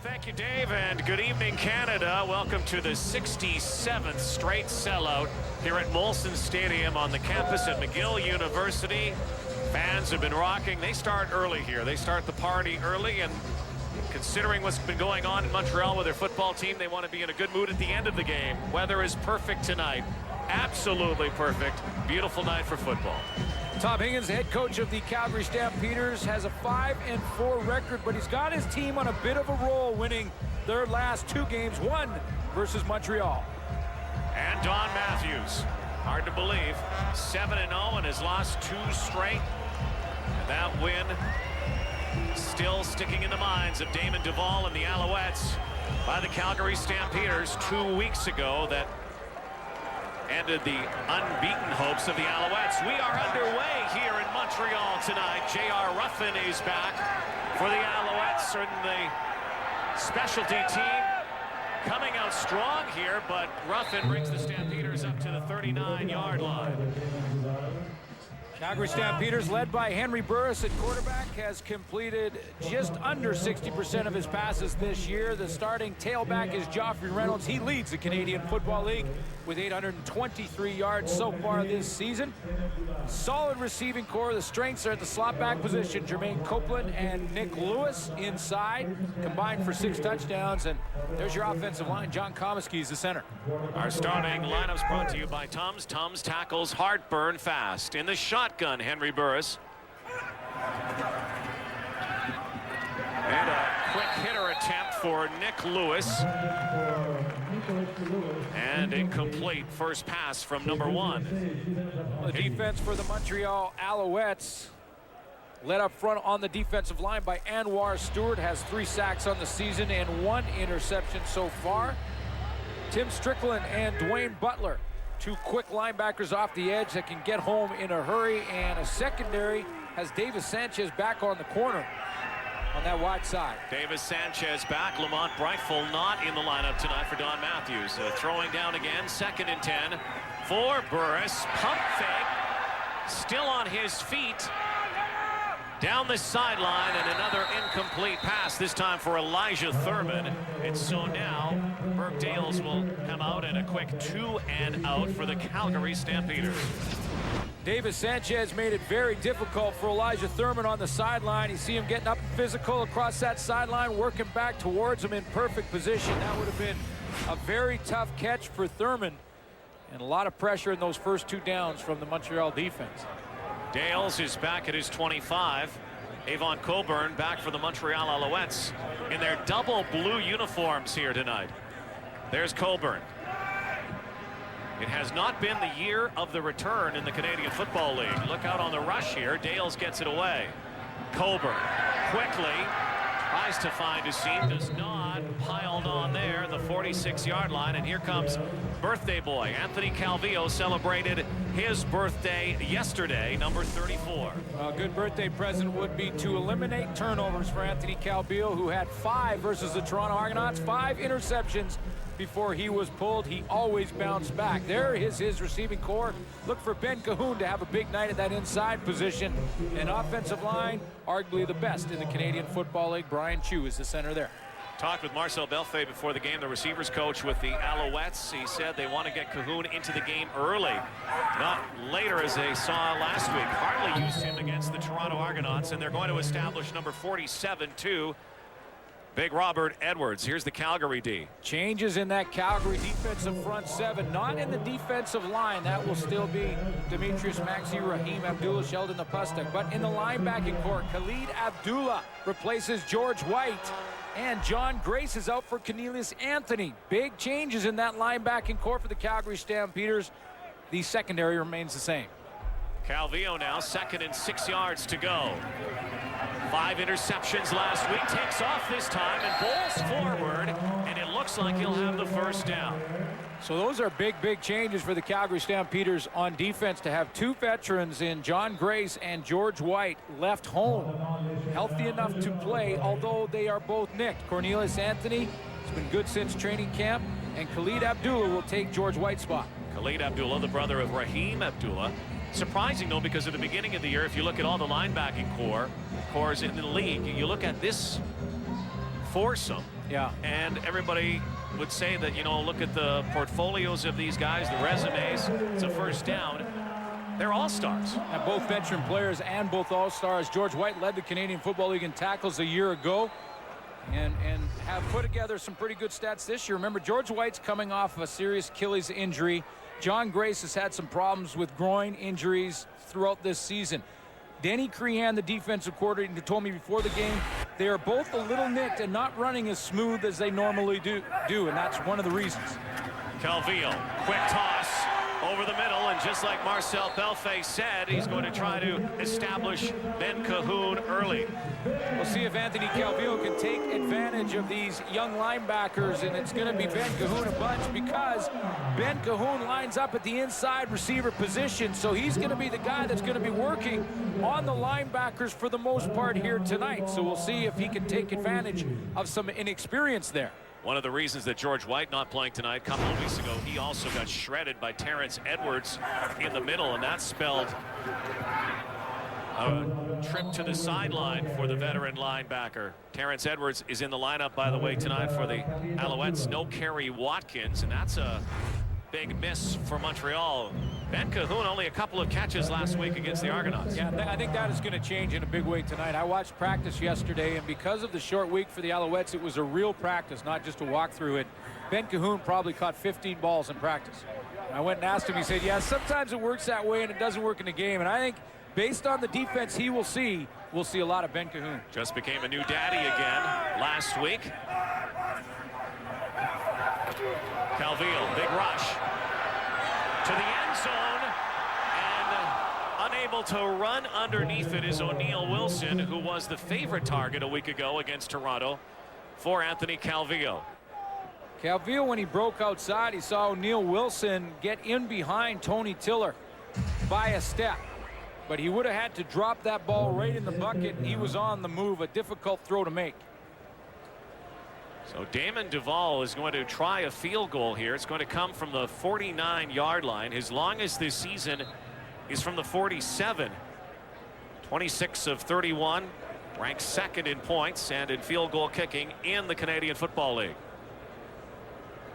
Thank you, Dave, and good evening, Canada. Welcome to the 67th straight sellout here at Molson Stadium on the campus at McGill University. Fans have been rocking. They start early here. They start the party early, and considering what's been going on in Montreal with their football team, they want to be in a good mood at the end of the game. Weather is perfect tonight. Absolutely perfect. Beautiful night for football. Tom Higgins, head coach of the Calgary Stampeders, has a 5-4 record, but he's got his team on a bit of a roll, winning their last two games, one versus Montreal. And Don Matthews, hard to believe, 7-0 and has lost two straight. And that win still sticking in the minds of Damon Duvall and the Alouettes by the Calgary Stampeders 2 weeks ago. That ended the unbeaten hopes of the Alouettes. We are underway here in Montreal tonight. J.R. Ruffin is back for the Alouettes, and the specialty team coming out strong here, but Ruffin brings the Stampeders up to the 39-yard line. Calgary Stampeders, led by Henry Burris at quarterback, has completed just under 60% of his passes this year. The starting tailback is Joffrey Reynolds. He leads the Canadian Football League with 823 yards so far this season. Solid receiving core. The strengths are at the slot back position. Jermaine Copeland and Nick Lewis inside, combined for 6 touchdowns. And there's your offensive line. John Comiskey is the center. Our starting lineup's brought to you by Tums. Tums tackles heartburn fast. In the shotgun, Henry Burris. And a quick hitter attempt for Nick Lewis. And incomplete first pass from number 1. The defense for the Montreal Alouettes, led up front on the defensive line by Anwar Stewart, has 3 sacks on the season and 1 interception so far. Tim Strickland and Dwayne Butler, 2 quick linebackers off the edge that can get home in a hurry, and a secondary has Davis Sanchez back on the corner on that wide side. Davis Sanchez back. Lamont Brightful not in the lineup tonight for Don Matthews. Throwing down again, 2nd and 10 for Burris. Pump fake, still on his feet. Down the sideline, and another incomplete pass, this time for Elijah Thurman. And so now Burke Dales will come out, and a quick 2 and out for the Calgary Stampeders. Davis Sanchez made it very difficult for Elijah Thurman on the sideline. You see him getting up physical across that sideline, working back towards him in perfect position. That would have been a very tough catch for Thurman, and a lot of pressure in those first 2 downs from the Montreal defense. Dales is back at his 25. Avon Coburn back for the Montreal Alouettes in their double blue uniforms here tonight. There's Coburn. It has not been the year of the return in the Canadian Football League. Look out on the rush here. Dales gets it away. Coburn quickly tries to find a seam, does not. Piled on there, the 46-yard line, and here comes birthday boy Anthony Calvillo. Celebrated his birthday yesterday, number 34. A good birthday present would be to eliminate turnovers for Anthony Calvillo, who had 5 versus the Toronto Argonauts, 5 interceptions before he was pulled. He always bounced back. There is his receiving core. Look for Ben Cahoon to have a big night at that inside position. An offensive line, arguably the best in the Canadian Football League. Brian Chew is the center there. Talked with Marcel Belfait before the game, the receivers coach with the Alouettes. He said they want to get Cahoon into the game early, not later as they saw last week. Hardly used him against the Toronto Argonauts, and they're going to establish number 47 too. Big Robert Edwards. Here's the Calgary D. Changes in that Calgary defensive front 7, not in the defensive line. That will still be Demetrius Maxey, Raheem Abdullah, Sheldon Napustek. But in the linebacking core, Khalid Abdullah replaces George White, and John Grace is out for Cornelius Anthony. Big changes in that linebacking core for the Calgary Stampeders. The secondary remains the same. Calvillo now, 2nd and 6 yards to go. 5 interceptions last week, takes off this time and bowls forward, and it looks like he'll have the first down. So those are big changes for the Calgary Stampeders on defense, to have 2 veterans in John Grace and George White left home, healthy enough to play, although they are both nicked. Cornelius Anthony has been good since training camp, and Khalid Abdullah will take George White's spot. Khalid Abdullah, the brother of Raheem Abdullah. Surprising, though, because at the beginning of the year, if you look at all the linebacking cores in the league, you look at this foursome, Yeah. And everybody would say that, you know, look at the portfolios of these guys, the resumes. It's a first down. They're all-stars. And both veteran players and both all-stars. George White led the Canadian Football League in tackles a year ago and have put together some pretty good stats this year. Remember, George White's coming off of a serious Achilles injury. John Grace has had some problems with groin injuries throughout this season. Denny Crehan, the defensive coordinator, told me before the game they are both a little nicked and not running as smooth as they normally do, and that's one of the reasons. Calvillo, quick toss over the middle, and just like Marcel Belfay said, he's going to try to establish Ben Cahoon early. We'll see if Anthony Calvillo can take advantage of these young linebackers, and it's going to be Ben Cahoon a bunch because Ben Cahoon lines up at the inside receiver position, so he's going to be the guy that's going to be working on the linebackers for the most part here tonight. So we'll see if he can take advantage of some inexperience there. One of the reasons that George White not playing tonight, a couple of weeks ago, he also got shredded by Terrence Edwards in the middle, and that spelled a trip to the sideline for the veteran linebacker. Terrence Edwards is in the lineup, by the way, tonight for the Alouettes. No Kerry Watkins, and that's a big miss for Montreal. Ben Cahoon only a couple of catches last week against the Argonauts. Yeah, I think that is going to change in a big way tonight. I watched practice yesterday, and because of the short week for the Alouettes, it was a real practice, not just a walkthrough. And Ben Cahoon probably caught 15 balls in practice. And I went and asked him, he said, yeah, sometimes it works that way and it doesn't work in the game. And I think based on the defense he will see, we'll see a lot of Ben Cahoon. Just became a new daddy again last week. Calvillo, big rush to the end zone, and unable to run underneath it is O'Neal Wilson, who was the favorite target a week ago against Toronto for Anthony Calvillo. Calvillo, when he broke outside, he saw O'Neal Wilson get in behind Tony Tiller by a step, but he would have had to drop that ball right in the bucket, and he was on the move. A difficult throw to make. So Damon Duvall is going to try a field goal here. It's going to come from the 49-yard line. His longest this season is from the 47. 26 of 31, ranked second in points and in field goal kicking in the Canadian Football League.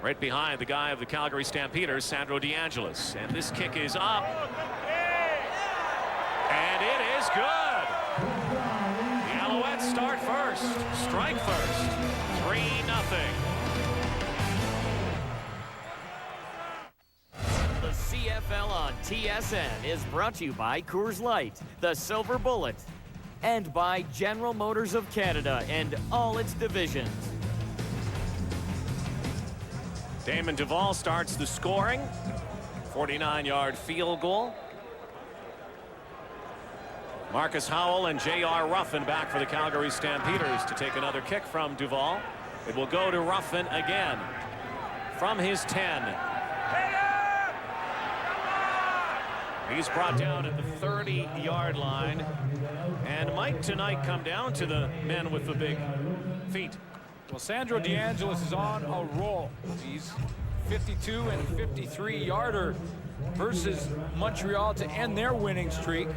Right behind the guy of the Calgary Stampeders, Sandro DeAngelis. And this kick is up. And it is good. The Alouettes start first, strike first. 3-0. The CFL on TSN is brought to you by Coors Light, the Silver Bullet, and by General Motors of Canada and all its divisions. Damon Duvall starts the scoring. 49-yard field goal. Marcus Howell and J.R. Ruffin back for the Calgary Stampeders to take another kick from Duvall. It will go to Ruffin again from his 10. He's brought down at the 30-yard line and might tonight come down to the men with the big feet. Well, Sandro DeAngelis is on a roll. He's 52 and 53-yarder versus Montreal to end their winning streak,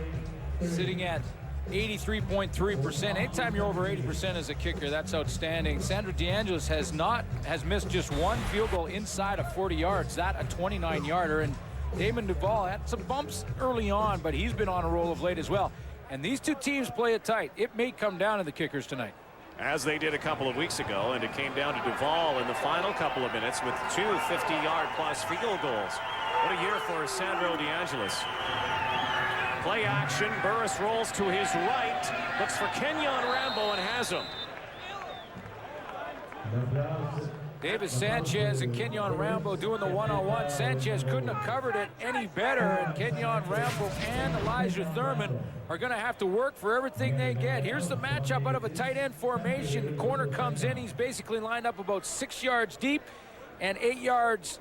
sitting at 83.3%. Anytime you're over 80% as a kicker, that's outstanding. Sandro DeAngelis has missed just one field goal inside of 40 yards, that a 29-yarder. And Damon Duvall had some bumps early on, but he's been on a roll of late as well. And these two teams play it tight. It may come down to the kickers tonight. As they did a couple of weeks ago, and it came down to Duvall in the final couple of minutes with two 50-yard plus field goals. What a year for Sandro DeAngelis. Play action. Burris rolls to his right. Looks for Kenyon Rambo and has him. Davis Sanchez and Kenyon Rambo doing the one-on-one. Sanchez couldn't have covered it any better, and Kenyon Rambo and Elijah Thurman are going to have to work for everything they get. Here's the matchup out of a tight end formation. The corner comes in. He's basically lined up about 6 yards deep and 8 yards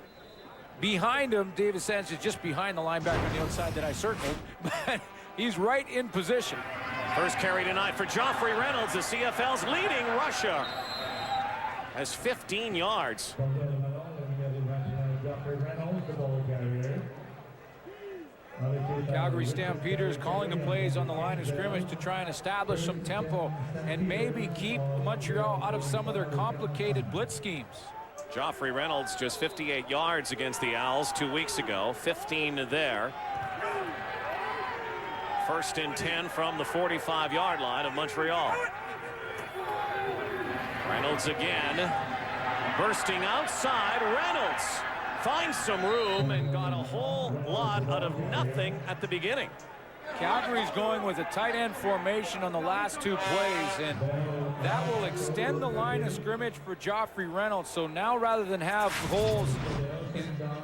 behind him. Davis Sanchez just behind the linebacker on the outside that I circled, but he's right in position. First carry tonight for Joffrey Reynolds, the CFL's leading rusher. Has 15 yards. Calgary Stampeders calling the plays on the line of scrimmage to try and establish some tempo and maybe keep Montreal out of some of their complicated blitz schemes. Joffrey Reynolds just 58 yards against the Owls 2 weeks ago, 15 there. 1st and 10 from the 45-yard line of Montreal. Reynolds again, bursting outside. Reynolds finds some room and got a whole lot out of nothing at the beginning. Calgary's going with a tight end formation on the last 2 plays, and that will extend the line of scrimmage for Joffrey Reynolds. So now, rather than have holes,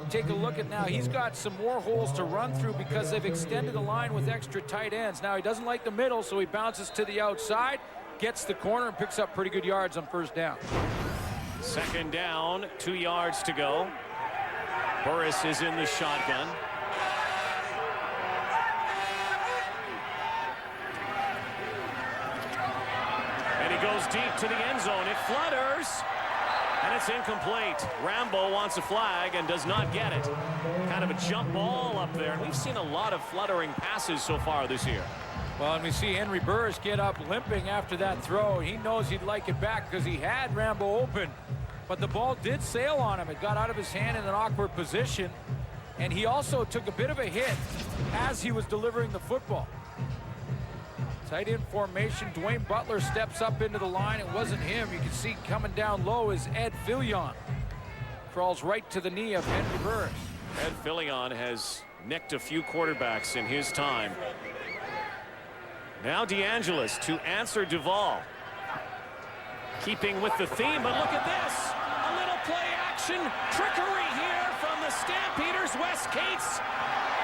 take a look at now, he's got some more holes to run through because they've extended the line with extra tight ends. Now he doesn't like the middle, so he bounces to the outside, gets the corner, and picks up pretty good yards on 1st down. 2nd down, 2 yards to go. Burris is in the shotgun. And he goes deep to the end zone. It flutters, and it's incomplete. Rambo wants a flag and does not get it. Kind of a jump ball up there. And we've seen a lot of fluttering passes so far this year. Well, and we see Henry Burris get up limping after that throw. He knows he'd like it back because he had Rambo open. But the ball did sail on him. It got out of his hand in an awkward position. And he also took a bit of a hit as he was delivering the football. Tight end formation. Dwayne Butler steps up into the line. It wasn't him. You can see coming down low is Ed Fillion. Crawls right to the knee of Henry Burris. Ed Fillion has nicked a few quarterbacks in his time. Now DeAngelis to answer Duvall. Keeping with the theme, but look at this. A little play action trickery here from the Stampeders. Wes Cates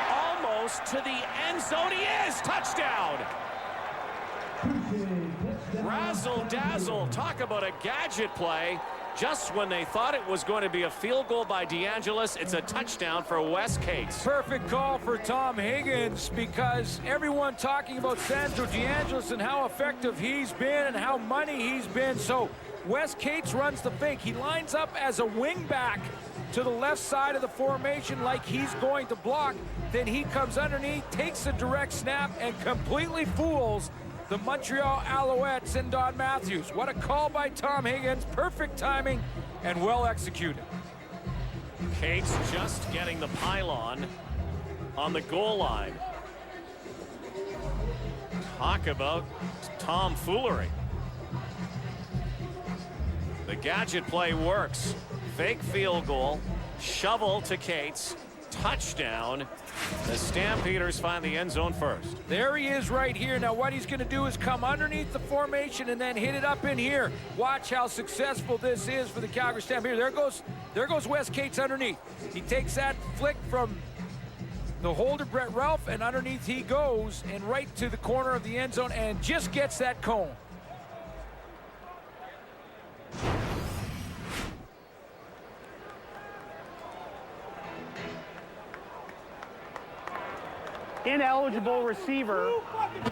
almost to the end zone. He is. Touchdown. Razzle dazzle. Talk about a gadget play. Just when they thought it was going to be a field goal by DeAngelis, it's a touchdown for Wes Cates. Perfect call for Tom Higgins, because everyone talking about Sandro DeAngelis and how effective he's been and how money he's been. So Wes Cates runs the fake. He lines up as a wing back to the left side of the formation like he's going to block. Then he comes underneath, takes a direct snap, and completely fools the Montreal Alouettes and Don Matthews. What a call by Tom Higgins. Perfect timing and well executed. Cates just getting the pylon on the goal line. Talk about tomfoolery. The gadget play works. Fake field goal, shovel to Cates, touchdown. The Stampeders find the end zone first. There he is right here. Now what he's going to do is come underneath the formation and then hit it up in here. Watch how successful this is for the Calgary Stampeders. There goes Wes Cates underneath. He takes that flick from the holder, Brett Ralph, and underneath he goes and right to the corner of the end zone and just gets that cone. Ineligible receiver,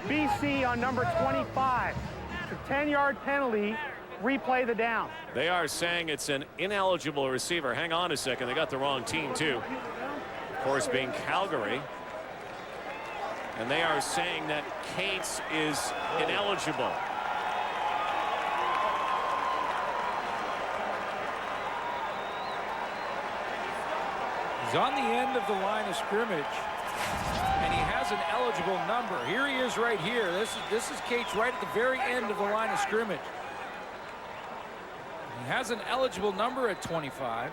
BC on number 25. It's a 10-yard penalty. Replay the down. They are saying it's an ineligible receiver. Hang on a second. They got the wrong team, too. Of course, being Calgary. And they are saying that Cates is ineligible. He's on the end of the line of scrimmage. And he has an eligible number. Here he is right here. This is Cates right at the very end of the line of scrimmage. He has an eligible number at 25.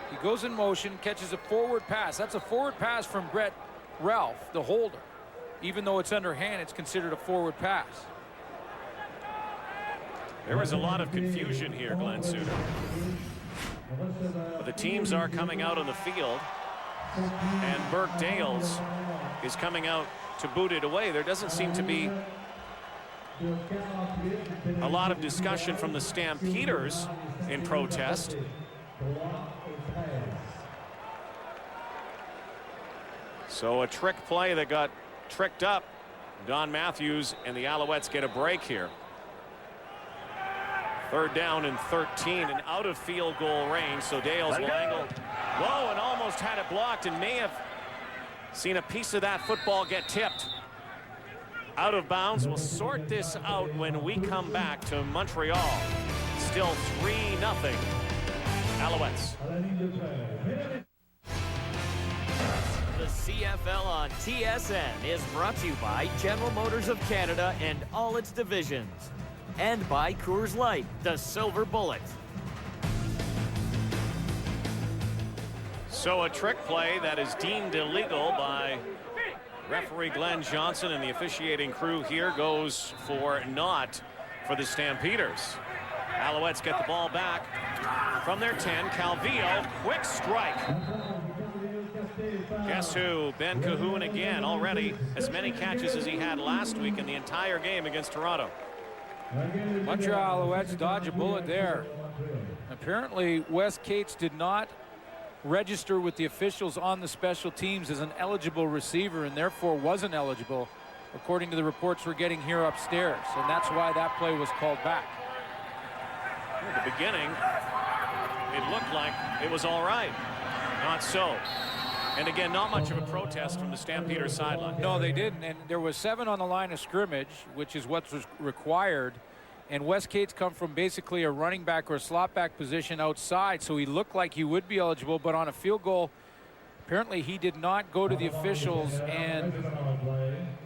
He goes in motion, catches a forward pass. That's a forward pass from Brett Ralph, the holder. Even though it's underhand, it's considered a forward pass. There was a lot of confusion here, Glenn Suter. But the teams are coming out on the field. And Burke Dales is coming out to boot it away. There doesn't seem to be a lot of discussion from the Stampeders in protest. So a trick play that got tricked up. Don Matthews and the Alouettes get a break here. 3rd down and 13 and out of field goal range. So Dales will angle. Whoa, and almost had it blocked and may have Seen a piece of that football get tipped out of bounds. We'll sort this out when we come back to Montreal. Still 3-0 Alouettes. The CFL on TSN is brought to you by General Motors of Canada and all its divisions. And by Coors Light, the Silver Bullet. So a trick play that is deemed illegal by referee Glenn Johnson, and the officiating crew here goes for naught for the Stampeders. Alouettes get the ball back from their 10. Calvillo, quick strike. Guess who? Ben Cahoon again, already as many catches as he had last week in the entire game against Toronto. Montreal Alouettes dodge a bullet there. Apparently, Wes Cates did not register with the officials on the special teams as an eligible receiver, and therefore wasn't eligible, according to the reports we're getting here upstairs. And that's why that play was called back. At the beginning, it looked like it was all right. Not so. And again, not much of a protest from the Stampeders sideline. No, they didn't. And there was 7 on the line of scrimmage, which is what was required. And Wes Cates come from basically a running back or a slot back position outside, so he looked like he would be eligible. But on a field goal, apparently he did not go to the officials and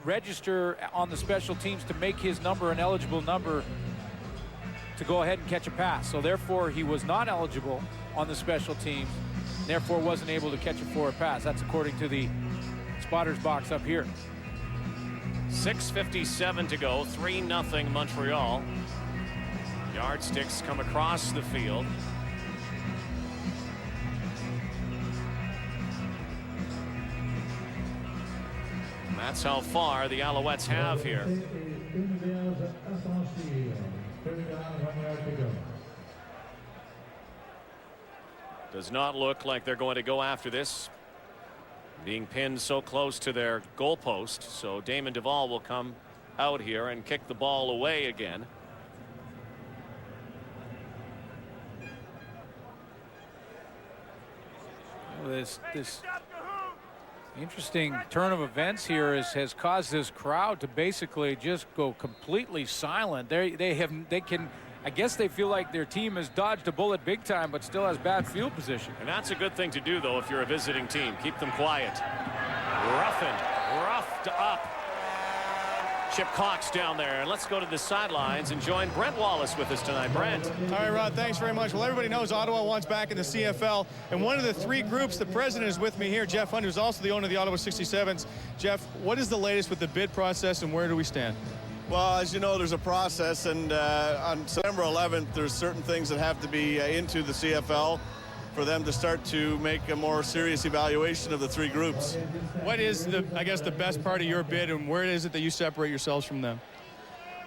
register on the special teams to make his number an eligible number to go ahead and catch a pass. So therefore, he was not eligible on the special teams, and therefore wasn't able to catch a forward pass. That's according to the spotters box up here. 6:57 to go, 3-0 Montreal. Yardsticks come across the field. And that's how far the Alouettes have here. Does not look like they're going to go after this, being pinned so close to their goalpost. So Damon Duvall will come out here and kick the ball away again. This interesting turn of events here has caused this crowd to basically just go completely silent. They can, I guess they feel like their team has dodged a bullet big time, but still has bad field position. And that's a good thing to do, though, if you're a visiting team. Keep them quiet. Roughed up. Chip Cox down there. And let's go to the sidelines and join Brent Wallace with us tonight. Brent. All right, Rod, thanks very much. Well, everybody knows Ottawa wants back in the CFL. And one of the 3 groups, the president is with me here, Jeff Hunt, who's also the owner of the Ottawa 67s. Jeff, what is the latest with the bid process and where do we stand? Well, as you know, there's a process, and on September 11th, there's certain things that have to be into the CFL for them to start to make a more serious evaluation of the 3 groups. What is, I guess, the best part of your bid, and where is it that you separate yourselves from them?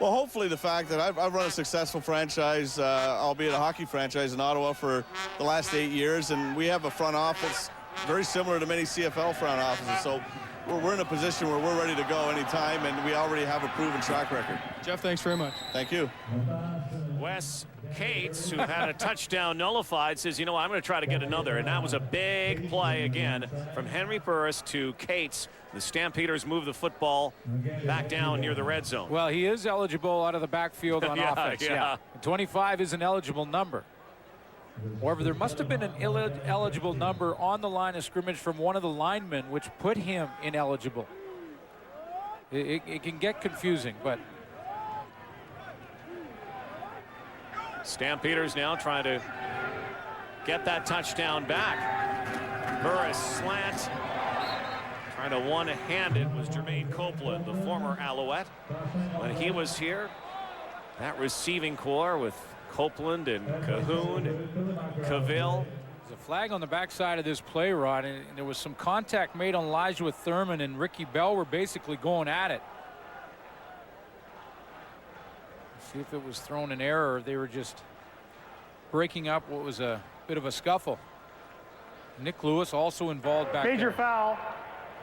Well, hopefully the fact that I've run a successful franchise, albeit a hockey franchise in Ottawa for the last 8 years, and we have a front office very similar to many CFL front offices. So we're in a position where we're ready to go anytime, and we already have a proven track record. Jeff, thanks very much. Thank you. Wes Cates, who had a touchdown nullified, says, you know, I'm going to try to get another. And that was a big play again from Henry Burris to Cates. The Stampeders move the football back down near the red zone. Well, he is eligible out of the backfield on offense. Yeah. 25 is an eligible number. However, there must have been an eligible number on the line of scrimmage from one of the linemen, which put him ineligible. It can get confusing, but Stampeders now trying to get that touchdown back. Burris slant. Trying to one-hand it was Jermaine Copeland, the former Alouette. When he was here, that receiving core with Copeland and Cahoon and Cavill. There's a flag on the backside of this play, Rod, and there was some contact made on Elijah Thurman, and Ricky Bell were basically going at it. See if it was thrown in error or they were just breaking up what was a bit of a scuffle. Nick Lewis also involved back Major there. foul,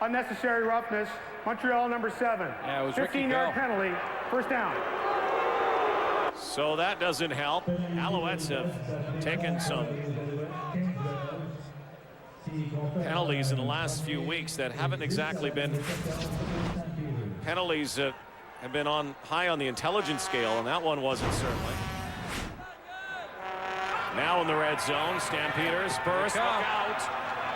unnecessary roughness, Montreal number 7. Yeah, it was Ricky 15-yard Bell. penalty, first down. So that doesn't help. Alouettes have taken some penalties in the last few weeks that haven't exactly been penalties that have been high on the intelligence scale, and that one wasn't certainly. Now in the red zone, Stampeders, Burris, look out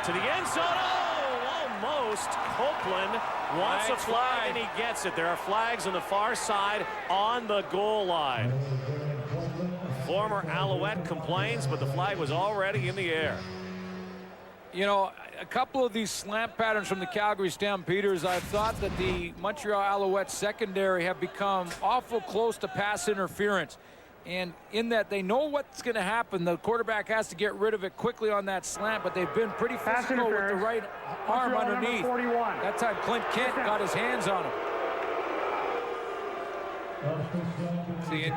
to the end zone. Oh, almost. Copeland wants a flag, and he gets it. There are flags on the far side on the goal line. Former Alouette complains, but the flag was already in the air. You know, a couple of these slant patterns from the Calgary Stampeders, I've thought that the Montreal Alouettes secondary have become awful close to pass interference. And in that they know what's going to happen, the quarterback has to get rid of it quickly on that slant, but they've been pretty physical with the right arm underneath. That time Clint Kent got his hands on him. See, and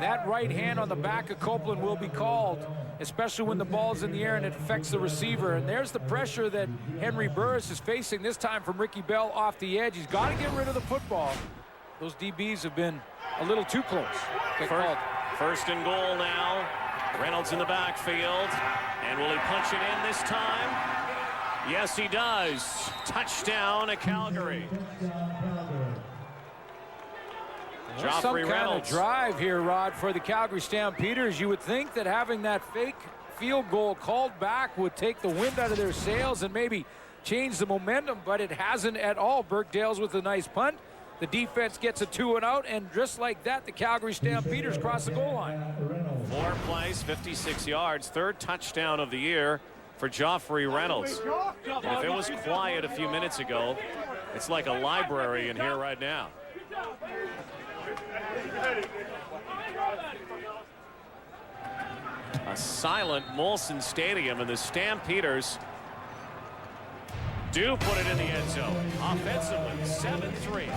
that right hand on the back of Copeland will be called, especially when the ball's in the air and it affects the receiver. And there's the pressure that Henry Burris is facing this time from Ricky Bell off the edge. He's got to get rid of the football. Those DBs have been a little too close. First and goal now. Reynolds in the backfield. And will he punch it in this time? Yes, he does. Touchdown at Calgary. Some kind of drive here, Rod, for the Calgary Stampeders. You would think that having that fake field goal called back would take the wind out of their sails and maybe change the momentum, but it hasn't at all. Burkdale's with a nice punt. The defense gets a 2-and-out, and just like that, the Calgary Stampeders cross the goal line. 4 plays, 56 yards, 3rd touchdown of the year for Joffrey Reynolds. And if it was quiet a few minutes ago, it's like a library in here right now. A silent Molson Stadium, and the Stampeders do put it in the end zone. Offensively, 7-3.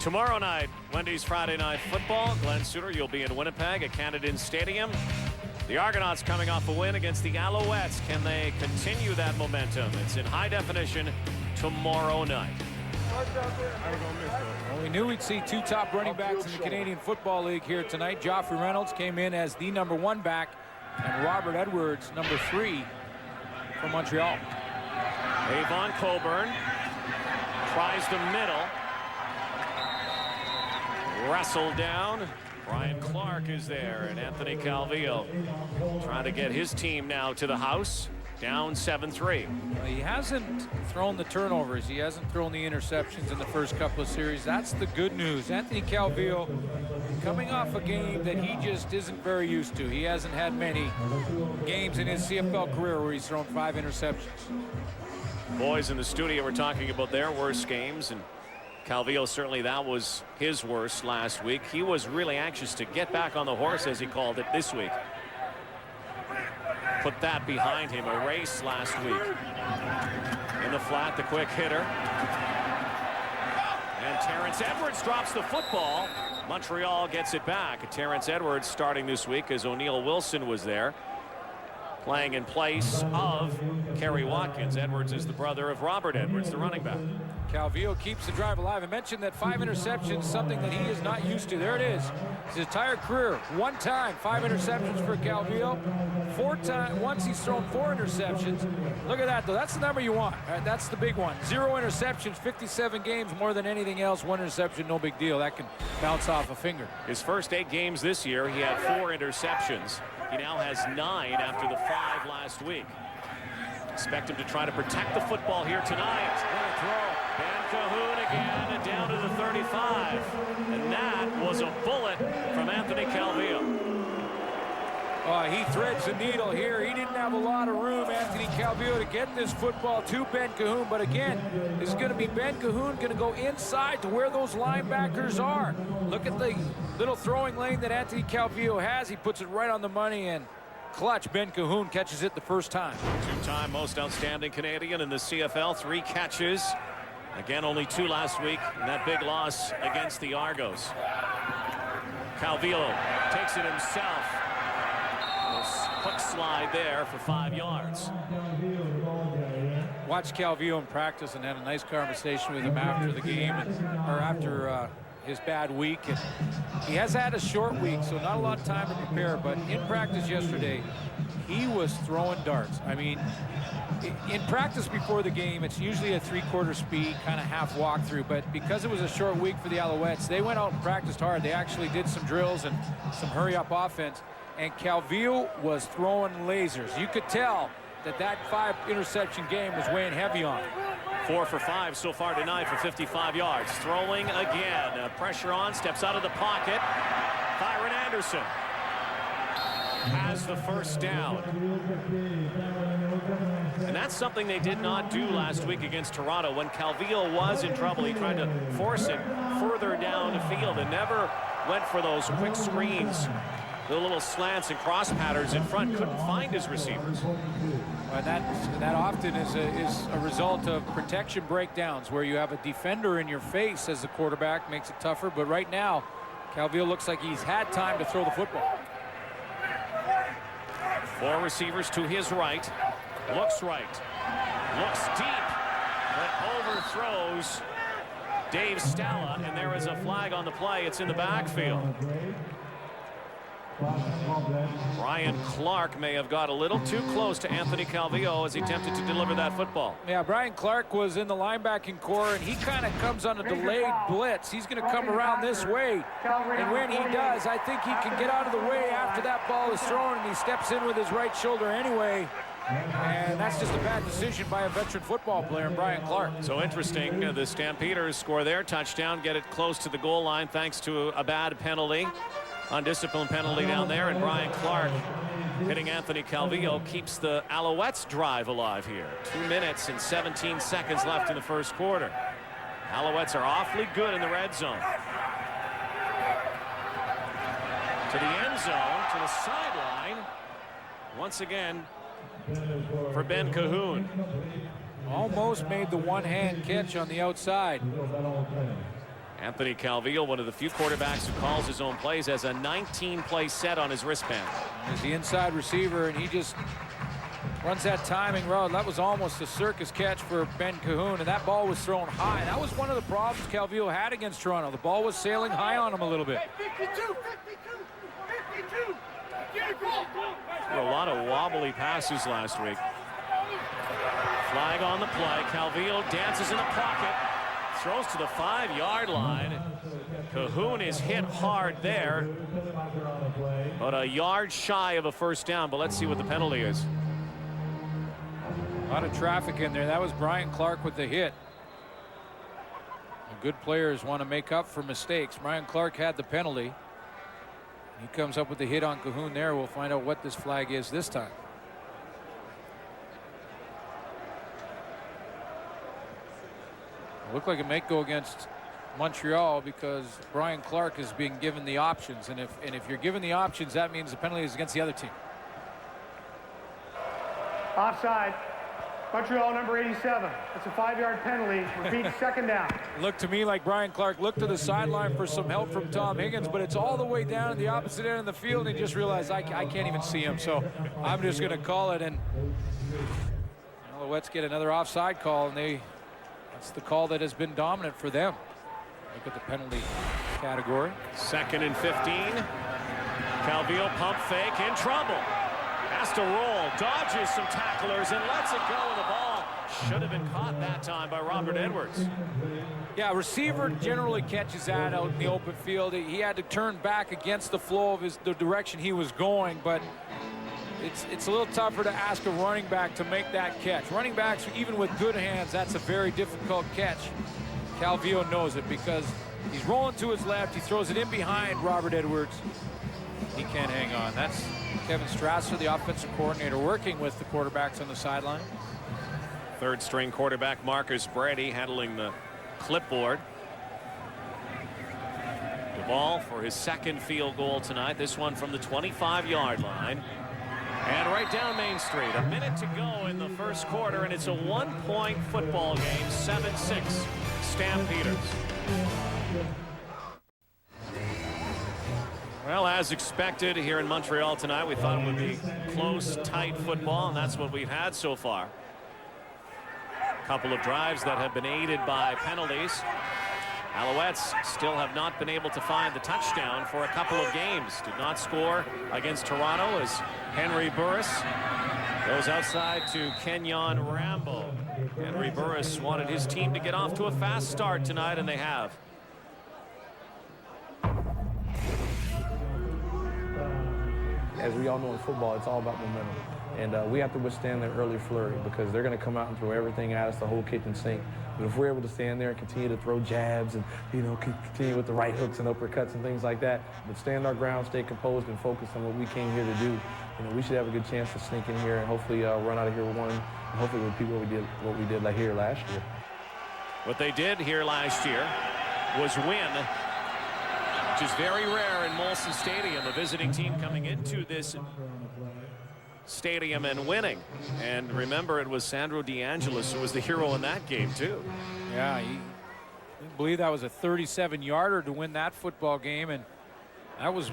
Tomorrow night, Wendy's Friday Night Football. Glenn Suter, you'll be in Winnipeg at Canadian Stadium. The Argonauts coming off a win against the Alouettes. Can they continue that momentum? It's in high definition tomorrow night. Well, we knew we'd see 2 top running backs in the Canadian Football League here tonight. Joffrey Reynolds came in as the #1 back, and Robert Edwards, #3 from Montreal. Avon Coburn tries the middle. Wrestled down. Brian Clark is there, and Anthony Calvillo trying to get his team now to the house. Down 7-3. Well, he hasn't thrown the turnovers. He hasn't thrown the interceptions in the first couple of series. That's the good news. Anthony Calvillo coming off a game that he just isn't very used to. He hasn't had many games in his CFL career where he's thrown 5 interceptions. Boys in the studio were talking about their worst games, and Calvillo, certainly that was his worst last week. He was really anxious to get back on the horse, as he called it, this week. Put that behind him, a race last week. In the flat, the quick hitter. And Terrence Edwards drops the football. Montreal gets it back. Terrence Edwards starting this week as O'Neal Wilson was there, playing in place of Kerry Watkins. Edwards is the brother of Robert Edwards, the running back. Calvillo keeps the drive alive. I mentioned that 5 interceptions, something that he is not used to. There it is. His entire career, 1 time, 5 interceptions for Calvillo. 4 times, once he's thrown 4 interceptions. Look at that, though. That's the number you want. Right? That's the big one. 0 interceptions, 57 games, more than anything else. 1 interception, no big deal. That can bounce off a finger. His first 8 games this year, he had 4 interceptions. He now has 9 after the 5 last week. Expect him to try to protect the football here tonight. Ben Cahoon again, and down to the 35. And that was a bullet from Anthony Calvillo. He threads the needle here. He didn't have a lot of room, Anthony Calvillo, to get this football to Ben Cahoon. But again, this is going to be Ben Cahoon going to go inside to where those linebackers are. Look at the little throwing lane that Anthony Calvillo has. He puts it right on the money, and clutch. Ben Cahoon catches it the first time. 2-time most outstanding Canadian in the CFL. 3 catches. Again, only 2 last week in that big loss against the Argos. Calvillo takes it himself. Hook slide there for 5 yards. Watched Calvillo in practice and had a nice conversation with him after the game, or after his bad week. And he has had a short week, so not a lot of time to prepare. But in practice yesterday, he was throwing darts. I mean, in practice before the game, it's usually a 3/4 speed, kind of half walkthrough. But because it was a short week for the Alouettes, they went out and practiced hard. They actually did some drills and some hurry-up offense. And Calvillo was throwing lasers. You could tell that 5 interception game was weighing heavy on him. 4 for 5 so far tonight for 55 yards. Throwing again. Pressure on, steps out of the pocket. Byron Anderson has the first down. And that's something they did not do last week against Toronto. When Calvillo was in trouble, he tried to force it further down the field and never went for those quick screens. The little slants and cross patterns in front, couldn't find his receivers. Well, that often is a result of protection breakdowns where you have a defender in your face as the quarterback, makes it tougher. But right now, Calvillo looks like he's had time to throw the football. 4 receivers to his right. Looks right. Looks deep. But overthrows Dave Stella. And there is a flag on the play. It's in the backfield. Brian Clark may have got a little too close to Anthony Calvillo as he attempted to deliver that football. Yeah, Brian Clark was in the linebacking core, and he kind of comes on a delayed blitz. He's going to come around this way, and when he does, I think he can get out of the way after that ball is thrown, and he steps in with his right shoulder anyway. And that's just a bad decision by a veteran football player, Brian Clark. So interesting, the Stampeders score their touchdown, get it close to the goal line thanks to a bad penalty. Undisciplined penalty down there, and Brian Clark hitting Anthony Calvillo keeps the Alouettes drive alive here. 2 minutes and 17 seconds left in the first quarter. Alouettes are awfully good in the red zone. To the end zone, to the sideline. Once again for Ben Cahoon. Almost made the one-hand catch on the outside. Anthony Calvillo, one of the few quarterbacks who calls his own plays, has a 19-play set on his wristband. He's the inside receiver, and he just runs that timing route. That was almost a circus catch for Ben Cahoon, and that ball was thrown high. That was one of the problems Calvillo had against Toronto. The ball was sailing high on him a little bit. 52. A lot of wobbly passes last week. Flag on the play. Calvillo dances in the pocket. Throws to the 5-yard line. Cahoon is hit hard there, but a yard shy of a first down. But let's see what the penalty is. A lot of traffic in there. That was Brian Clark with the hit. And good players want to make up for mistakes. Brian Clark had the penalty. He comes up with the hit on Cahoon there. We'll find out what this flag is this time. Looked like it might go against Montreal because Brian Clark is being given the options, and if you're given the options, that means the penalty is against the other team. Offside. Montreal number 87. It's a 5-yard penalty. Repeat, second down. Looked to me like Brian Clark looked to the sideline for some help from Tom Higgins, but it's all the way down at the opposite end of the field, and he just realized I can't even see him, so I'm just going to call it. And Alouettes get another offside call, and that's the call that has been dominant for them. Look at the penalty category. 2nd and 15. Calvillo pump fake, in trouble. Has to roll, dodges some tacklers, and lets it go. The ball should have been caught that time by Robert Edwards. Yeah, receiver generally catches that out in the open field. He had to turn back against the flow of the direction he was going, but it's a little tougher to ask a running back to make that catch. Running backs, even with good hands, that's a very difficult catch. Calvillo knows it because he's rolling to his left. He throws it in behind Robert Edwards. He can't hang on. That's Kevin Strasser, the offensive coordinator, working with the quarterbacks on the sideline. 3rd string quarterback Marcus Brady handling the clipboard. Duvall for his 2nd field goal tonight. This one from the 25-yard line. And right down Main Street. A minute to go in the first quarter, and it's a 1-point football game. 7-6 Stampeders. Well, as expected here in Montreal tonight, we thought it would be close, tight football, and that's what we've had so far. A couple of drives that have been aided by penalties. Alouettes still have not been able to find the touchdown for a couple of games. Did not score against Toronto as Henry Burris goes outside to Kenyon Rambo. Henry Burris wanted his team to get off to a fast start tonight, and they have. As we all know in football, it's all about momentum. And we have to withstand their early flurry because they're going to come out and throw everything at us, the whole kitchen sink. But if we're able to stand there and continue to throw jabs and, you know, continue with the right hooks and uppercuts and things like that, but stand our ground, stay composed, and focus on what we came here to do, you know, we should have a good chance to sneak in here and hopefully run out of here with one, and hopefully repeat what we did here last year. What they did here last year was win, which is very rare in Molson Stadium, a visiting team coming into this stadium and winning. And remember, it was Sandro DeAngelis who was the hero in that game too. Yeah, I believe that was a 37-yarder to win that football game, and that was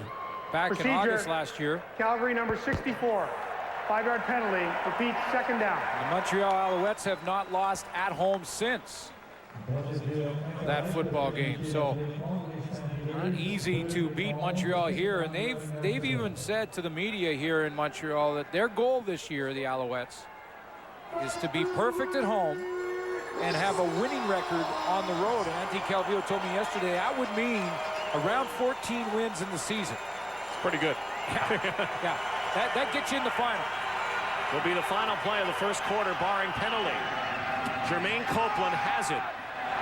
back in August last year. Calgary number 64. 5-yard penalty. Repeat, second down. The Montreal Alouettes have not lost at home since that football game, so not easy to beat Montreal here. And they've even said to the media here in Montreal that their goal this year, the Alouettes, is to be perfect at home and have a winning record on the road. And Anthony Calvillo told me yesterday that would mean around 14 wins in the season. It's pretty good. Yeah. That gets you in the final. Will be the final play of the first quarter, barring penalty. Jermaine Copeland has it,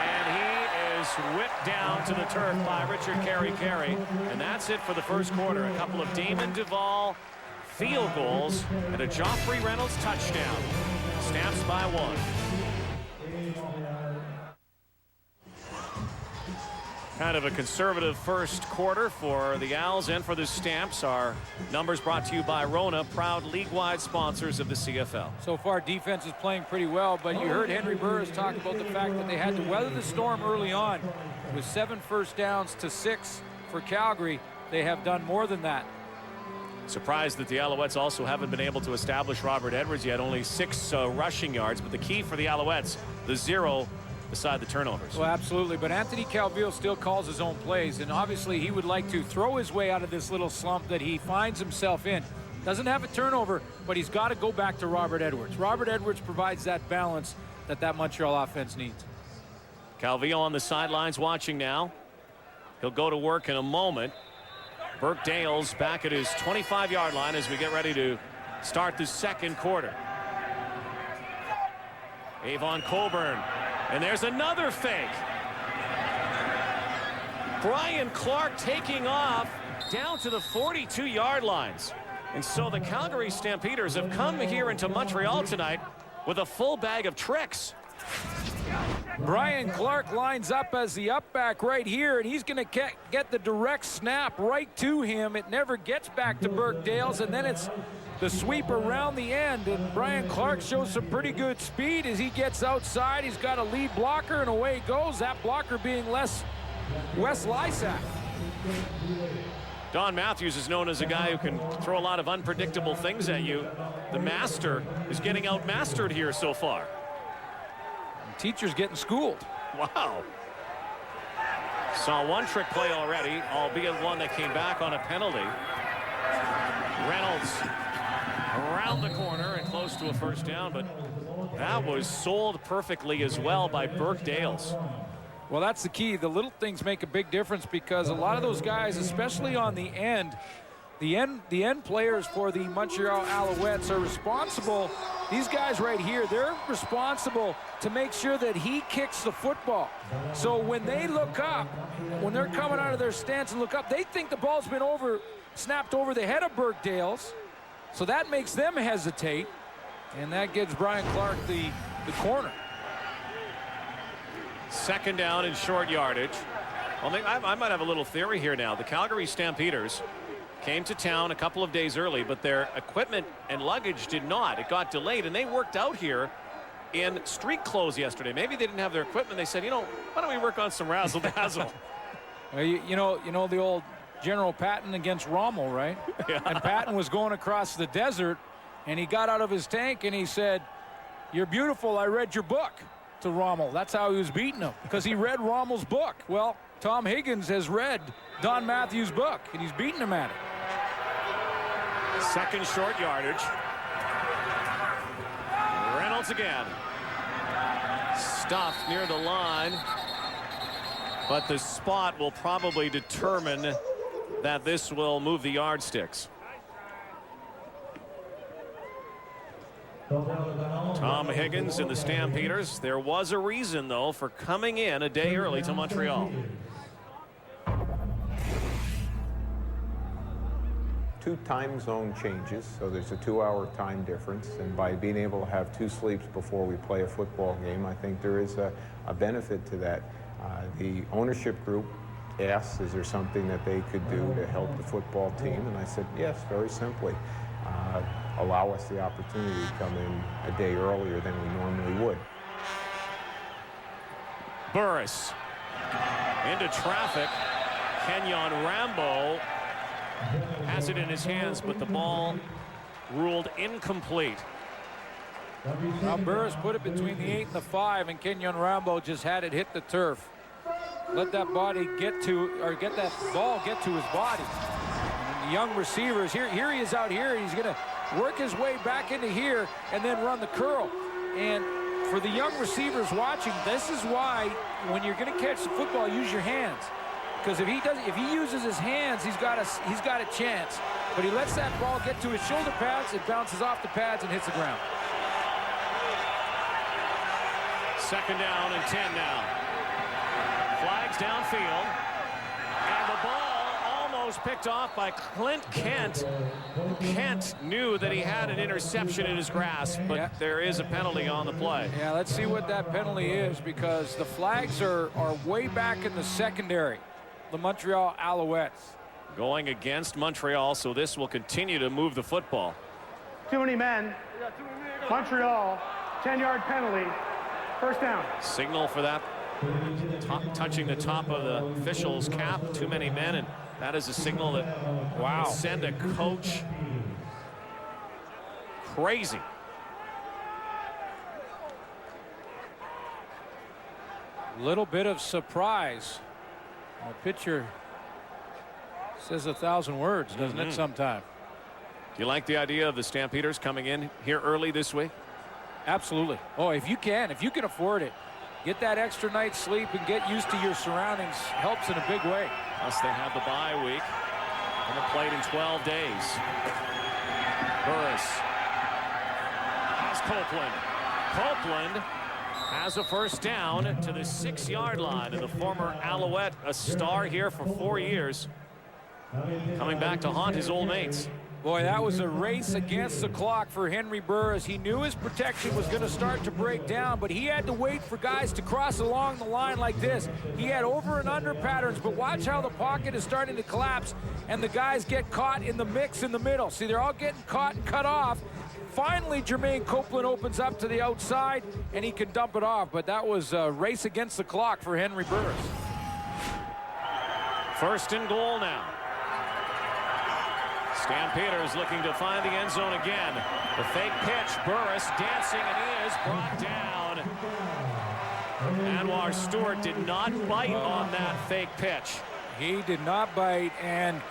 and he is whipped down to the turf by Richard Carey. And that's it for the first quarter. A couple of Damon Duvall field goals and a Joffrey Reynolds touchdown. Stamps by one. Kind of a conservative first quarter for the Owls and for the Stamps. Our numbers brought to you by Rona, proud league-wide sponsors of the CFL. So far, defense is playing pretty well, but you heard Henry Burris talk about the fact that they had to weather the storm early on. With 7 first downs to 6 for Calgary, they have done more than that. Surprised that the Alouettes also haven't been able to establish Robert Edwards yet. Only 6 rushing yards, but the key for the Alouettes, the 0 beside the turnovers. Well, absolutely, but Anthony Calvillo still calls his own plays, and obviously he would like to throw his way out of this little slump that he finds himself in. Doesn't have a turnover, but he's got to go back to Robert Edwards. Robert Edwards provides that balance that Montreal offense needs. Calvillo on the sidelines watching now. He'll go to work in a moment. Burke Dales back at his 25-yard line as we get ready to start the second quarter. Avon Coburn. And there's another fake. Brian Clark taking off down to the 42-yard lines. And so the Calgary Stampeders have come here into Montreal tonight with a full bag of tricks. Brian Clark lines up as the up back right here, and he's going to get the direct snap right to him. It never gets back to Burke Dales, and then it's the sweep around the end, and Brian Clark shows some pretty good speed as he gets outside. He's got a lead blocker, and away he goes. That blocker being Wes Lysak. Don Matthews is known as a guy who can throw a lot of unpredictable things at you. The master is getting outmastered here so far. The teacher's getting schooled. Wow. Saw one trick play already, albeit one that came back on a penalty. Reynolds around the corner and close to a first down, but that was sold perfectly as well by Burke Dales. Well, that's the key. The little things make a big difference because a lot of those guys, especially on the end players for the Montreal Alouettes are responsible. These guys right here, they're responsible to make sure that he kicks the football. So when they look up, when they're coming out of their stance and look up, they think the ball's been snapped over the head of Burke Dales. So that makes them hesitate, and that gives Brian Clark the corner. Second down in short yardage. Well, I might have a little theory here now. The Calgary Stampeders came to town a couple of days early, but their equipment and luggage did not. It got delayed, and they worked out here in street clothes yesterday. Maybe they didn't have their equipment. They said, you know, why don't we work on some razzle-dazzle? you know the old General Patton against Rommel, right? Yeah. And Patton was going across the desert, and he got out of his tank, and he said, "You're beautiful. I read your book." to Rommel. That's how he was beating him, because he read Rommel's book. Well, Tom Higgins has read Don Matthews' book, and he's beating him at it. Second short yardage. Reynolds again. Stuffed near the line, but the spot will probably determine that this will move the yardsticks. Tom Higgins and the Stampeders. There was a reason, though, for coming in a day early to Montreal. 2 time zone changes, so there's a 2-hour time difference, and by being able to have 2 sleeps before we play a football game, I think there is a benefit to that. The ownership group asked, is there something that they could do to help the football team? And I said, yes, very simply. Allow us the opportunity to come in a day earlier than we normally would. Burris into traffic. Kenyon Rambo has it in his hands, but the ball ruled incomplete. Now Burris put it between the 8 and the 5, and Kenyon Rambo just had it hit the turf. Let that body get to, or get that ball get to his body. And the young receivers, here he is out here. He's going to work his way back into here and then run the curl. And for the young receivers watching, this is why when you're going to catch the football, use your hands. Because if he uses his hands, he's got a chance. But he lets that ball get to his shoulder pads, it bounces off the pads and hits the ground. Second down and 10 now. Flags downfield, and the ball almost picked off by Clint Kent. Kent knew that he had an interception in his grasp, but there is a penalty on the play. Yeah, let's see what that penalty is, because the flags are way back in the secondary. The Montreal Alouettes. Going against Montreal, so this will continue to move the football. Too many men. Montreal, 10-yard penalty. First down. Signal for that. Touching the top of the official's cap. Too many men, and that is a signal that will send a coach crazy. Little bit of surprise. A picture says 1,000 words, doesn't it, sometime? Do you like the idea of the Stampeders coming in here early this week? Absolutely. Oh, if you can afford it, get that extra night's sleep and get used to your surroundings. Helps in a big way. Plus they have the bye week. Haven't played in 12 days. Burris has Copeland. Copeland has a first down to the 6-yard line, and the former Alouette, a star here for 4 years, coming back to haunt his old mates. Boy, that was a race against the clock for Henry Burris. He knew his protection was going to start to break down, but he had to wait for guys to cross along the line like this. He had over and under patterns, but watch how the pocket is starting to collapse, and the guys get caught in the mix in the middle. See, they're all getting caught and cut off. Finally, Jermaine Copeland opens up to the outside, and he can dump it off, but that was a race against the clock for Henry Burris. First and goal now. Stampeders looking to find the end zone again. The fake pitch, Burris dancing, and he is brought down. Anwar Stewart did not bite on that fake pitch. He did not bite, and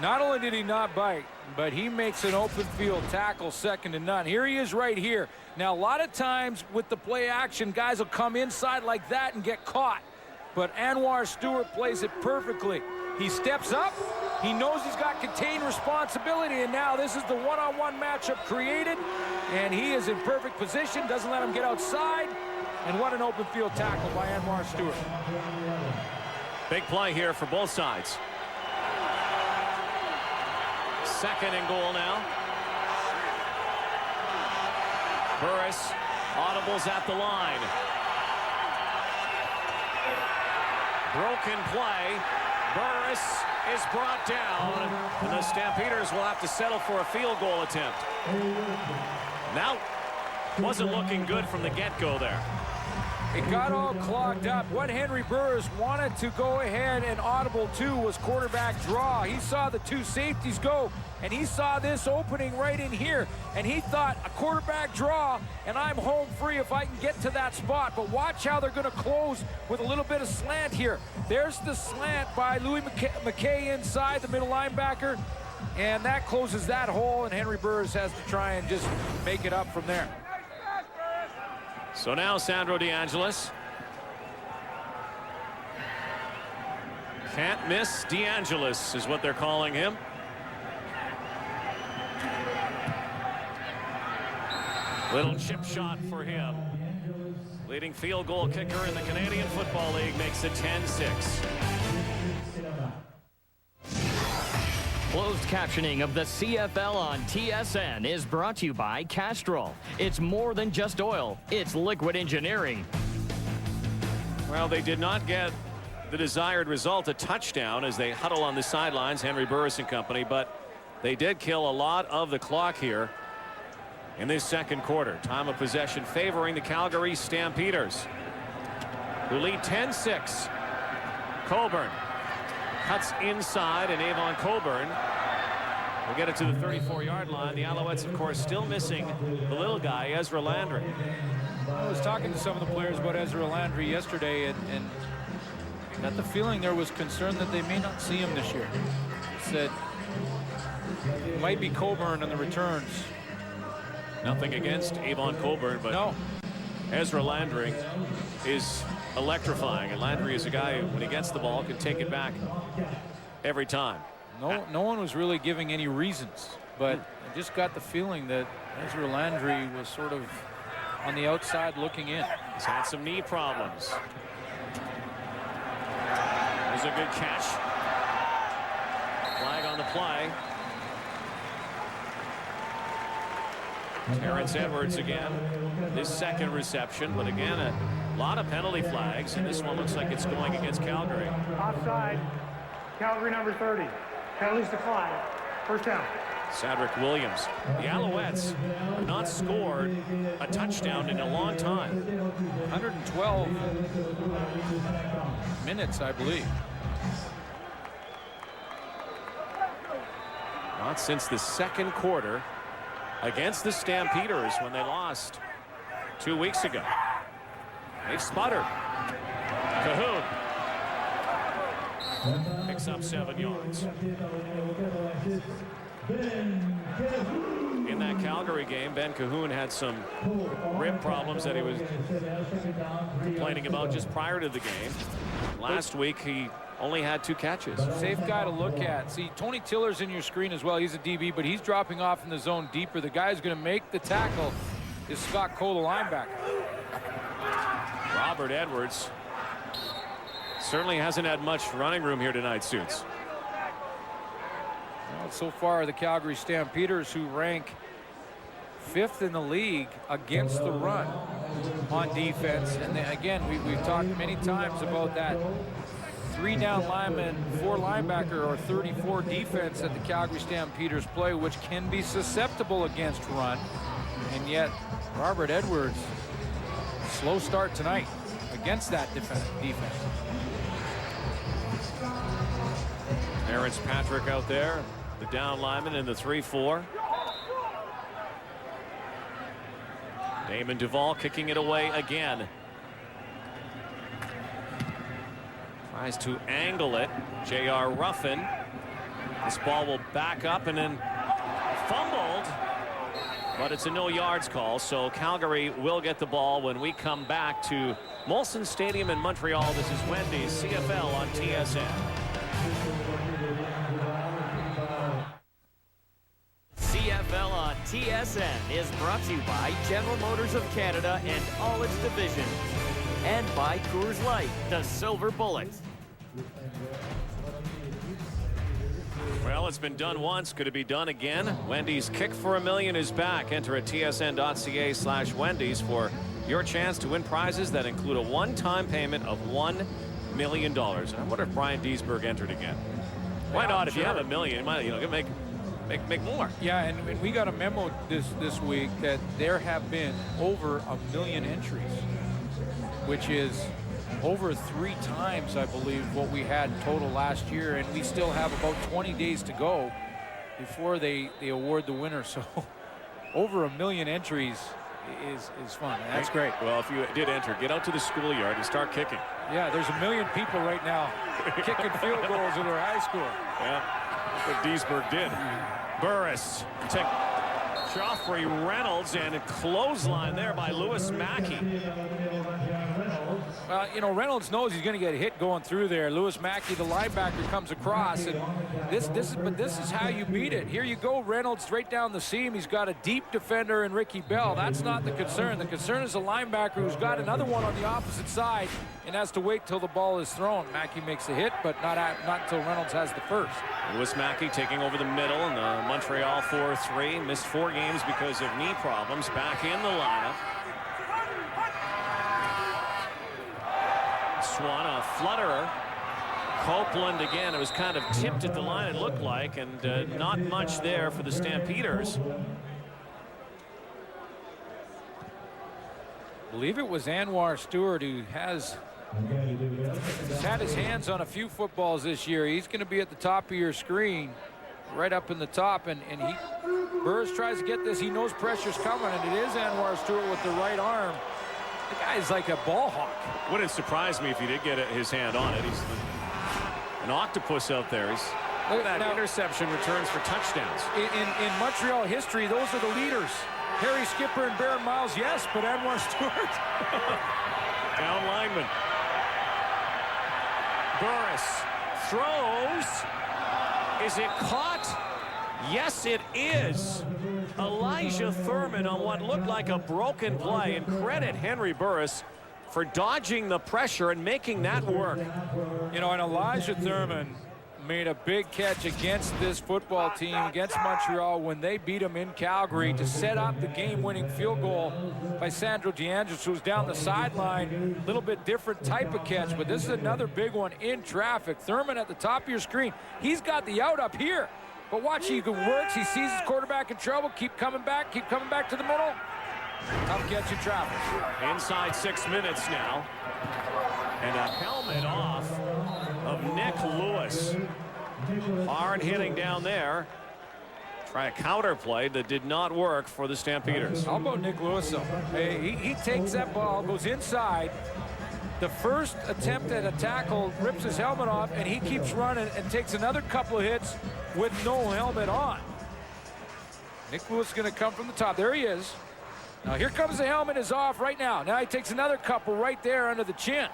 not only did he not bite, but he makes an open field tackle, second to none. Here he is right here. Now, a lot of times with the play action, guys will come inside like that and get caught. But Anwar Stewart plays it perfectly. He steps up. He knows he's got contained responsibility, and now this is the one-on-one matchup created, and he is in perfect position, doesn't let him get outside, and what an open field tackle by Anwar Stewart. Big play here for both sides. Second and goal now. Burris audibles at the line. Broken play. Burris is brought down, and the Stampeders will have to settle for a field goal attempt. Now, wasn't looking good from the get-go there. It got all clogged up. What Henry Burris wanted to go ahead and audible to was quarterback draw. He saw the two safeties go, and he saw this opening right in here, and he thought a quarterback draw, and I'm home free if I can get to that spot. But watch how they're going to close with a little bit of slant here. There's the slant by Louis McKay inside, the middle linebacker, and that closes that hole, and Henry Burris has to try and just make it up from there. So now Sandro DeAngelis. Can't miss DeAngelis is what they're calling him. Little chip shot for him. Leading field goal kicker in the Canadian Football League makes it 10-6. Closed captioning of the CFL on TSN is brought to you by Castrol. It's more than just oil, it's liquid engineering. Well, they did not get the desired result, a touchdown, as they huddle on the sidelines, Henry Burris and company, but they did kill a lot of the clock here in this second quarter. Time of possession favoring the Calgary Stampeders, who lead 10-6. Coburn cuts inside, and Avon Coburn will get it to the 34-yard line. The Alouettes, of course, still missing the little guy, Ezra Landry. I was talking to some of the players about Ezra Landry yesterday, and I got the feeling there was concern that they may not see him this year. They said it might be Coburn on the returns. Nothing against Avon Coburn, but no. Ezra Landry is electrifying, and Landry is a guy who, when he gets the ball, can take it back every time. No one was really giving any reasons, but I just got the feeling that Ezra Landry was sort of on the outside looking in. He's had some knee problems. There's a good catch. Flag on the play. Terrence Edwards again, his second reception, but again a lot of penalty flags, and this one looks like it's going against Calgary. Offside, Calgary number 30. Penalties declined. First down. Cedric Williams. The Alouettes have not scored a touchdown in a long time. 112 minutes, I believe. Not since the second quarter against the Stampeders when they lost 2 weeks ago. They've sputtered. Cahoon picks up 7 yards. In that Calgary game, Ben Cahoon had some rib problems that he was complaining about just prior to the game. Last week, he only had 2 catches. Safe guy to look at. See, Tony Tiller's in your screen as well. He's a DB, but he's dropping off in the zone deeper. The guy who's going to make the tackle is Scott Cole, the linebacker. Robert Edwards certainly hasn't had much running room here tonight, Suits. Well, so far, the Calgary Stampeders, who rank 5th in the league against the run on defense. And then, again, we've talked many times about that 3-down lineman, 4 linebacker, or 34 defense that the Calgary Stampeders play, which can be susceptible against run. And yet, Robert Edwards, slow start tonight against that defense. Terrence Patrick out there, the down lineman in the 3-4. Damon Duvall kicking it away again. Tries to angle it. J.R. Ruffin. This ball will back up and then fumbled. But it's a no yards call, so Calgary will get the ball when we come back to Molson Stadium in Montreal. This is Wendy's CFL on TSN. CFL on TSN is brought to you by General Motors of Canada and all its divisions. And by Coors Light, the Silver Bullet. Well, it's been done once. Could it be done again? Wendy's Kick for $1 Million is back. Enter at tsn.ca/Wendy's for your chance to win prizes that include a one-time payment of $1 million. And I wonder if Brian Deesberg entered again. Why not? If you have $1 million, you might, make more. Yeah, and we got a memo this week that there have been over 1 million entries. which is over 3 times, I believe, what we had total last year, and we still have about 20 days to go before they award the winner. So over 1 million entries is fun. And that's great. Well, if you did enter, get out to the schoolyard and start kicking. Yeah, there's 1 million people right now kicking field goals in their high school. Yeah, what Duisburg did. Burris take Joffrey Reynolds, and a clothesline there by Lewis Mackey. Well, you know, Reynolds knows he's going to get hit going through there. Lewis Mackey, the linebacker, comes across, and this is how you beat it. Here you go, Reynolds right down the seam. He's got a deep defender in Ricky Bell. That's not the concern. The concern is a linebacker who's got another one on the opposite side and has to wait till the ball is thrown. Mackey makes the hit, but not until Reynolds has the first. Lewis Mackey taking over the middle in the Montreal 4-3. Missed 4 games because of knee problems. Back in the lineup. Swan, a flutterer. Copeland again. It was kind of tipped at the line, it looked like, and not much there for the Stampeders. I believe it was Anwar Stewart who has had his hands on a few footballs this year. He's going to be at the top of your screen, right up in the top, and Burris tries to get this. He knows pressure's coming, and it is Anwar Stewart with the right arm. The guy's like a ball hawk. Wouldn't surprise me if he did get his hand on it. He's an octopus out there. Look at that. Now, interception returns for touchdowns. In Montreal history, those are the leaders. Harry Skipper and Baron Miles, yes, but Anwar Stewart. Down lineman. Burris throws. Is it caught? Yes, it is. Elijah Thurman on what looked like a broken play, and credit Henry Burris for dodging the pressure and making that work. You know, and Elijah Thurman made a big catch against this football team, against Montreal, when they beat him in Calgary to set up the game-winning field goal by Sandro DeAndres, who was down the sideline. A little bit different type of catch, but this is another big one in traffic. Thurman at the top of your screen. He's got the out up here. But watch, he works, he sees his quarterback in trouble, keep coming back to the middle. Tough catch in traffic. Inside 6 minutes now. And a helmet off of Nick Lewis. Hard hitting down there. Try a counter play that did not work for the Stampeders. How about Nick Lewis, though? Hey, he takes that ball, goes inside. The first attempt at a tackle rips his helmet off, and he keeps running and takes another couple of hits with no helmet on. Nick Lewis is going to come from the top. There he is. Now here comes the helmet is off right now. Now he takes another couple right there under the chin.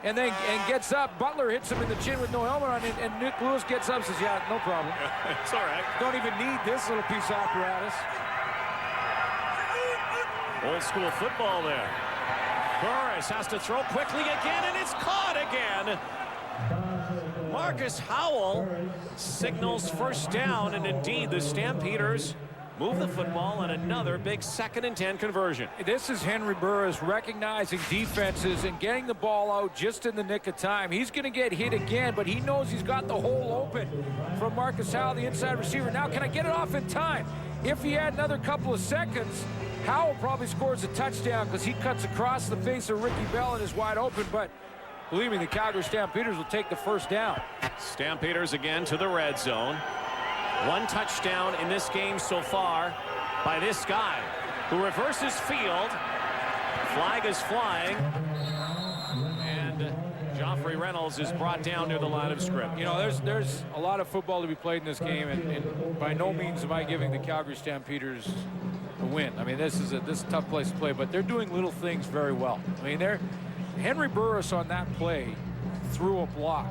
And then gets up. Butler hits him in the chin with no helmet on, and Nick Lewis gets up and says, yeah, no problem. It's all right. Don't even need this little piece of apparatus. Old school football there. Burris has to throw quickly again, and it's caught again. Marcus Howell signals first down, and indeed the Stampeders move the football on another big 2nd and 10 conversion. This is Henry Burris recognizing defenses and getting the ball out just in the nick of time. He's going to get hit again, but he knows he's got the hole open from Marcus Howell, the inside receiver. Now, can I get it off in time? If he had another couple of seconds, Howell probably scores a touchdown because he cuts across the face of Ricky Bell and is wide open, but believe me, the Calgary Stampeders will take the first down. Stampeders again to the red zone. 1 touchdown in this game so far by this guy who reverses field. Flag is flying. And Joffrey Reynolds is brought down near the line of scrimmage. You know, there's a lot of football to be played in this game, and by no means am I giving the Calgary Stampeders a win. I mean, this is a tough place to play, but they're doing little things very well. I mean, Henry Burris on that play threw a block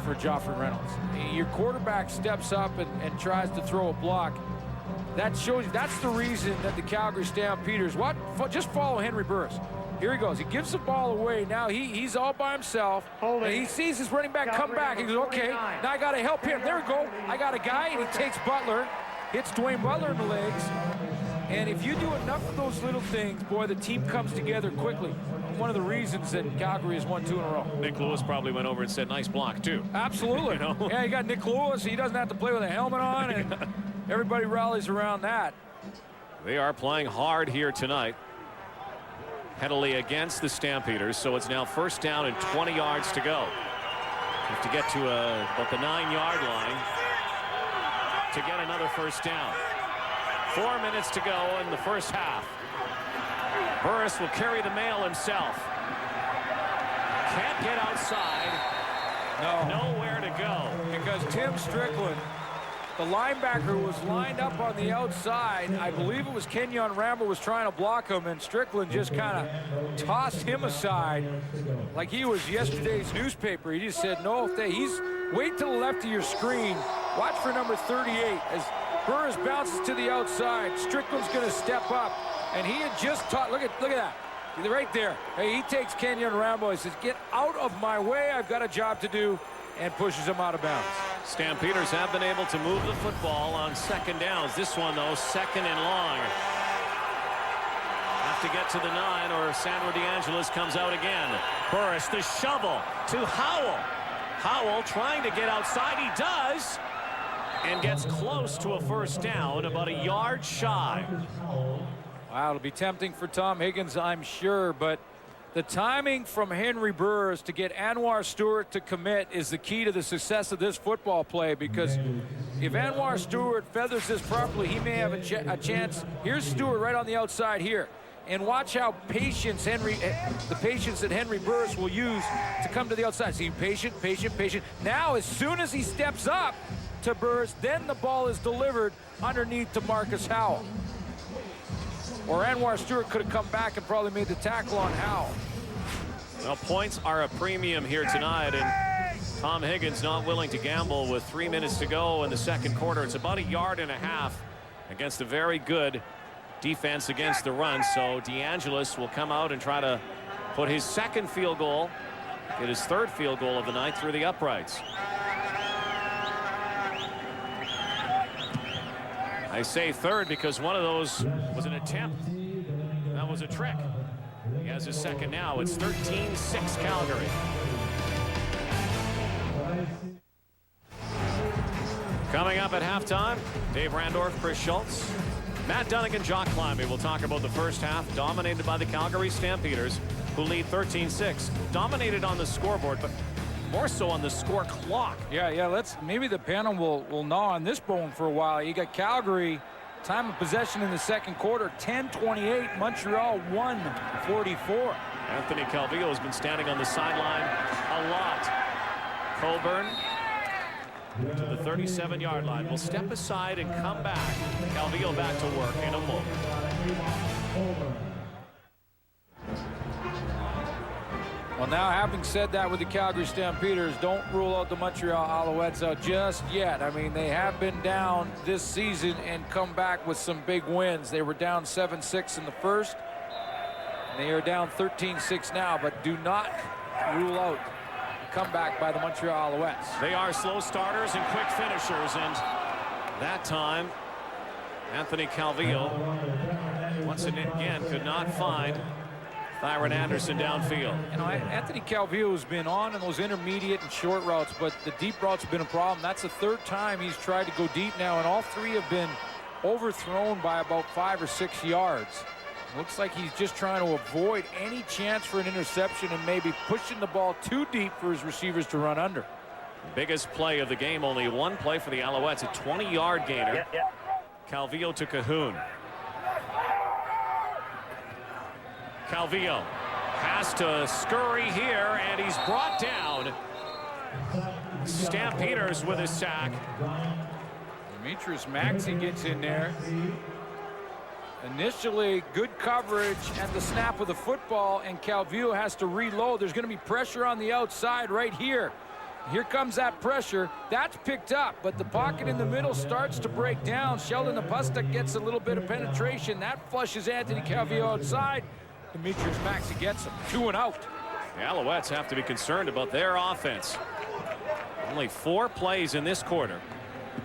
for Joffrey Reynolds. Your quarterback steps up and tries to throw a block. That shows you that's the reason that the Calgary Stampeders just follow Henry Burris. Here he goes. He gives the ball away. Now he's all by himself. And he sees his running back come back. He goes, okay, now I got to help him. There we go. I got a guy, and he takes Butler, hits Dwayne Butler in the legs. And if you do enough of those little things, boy, the team comes together quickly. One of the reasons that Calgary has won 2 in a row. Nick Lewis probably went over and said, nice block, too. Absolutely. You know? Yeah, you got Nick Lewis. He doesn't have to play with a helmet on, and everybody rallies around that. They are playing hard here tonight. penalty against the Stampeders, so it's now first down and 20 yards to go. Have to get to about the 9-yard line to get another first down. 4 minutes to go in the first half. Burris will carry the mail himself. Can't get outside. Nowhere to go. Because Tim Strickland, the linebacker, was lined up on the outside. I believe it was Kenyon Rambo was trying to block him, and Strickland just kind of tossed him aside like he was yesterday's newspaper. He just said, no, he's wait to the left of your screen. Watch for number 38 as Burris bounces to the outside. Strickland's going to step up, and he had just taught. Look at that. Right there. Hey, he takes Kenyon Rambo. He says, get out of my way. I've got a job to do, and pushes him out of bounds. Stampeders have been able to move the football on second downs. This one, though, second and long. Have to get to the 9, or Sandro DeAngelis comes out again. Burris, the shovel to Howell. Howell trying to get outside. He does, and gets close to a first down, about a yard shy. Wow, it'll be tempting for Tom Higgins, I'm sure, but the timing from Henry Burris to get Anwar Stewart to commit is the key to the success of this football play, because if Anwar Stewart feathers this properly, he may have a chance. Here's Stewart right on the outside here. And watch how the patience that Henry Burris will use to come to the outside. See, patient. Now, as soon as he steps up to Burris, then the ball is delivered underneath to Marcus Howell. Or Anwar Stewart could have come back and probably made the tackle on Howell. Well, points are a premium here tonight, and Tom Higgins not willing to gamble with 3 minutes to go in the second quarter. It's about a yard and a half against a very good defense against the run. So DeAngelis will come out and try to put his second field goal, get his third field goal of the night through the uprights. I say third because one of those was an attempt. That was a trick. He has his second now. It's 13-6 Calgary. Coming up at halftime, Dave Randorf, Chris Schultz, Matt Dunnigan, Jock Climbey. We'll talk about the first half dominated by the Calgary Stampeders, who lead 13-6. Dominated on the scoreboard, but more so on the score clock. Yeah, maybe the panel will gnaw on this bone for a while. You got Calgary, time of possession in the second quarter, 10-28, Montreal 1-44. Anthony Calvillo has been standing on the sideline a lot. Coburn to the 37-yard line. Will step aside and come back. Calvillo back to work in a moment. Well, now, having said that with the Calgary Stampeders, don't rule out the Montreal Alouettes out just yet. I mean, they have been down this season and come back with some big wins. They were down 7-6 in the first, and they are down 13-6 now, but do not rule out a comeback by the Montreal Alouettes. They are slow starters and quick finishers, and that time, Anthony Calvillo, once again, could not find Thyron Anderson downfield. You know, Anthony Calvillo has been on those intermediate and short routes, but the deep routes have been a problem. That's the third time he's tried to go deep now, and all three have been overthrown by about 5 or 6 yards. Looks like he's just trying to avoid any chance for an interception and maybe pushing the ball too deep for his receivers to run under. Biggest play of the game, only one play for the Alouettes, a 20-yard gainer. Calvillo to Cahoon. Calvillo has to scurry here, and he's brought down. Stampeders with a sack. Demetrius Maxey gets in there. Initially, good coverage at the snap of the football, and Calvillo has to reload. There's going to be pressure on the outside right here. Here comes that pressure. That's picked up, but the pocket in the middle starts to break down. Sheldon Apustak gets a little bit of penetration. That flushes Anthony Calvillo outside. Demetrius Maxey gets him. 2 and out. The Alouettes have to be concerned about their offense. Only 4 plays in this quarter.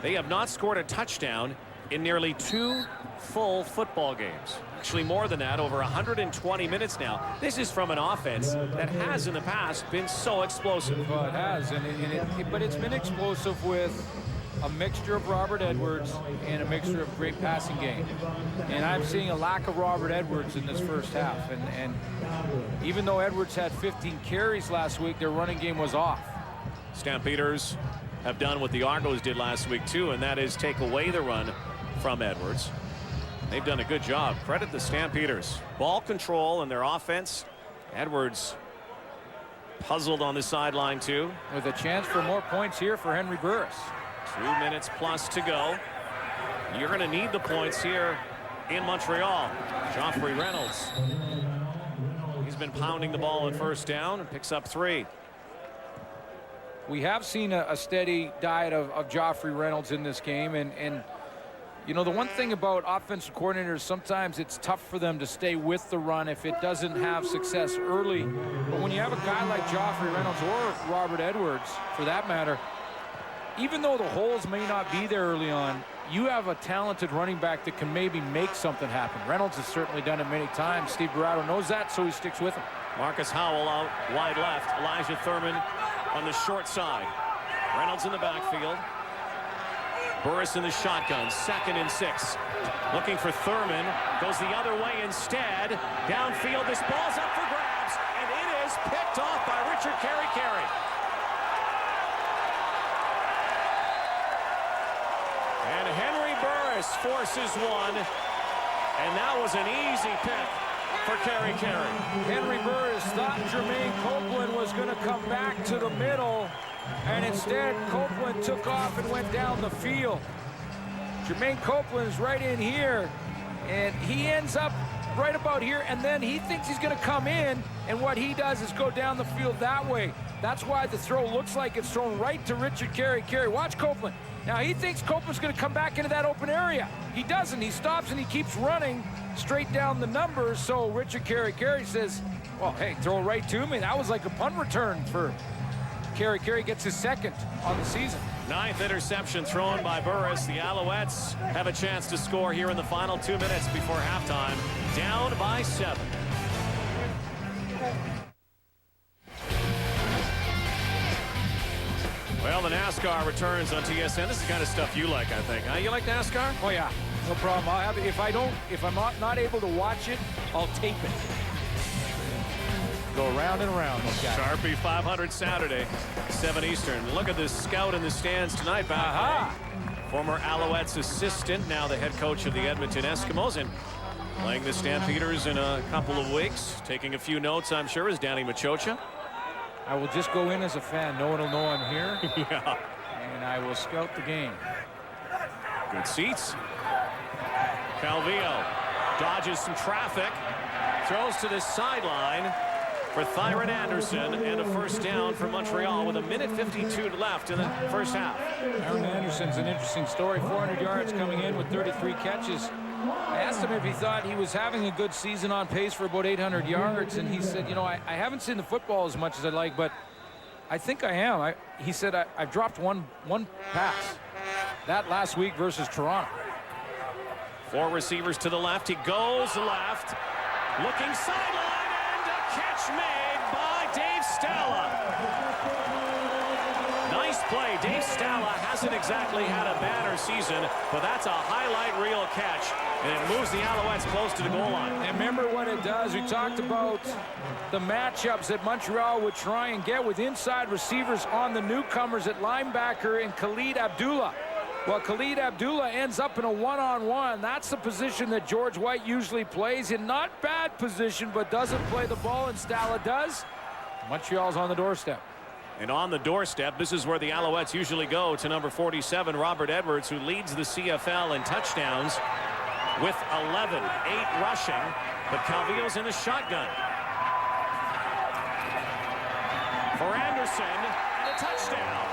They have not scored a touchdown in nearly 2 full football games. Actually more than that, over 120 minutes now. This is from an offense that has in the past been so explosive. Well, it has, but it's been explosive with a mixture of Robert Edwards and a mixture of great passing game. And I'm seeing a lack of Robert Edwards in this first half. And even though Edwards had 15 carries last week, their running game was off. Stampeders have done what the Argos did last week too, and that is take away the run from Edwards. They've done a good job. Credit the Stampeders. Ball control and their offense. Edwards puzzled on the sideline too. With a chance for more points here for Henry Burris. 2 minutes plus to go. You're going to need the points here in Montreal. Joffrey Reynolds. He's been pounding the ball at first down and picks up 3. We have seen a steady diet of Joffrey Reynolds in this game. And you know, the one thing about offensive coordinators, sometimes it's tough for them to stay with the run if it doesn't have success early. But when you have a guy like Joffrey Reynolds or Robert Edwards, for that matter, even though the holes may not be there early on, you have a talented running back that can maybe make something happen. Reynolds has certainly done it many times. Steve Barrato knows that, so he sticks with him. Marcus Howell out wide left. Elijah Thurman on the short side. Reynolds in the backfield. Burris in the shotgun, 2nd and 6. Looking for Thurman, goes the other way instead. Downfield, this ball's up for grabs, and it is picked off by Richard Carey. And Henry Burris forces one, and that was an easy pick for Carey. Henry Burris thought Jermaine Copeland was going to come back to the middle, and instead Copeland took off and went down the field. Jermaine Copeland's right in here, and he ends up right about here, and then he thinks he's going to come in, and what he does is go down the field that way. That's why the throw looks like it's thrown right to Richard Carey. Watch Copeland. Now he thinks Copeland's going to come back into that open area. He doesn't. He stops and he keeps running straight down the numbers. So Richard Carey says, well, hey, throw it right to me. That was like a punt return for Carey. Carey gets his 2nd on the season. 9th interception thrown by Burris. The Alouettes have a chance to score here in the final 2 minutes before halftime. Down by 7. Well, the NASCAR returns on TSN. This is the kind of stuff you like, I think. You like NASCAR? Oh yeah, no problem. I'll have it. If I'm not able to watch it, I'll tape it. Go around and around. Sharpie 500 Saturday, 7 Eastern. Look at this scout in the stands tonight. Former Alouettes assistant, now the head coach of the Edmonton Eskimos, and playing the Stampeders in a couple of weeks. Taking a few notes, I'm sure, is Danny Machocha. I will just go in as a fan. No one will know I'm here. Yeah. And I will scout the game. Good seats. Calvillo dodges some traffic. Throws to the sideline for Thyron Anderson, and a first down for Montreal with 1:52 left in the first half. Thyron Anderson's an interesting story. 400 yards coming in with 33 catches. I asked him if he thought he was having a good season, on pace for about 800 yards, and he said, you know, I haven't seen the football as much as I'd like, but I think I am. He said, I've dropped one pass. That last week versus Toronto. 4 receivers to the left. He goes left. Looking sideline, and a catch made by Dave Stala. Nice play. Dave Stala hasn't exactly had a banner season, but that's a highlight reel catch, and it moves the Alouettes close to the goal line. And remember what it does. We talked about the matchups that Montreal would try and get with inside receivers on the newcomers at linebacker and Khalid Abdullah. Well, Khalid Abdullah ends up in a one-on-one. That's the position that George White usually plays in. Not bad position, but doesn't play the ball, and Stala does. Montreal's on the doorstep. And on the doorstep, this is where the Alouettes usually go, to number 47, Robert Edwards, who leads the CFL in touchdowns with 11, 8 rushing. But Calvillo's in the shotgun. For Anderson, and a touchdown.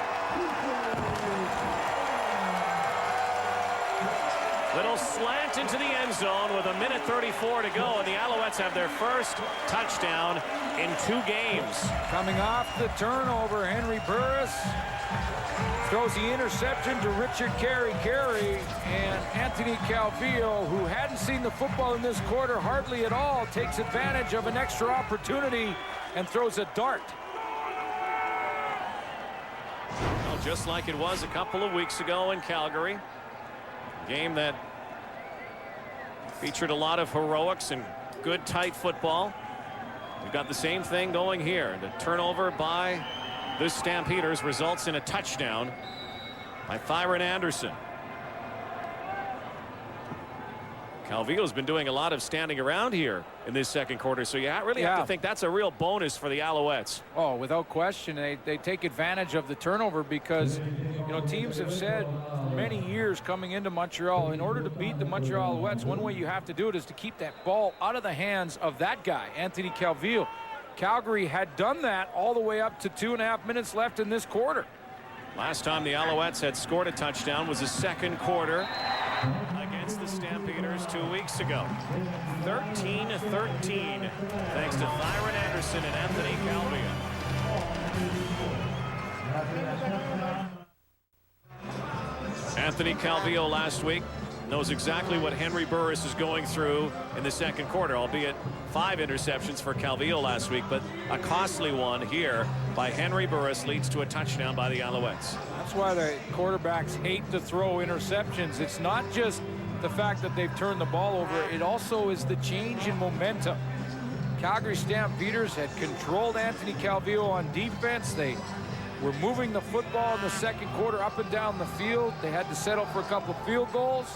Little slant into the end zone with 1:34 to go, and the Alouettes have their first touchdown in 2 games. Coming off the turnover, Henry Burris throws the interception to Richard Carey, and Anthony Calvillo, who hadn't seen the football in this quarter hardly at all, takes advantage of an extra opportunity and throws a dart. Well, just like it was a couple of weeks ago in Calgary. A game that featured a lot of heroics and good tight football. We've got the same thing going here. The turnover by the Stampeders results in a touchdown by Thyron Anderson. Calvillo's been doing a lot of standing around here in this second quarter, so you really have to think that's a real bonus for the Alouettes. Oh, without question. They take advantage of the turnover because, you know, teams have said for many years coming into Montreal, in order to beat the Montreal Alouettes, one way you have to do it is to keep that ball out of the hands of that guy, Anthony Calvillo. Calgary had done that all the way up to 2.5 minutes left in this quarter. Last time the Alouettes had scored a touchdown was the second quarter against the Stampeders 2 weeks ago. 13-13 thanks to Thyron Anderson and Anthony Calvillo. Anthony Calvillo last week knows exactly what Henry Burris is going through in the second quarter, albeit 5 interceptions for Calvillo last week, but a costly one here by Henry Burris leads to a touchdown by the Alouettes. That's why the quarterbacks hate to throw interceptions. It's not just the fact that they've turned the ball over, it also is the change in momentum. Calgary Stampeders had controlled Anthony Calvillo on defense. They were moving the football in the second quarter up and down the field. They had to settle for a couple of field goals.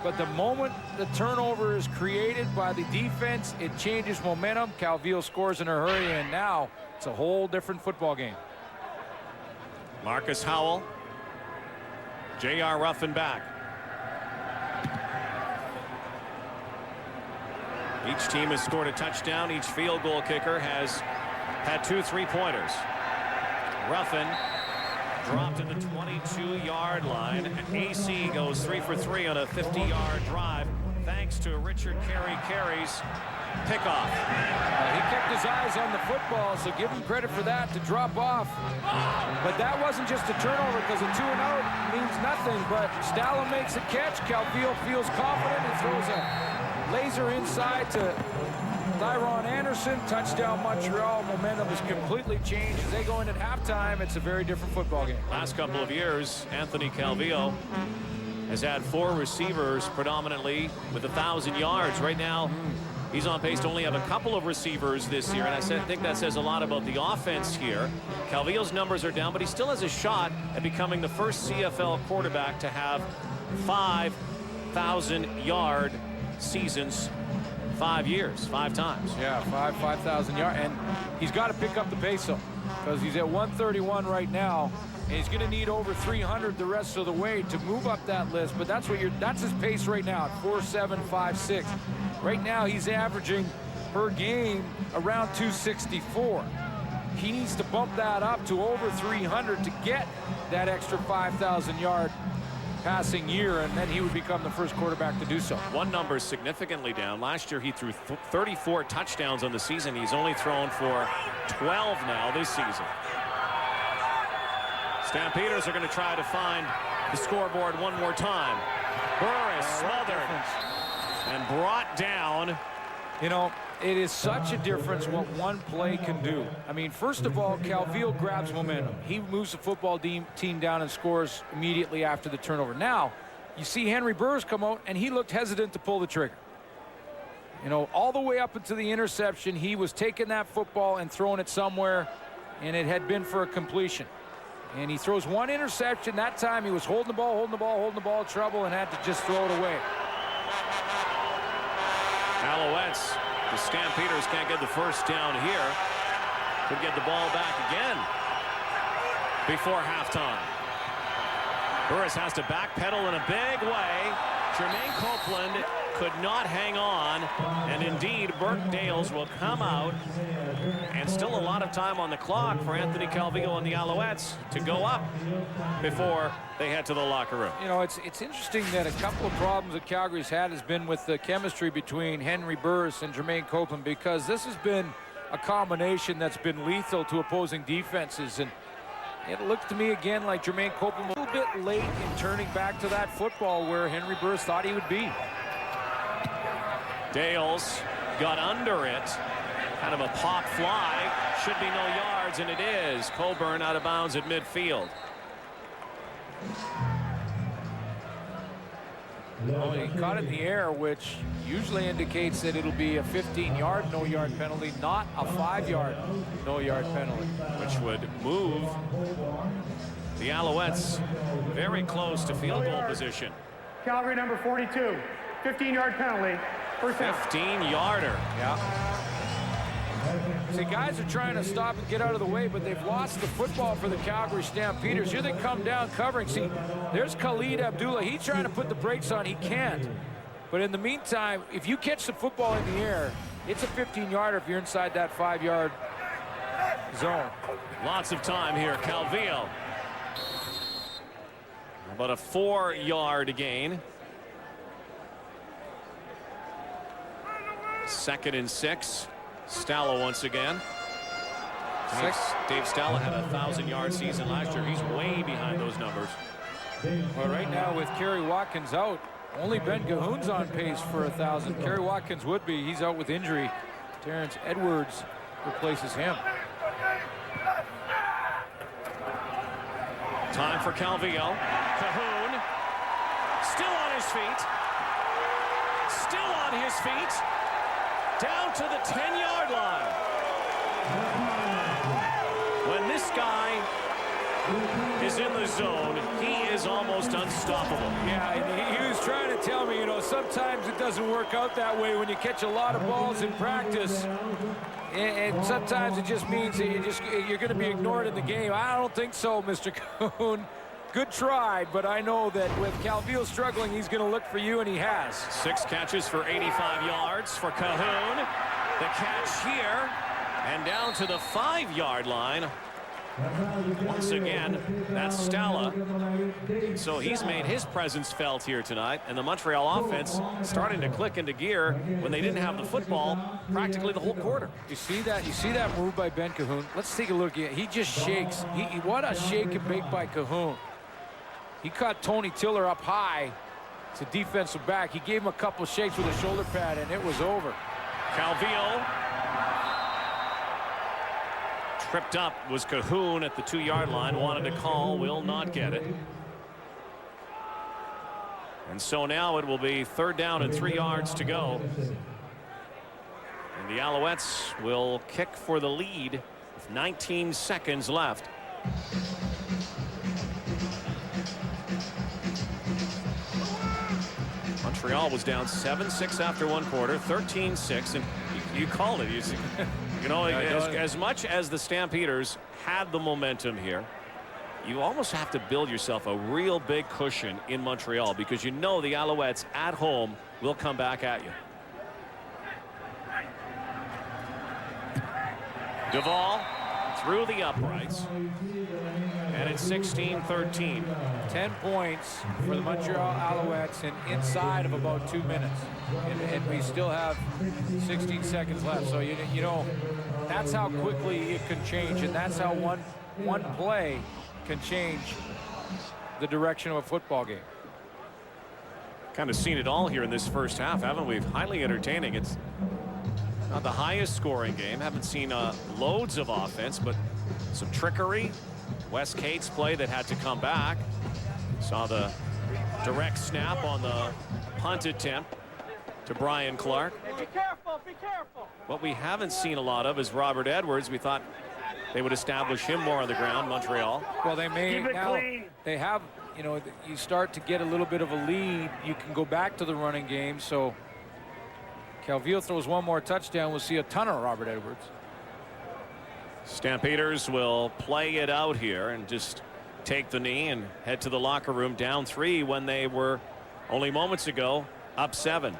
But the moment the turnover is created by the defense, it changes momentum. Calvillo scores in a hurry, and now it's a whole different football game. Marcus Howell. J.R. Ruffin back. Each team has scored a touchdown. Each field goal kicker has had 2 3-pointers. Ruffin dropped at the 22-yard line. AC goes 3 for 3 on a 50-yard drive thanks to Richard Carey's pickoff. He kept his eyes on the football, so give him credit for that to drop off. But that wasn't just a turnover because a 2-and-out means nothing. But Stalin makes a catch. Calvillo feels confident and throws a laser inside to Thyron Anderson. Touchdown Montreal. Momentum has completely changed. As they go in at halftime, it's a very different football game. Last couple of years, Anthony Calvillo has had 4 receivers predominantly with 1,000 yards. Right now, he's on pace to only have a couple of receivers this year, and I think that says a lot about the offense here. Calvillo's numbers are down, but he still has a shot at becoming the first CFL quarterback to have 5,000-yard seasons 5 years, 5 times. Yeah, 5,000 yards, and he's got to pick up the pace though, because he's at 131 right now, and he's going to need over 300 the rest of the way to move up that list. But that's his pace right now, 4.756. Right now he's averaging per game around 264. He needs to bump that up to over 300 to get that extra 5,000 yard passing year, and then he would become the first quarterback to do so. One number is significantly down. Last year he threw 34 touchdowns on the season. He's only thrown for 12 now this season. Stampeders are going to try to find the scoreboard one more time. Burris smothered and brought down. You know, it is such a difference what one play can do. I mean, first of all, Calvillo grabs momentum. He moves the football team down and scores immediately after the turnover. Now, you see Henry Burris come out, and he looked hesitant to pull the trigger. You know, all the way up into the interception, he was taking that football and throwing it somewhere, and it had been for a completion. And he throws one interception. That time he was holding the ball, trouble, and had to just throw it away. Alouettes, the Stampeders can't get the first down here. Could get the ball back again before halftime. Burris has to backpedal in a big way. Jermaine Copeland could not hang on, and indeed Burke Dales will come out, and still a lot of time on the clock for Anthony Calvillo and the Alouettes to go up before they head to the locker room. You know, it's interesting that a couple of problems that Calgary's had has been with the chemistry between Henry Burris and Jermaine Copeland, because this has been a combination that's been lethal to opposing defenses. And it looks to me again like Jermaine Copeland was a little bit late in turning back to that football where Henry Burris thought he would be. Dales got under it. Kind of a pop fly. Should be no yards, and it is. Coburn out of bounds at midfield. Well, he caught it in the air, which usually indicates that it'll be a 15-yard no-yard penalty, not a 5-yard no-yard penalty. Which would move the Alouettes very close to field goal position. Calgary number 42, 15-yard penalty. First down. 15-yarder. Yeah. See, guys are trying to stop and get out of the way, but they've lost the football for the Calgary Stampeders. Here they come down covering. See, there's Khalid Abdullah. He's trying to put the brakes on. He can't. But in the meantime, if you catch the football in the air, it's a 15-yarder if you're inside that 5-yard zone. Lots of time here. Calvillo. About a 4-yard gain. 2nd and 6. Stalla once again. Dave Stalla had a 1,000-yard season last year. He's way behind those numbers. Well, right now with Kerry Watkins out, only Ben Cahoon's on pace for 1,000. Kerry Watkins would be. He's out with injury. Terrence Edwards replaces him. Time for Calvillo. Cahoon still on his feet. Still on his feet. Down to the 10-yard line. When this guy is in the zone, he is almost unstoppable. Yeah, he was trying to tell me, you know, sometimes it doesn't work out that way when you catch a lot of balls in practice. And sometimes it just means that you're going to be ignored in the game. I don't think so, Mr. Cahoon. Good try, but I know that with Calvillo struggling, he's going to look for you, and he has. 6 catches for 85 yards for Cahoon. The catch here, and down to the 5-yard line. Once again, that's Stalla. So he's made his presence felt here tonight, and the Montreal offense starting to click into gear when they didn't have the football practically the whole quarter. You see that? You see that move by Ben Cahoon? Let's take a look at it. He just shakes. What a shake and bake by Cahoon. He caught Tony Tiller up high to defensive back. He gave him a couple shakes with a shoulder pad, and it was over. Calvillo. Tripped up was Cahoon at the 2-yard line. Wanted to call, will not get it. And so now it will be 3rd down and 3 yards to go. And the Alouettes will kick for the lead with 19 seconds left. Montreal was down 7-6 after 1 quarter, 13-6, and you called it. You know, as much as the Stampeders had the momentum here, you almost have to build yourself a real big cushion in Montreal because you know the Alouettes at home will come back at you. Duvall through the uprights, and it's 16-13. 10 points for the Montreal Alouettes and inside of about 2 minutes. And we still have 16 seconds left. So, you know, that's how quickly it can change. And that's how one play can change the direction of a football game. Kind of seen it all here in this first half, haven't we? Highly entertaining. It's not the highest scoring game. Haven't seen loads of offense, but some trickery. Wes Cates play that had to come back. Saw the direct snap on the punt attempt to Brian Clark. Hey, be careful, be careful. What we haven't seen a lot of is Robert Edwards. We thought they would establish him more on the ground, Montreal. Well, they may Keep it now. clean. They have, you know, you start to get a little bit of a lead. You can go back to the running game. So Calvillo throws one more touchdown. We'll see a ton of Robert Edwards. Stampeders will play it out here and just take the knee and head to the locker room down 3 when they were only moments ago up 7.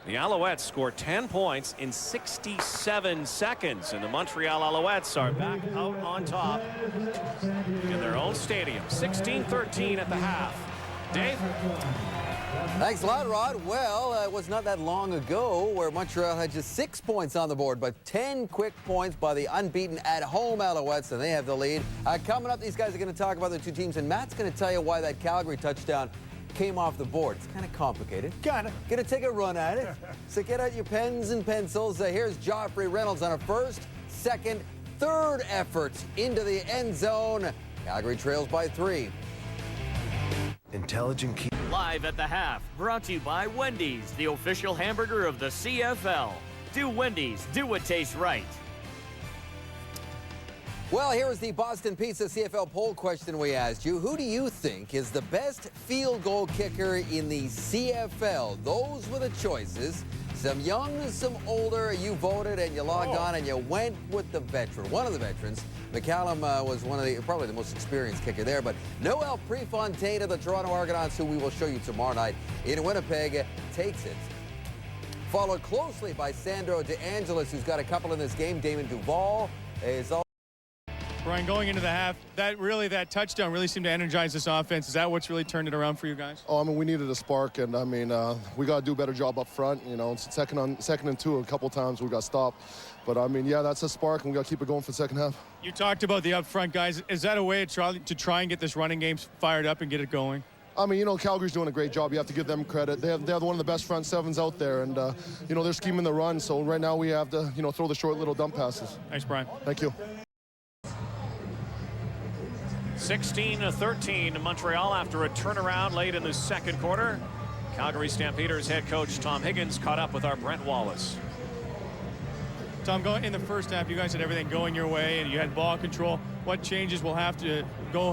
The Alouettes score 10 points in 67 seconds, and the Montreal Alouettes are back out on top in their own stadium. 16-13 at the half. Dave? Thanks a lot, Rod. Well, it was not that long ago where Montreal had just 6 points on the board, but 10 quick points by the unbeaten at-home Alouettes, and they have the lead. Coming up, these guys are going to talk about the two teams, and Matt's going to tell you why that Calgary touchdown came off the board. It's kind of complicated. Going to take a run at it. So get out your pens and pencils. Here's Joffrey Reynolds on a first, second, third effort into the end zone. Calgary trails by 3. Intelligent key. Live at the half, brought to you by Wendy's, the official hamburger of the CFL. Do Wendy's, do what tastes right. Well, here is the Boston Pizza CFL poll question we asked you. Who do you think is the best field goal kicker in the CFL? Those were the choices. Some young, some older. You voted and you logged on and you went with the veteran, one of the veterans. McCallum was probably the most experienced kicker there, but Noel Prefontaine of the Toronto Argonauts, who we will show you tomorrow night in Winnipeg, takes it. Followed closely by Sandro DeAngelis, who's got a couple in this game. Damon Duval is all. Brian, going into the half, that touchdown really seemed to energize this offense. Is that what's really turned it around for you guys? Oh, I mean, we needed a spark, and I mean, we got to do a better job up front. You know, second and 2 a couple times we got stopped, but I mean, yeah, that's a spark, and we got to keep it going for the second half. You talked about the up front guys. Is that a way to try and get this running game fired up and get it going? I mean, you know, Calgary's doing a great job. You have to give them credit. They have one of the best front sevens out there, and you know, they're scheming the run. So right now we have to, you know, throw the short little dump passes. Thanks, Brian. Thank you. 16-13 Montreal after a turnaround late in the second quarter. Calgary Stampeders head coach Tom Higgins caught up with our Brent Wallace. Tom, going in the first half, you guys had everything going your way and you had ball control. What changes will have to go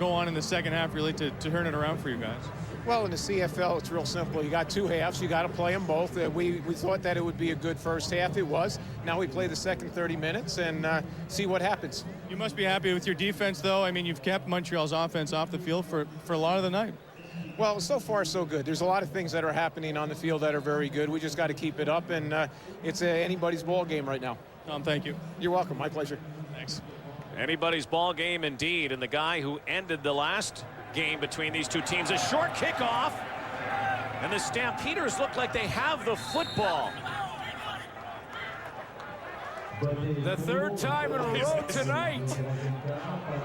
on in the second half really to turn it around for you guys? Well, in the CFL, it's real simple. You got two halves. You got to play them both. We thought that it would be a good first half. It was. Now we play the second 30 minutes and see what happens. You must be happy with your defense, though. I mean, you've kept Montreal's offense off the field for a lot of the night. Well, so far, so good. There's a lot of things that are happening on the field that are very good. We just got to keep it up, and it's anybody's ball game right now. Tom, thank you. You're welcome. My pleasure. Thanks. Anybody's ball game indeed, and the guy who ended the last game between these two teams, a short kickoff, and the Stampeders look like they have the football. The third time in a row tonight.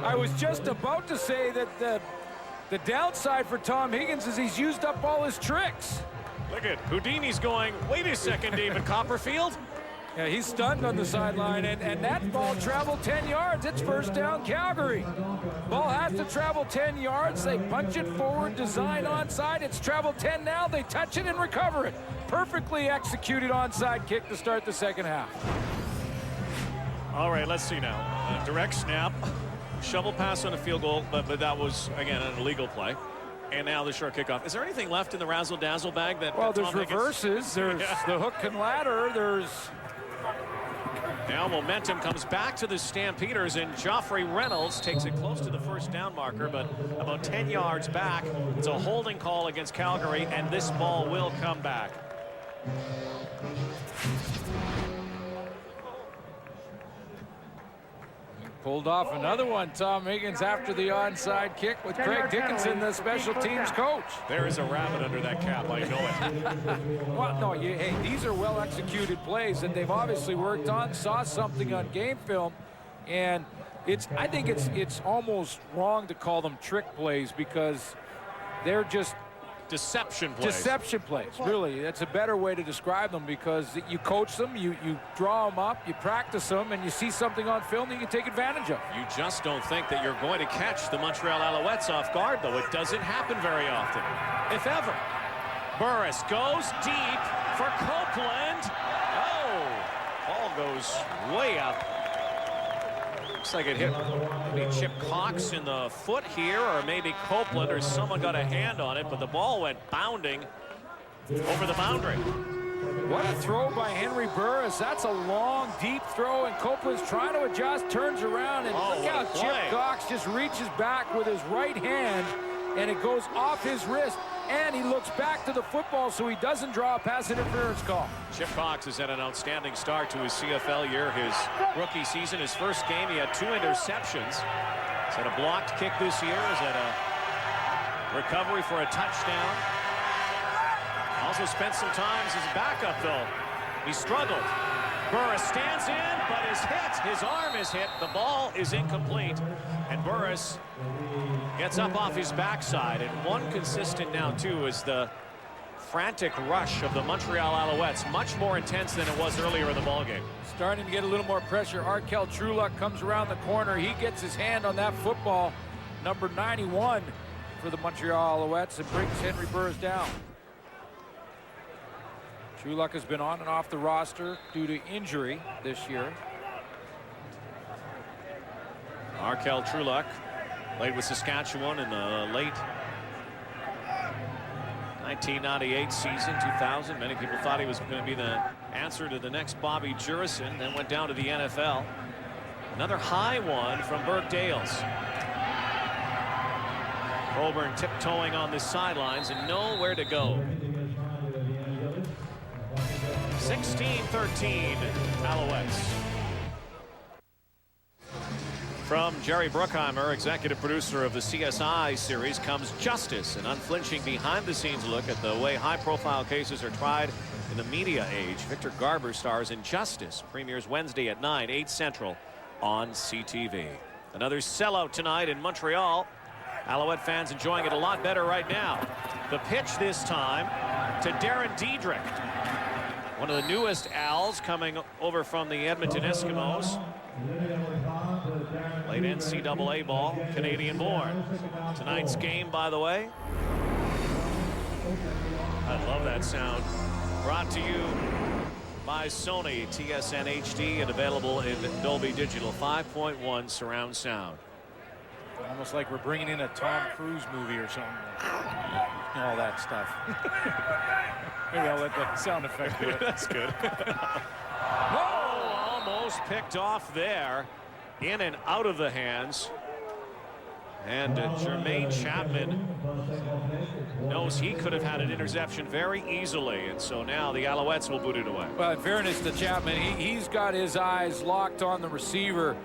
I was just about to say that the downside for Tom Higgins is he's used up all his tricks. Look at Houdini's going, wait a second, David Copperfield. Yeah, he's stunned on the sideline, and that ball traveled 10 yards. It's first down, Calgary. Ball has to travel 10 yards. They punch it forward, design onside. It's traveled 10 now. They touch it and recover it. Perfectly executed onside kick to start the second half. All right, let's see now. Direct snap, shovel pass on a field goal, but that was, again, an illegal play. And now the short kickoff. Is there anything left in the razzle-dazzle bag? Well, there's reverses. There's the hook and ladder. There's... Now momentum comes back to the Stampeders, and Joffrey Reynolds takes it close to the first down marker, but about 10 yards back. It's a holding call against Calgary, and this ball will come back. Pulled off another one, Tom Higgins, after the onside kick with Craig Dickinson, the special teams coach. There is a rabbit under that cap, I know it. Well, no, hey, these are well-executed plays that they've obviously worked on, saw something on game film, and I think it's almost wrong to call them trick plays because they're just deception plays. Deception plays, really. That's a better way to describe them because you coach them, you draw them up, you practice them, and you see something on film that you can take advantage of. You just don't think that you're going to catch the Montreal Alouettes off guard, though. It doesn't happen very often, if ever. Burris goes deep for Copeland. Oh, ball goes way up. Looks like it hit maybe Chip Cox in the foot here, or maybe Copeland, or someone got a hand on it, but the ball went bounding over the boundary. What a throw by Henry Burris. That's a long, deep throw, and Copeland's trying to adjust, turns around, and look how Chip Cox just reaches back with his right hand, and it goes off his wrist, and he looks back to the football so he doesn't draw a pass interference call. Chip Cox has had an outstanding start to his CFL year, his rookie season. His first game, he had 2 interceptions. He's had a blocked kick this year. He's had a recovery for a touchdown. Also spent some time as his backup, though. He struggled. Burris stands in, but is hit. His arm is hit. The ball is incomplete. And Burris gets up off his backside. And one consistent now, too, is the frantic rush of the Montreal Alouettes. Much more intense than it was earlier in the ballgame. Starting to get a little more pressure. Arkel Truluck comes around the corner. He gets his hand on that football. Number 91 for the Montreal Alouettes and brings Henry Burris down. Truluck has been on and off the roster due to injury this year. Markel Truluck played with Saskatchewan in the late 1998 season, 2000. Many people thought he was going to be the answer to the next Bobby Jurison, then went down to the NFL. Another high one from Burke Dales. Colburn tiptoeing on the sidelines and nowhere to go. 16-13 Alouettes. From Jerry Bruckheimer, executive producer of the CSI series, comes Justice, an unflinching behind-the-scenes look at the way high-profile cases are tried in the media age. Victor Garber stars in Justice, premieres Wednesday at 9, 8 Central on CTV. Another sellout tonight in Montreal. Alouette fans enjoying it a lot better right now. The pitch this time to Darren Diedrich, one of the newest Als coming over from the Edmonton Eskimos. Late NCAA ball, Canadian-born. Tonight's game, by the way, I love that sound. Brought to you by Sony, TSN HD, and available in Dolby Digital 5.1 surround sound. Almost like we're bringing in a Tom Cruise movie or something. All that stuff. Maybe I'll let that sound effect do it. That's good. Oh, almost picked off there. In and out of the hands. And Jermaine Chapman knows he could have had an interception very easily, and so now the Alouettes will boot it away. Well, in fairness to Chapman, he's got his eyes locked on the receiver,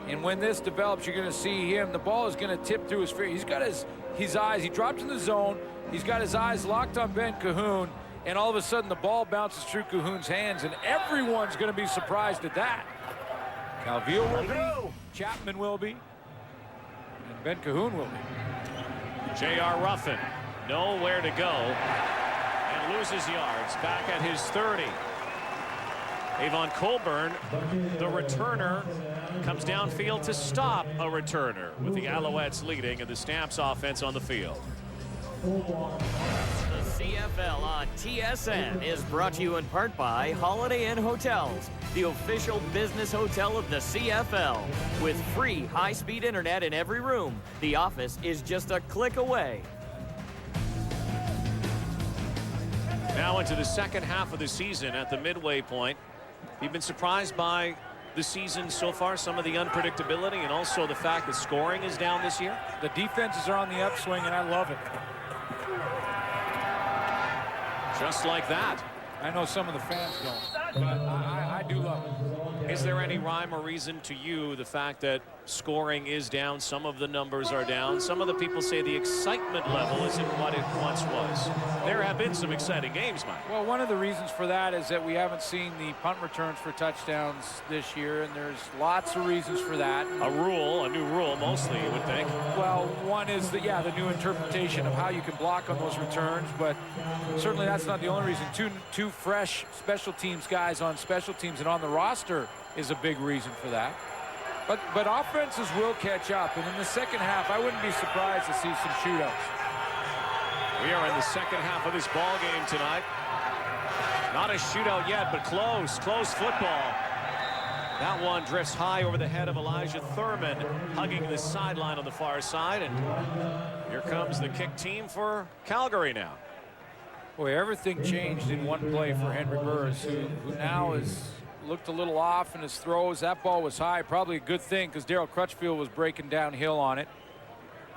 and when this develops, you're going to see him. The ball is going to tip through his feet. He's got his eyes. He dropped in the zone. He's got his eyes locked on Ben Cahoon, and all of a sudden the ball bounces through Cahoon's hands, and everyone's going to be surprised at that. Calvillo will be, Chapman will be, and Ben Cahoon will be. J.R. Ruffin, nowhere to go, and loses yards back at his 30. Avon Colburn, the returner, comes downfield to stop a returner, with the Alouettes leading and the Stamps offense on the field. The CFL on TSN is brought to you in part by Holiday Inn Hotels, the official business hotel of the CFL. With free high-speed internet in every room, the office is just a click away. Now into the second half of the season at the midway point. You've been surprised by the season so far, some of the unpredictability, and also the fact that scoring is down this year? The defenses are on the upswing, and I love it. Just like that. I know some of the fans don't, but I do love it. Is there any rhyme or reason to you the fact that scoring is down, some of the numbers are down, some of the people say the excitement level isn't what it once was? There have been some exciting games, Mike. Well, one of the reasons for that is that we haven't seen the punt returns for touchdowns this year, and there's lots of reasons for that. A new rule mostly, you would think. Well, one is the new interpretation of how you can block on those returns, but certainly that's not the only reason. Two fresh special teams guys on special teams and on the roster is a big reason for that. But offenses will catch up, and in the second half, I wouldn't be surprised to see some shootouts. We are in the second half of this ball game tonight. Not a shootout yet, but close football. That one drifts high over the head of Elijah Thurman, hugging the sideline on the far side, and here comes the kick team for Calgary now. Boy, everything changed in one play for Henry Burris, who now has looked a little off in his throws. That ball was high, probably a good thing, because Darryl Crutchfield was breaking downhill on it.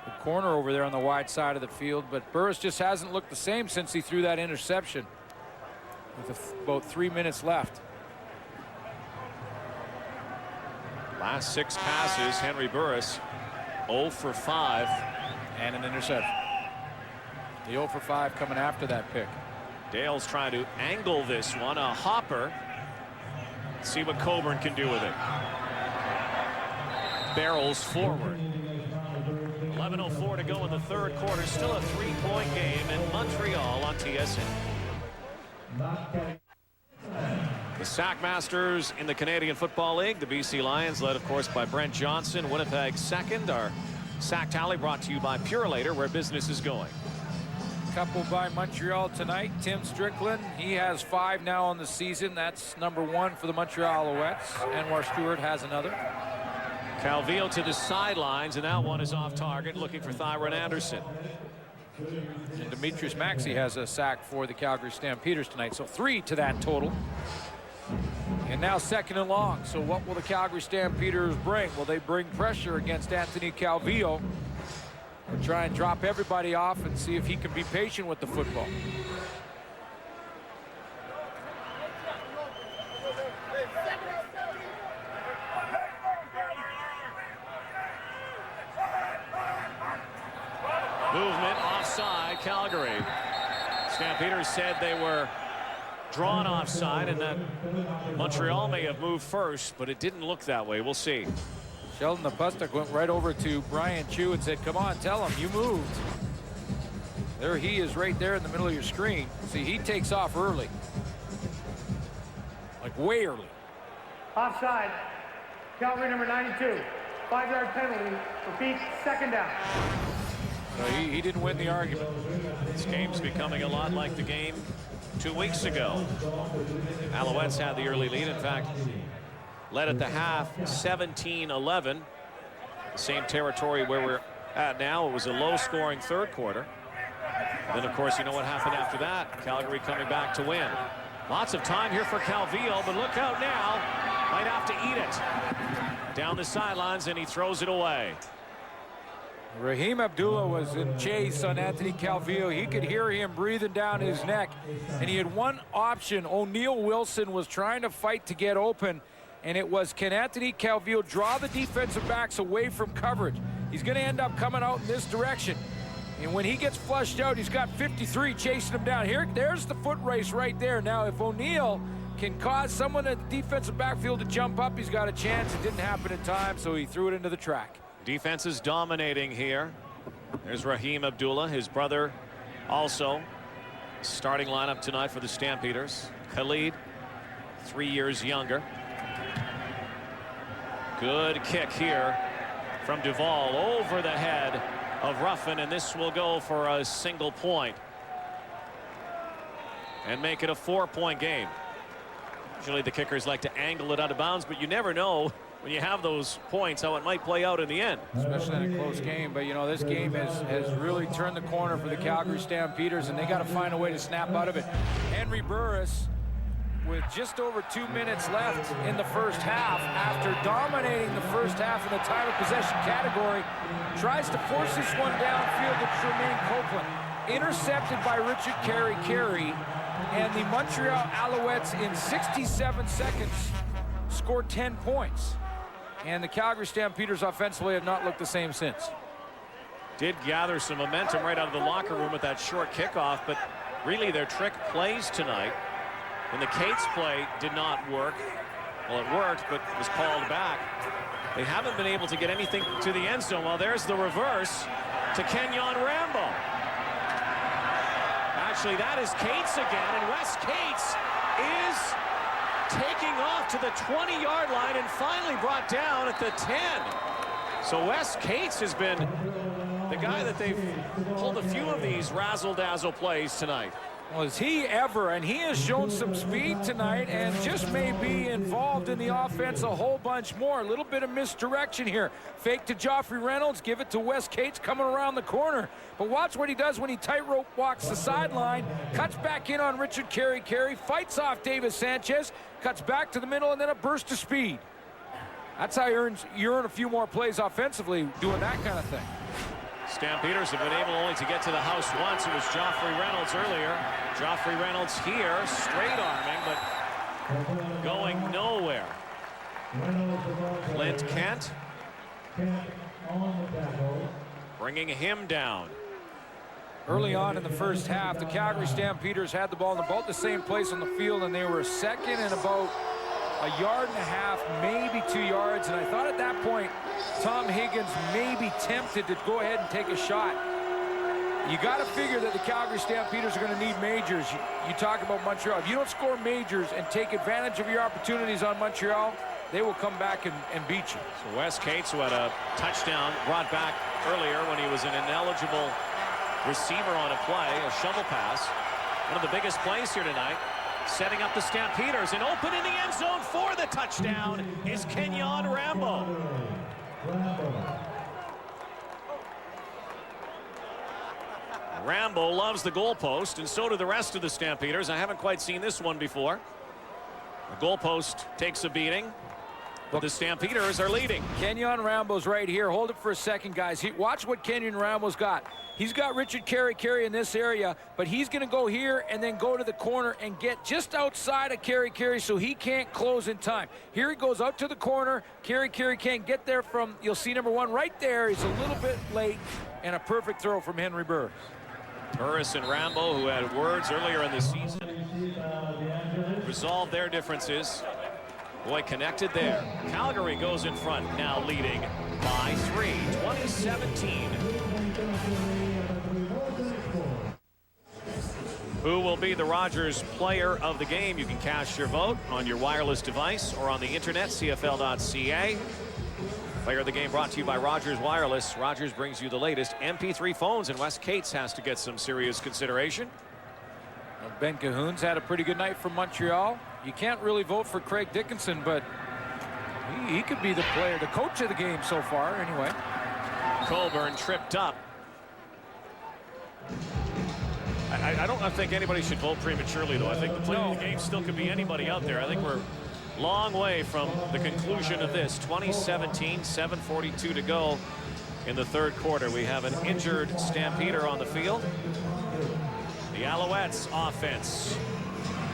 The corner over there on the wide side of the field, but Burris just hasn't looked the same since he threw that interception with about 3 minutes left. Last 6 passes, Henry Burris 0 for 5 and an interception. The 0 for 5 coming after that pick. Dale's trying to angle this one, a hopper. See what Coburn can do with it. Barrels forward. 11:04 to go in the third quarter. Still a 3-point game in Montreal on TSN. The Sackmasters in the Canadian Football League. The BC Lions, led of course by Brent Johnson. Winnipeg second. Our Sack Tally brought to you by Purelator, where business is going. Couple by Montreal tonight. Tim Strickland, he has 5 now on the season. That's number 1 for the Montreal Alouettes. Anwar Stewart has another. Calvillo to the sidelines, and that one is off target, looking for Thyron Anderson. And Demetrius Maxey has a sack for the Calgary Stampeders tonight, so 3 to that total. And now 2nd and long. So what will the Calgary Stampeders bring? Will they bring pressure against Anthony Calvillo? Or try and drop everybody off and see if he can be patient with the football? Movement offside, Calgary. Stampeders said they were drawn offside and that Montreal may have moved first, but it didn't look that way. We'll see. Sheldon Napustuk went right over to Brian Chu and said, come on, tell him you moved. There he is right there in the middle of your screen. See, he takes off early. Like way early. Offside. Calgary number 92. 5-yard penalty. Repeat, 2nd down. So he didn't win the argument. This game's becoming a lot like the game 2 weeks ago. Alouettes had the early lead. In fact, led at the half 17-11. The same territory where we're at now. It was a low-scoring 3rd quarter. And then, of course, you know what happened after that. Calgary coming back to win. Lots of time here for Calvillo, but look out now. Might have to eat it. Down the sidelines, and he throws it away. Raheem Abdullah was in chase on Anthony Calvillo. He could hear him breathing down his neck. And he had one option. O'Neal Wilson was trying to fight to get open. And it was, can Anthony Calvillo draw the defensive backs away from coverage? He's going to end up coming out in this direction. And when he gets flushed out, he's got 53 chasing him down. There's the foot race right there. Now, if O'Neal can cause someone at the defensive backfield to jump up, he's got a chance. It didn't happen in time, so he threw it into the track. Defense is dominating here. There's Raheem Abdullah, his brother also. Starting lineup tonight for the Stampeders. Khalid, 3 years younger. Good kick here from Duvall over the head of Ruffin, and this will go for a single point and make it a 4-point game. Usually the kickers like to angle it out of bounds, but you never know when you have those points how it might play out in the end. Especially in a close game, but you know, this game has really turned the corner for the Calgary Stampeders, and they got to find a way to snap out of it. Henry Burris, with just over 2 minutes left in the first half, after dominating the first half in the time of possession category, tries to force this one downfield to Jermaine Copeland. Intercepted by Richard Carey, and the Montreal Alouettes in 67 seconds scored 10 points. And the Calgary Stampeders offensively have not looked the same since. Did gather some momentum right out of the locker room with that short kickoff, but really their trick plays tonight. When the Cates play did not work, well, it worked, but was called back. They haven't been able to get anything to the end zone. Well, there's the reverse to Kenyon Rambo. Actually, that is Cates again, and Wes Cates is taking off to the 20-yard line and finally brought down at the 10. So Wes Cates has been the guy that they've pulled a few of these razzle-dazzle plays tonight. Well, is he ever, and he has shown some speed tonight and just may be involved in the offense a whole bunch more. A little bit of misdirection here. Fake to Joffrey Reynolds, give it to Wes Cates coming around the corner. But watch what he does when he tightrope walks the sideline, cuts back in on Richard Carey, fights off Davis Sanchez, cuts back to the middle, and then a burst of speed. That's how you earn a few more plays offensively, doing that kind of thing. Stampeders have been able only to get to the house once. It was Joffrey Reynolds earlier. Joffrey Reynolds here, straight arming, but going nowhere. Clint Kent bringing him down. Early on in the first half, the Calgary Stampeders had the ball in about the same place on the field, and they were second and about a yard and a half, maybe 2 yards. And I thought at that point, Tom Higgins may be tempted to go ahead and take a shot. You got to figure that the Calgary Stampeders are going to need majors. You talk about Montreal. If you don't score majors and take advantage of your opportunities on Montreal, they will come back and beat you. So Wes Cates, who had a touchdown brought back earlier when he was an ineligible receiver on a play, a shovel pass. One of the biggest plays here tonight, setting up the Stampeders, and open in the end zone for the touchdown is Kenyon Rambo. Rambo loves the goalpost, and so do the rest of the Stampeders. I haven't quite seen this one before. The goalpost takes a beating, but the Stampeders are leading. Kenyon Rambo's right here. Hold it for a second, guys. Watch what Kenyon Rambo's got. He's got Richard Carey in this area, but he's going to go here and then go to the corner and get just outside of Carey so he can't close in time. Here he goes out to the corner. Carey can't get there from, you'll see number 1 right there. He's a little bit late, and a perfect throw from Henry Burris. Burris and Rambo, who had words earlier in the season, resolved their differences. Boy, connected there. Calgary goes in front, now leading by 3, 2017. Who will be the Rogers player of the game? You can cast your vote on your wireless device or on the internet, CFL.ca. Player of the game brought to you by Rogers Wireless. Rogers brings you the latest MP3 phones, and Wes Cates has to get some serious consideration. Ben Cahoon's had a pretty good night for Montreal. You can't really vote for Craig Dickinson, but he could be the player, the coach of the game so far anyway. Coburn tripped up. I don't think anybody should vote prematurely, though. I think the player of the game still could be anybody out there. I think we're a long way from the conclusion of this. 2017, 7:42 to go in the third quarter. We have an injured Stampeder on the field. The Alouettes offense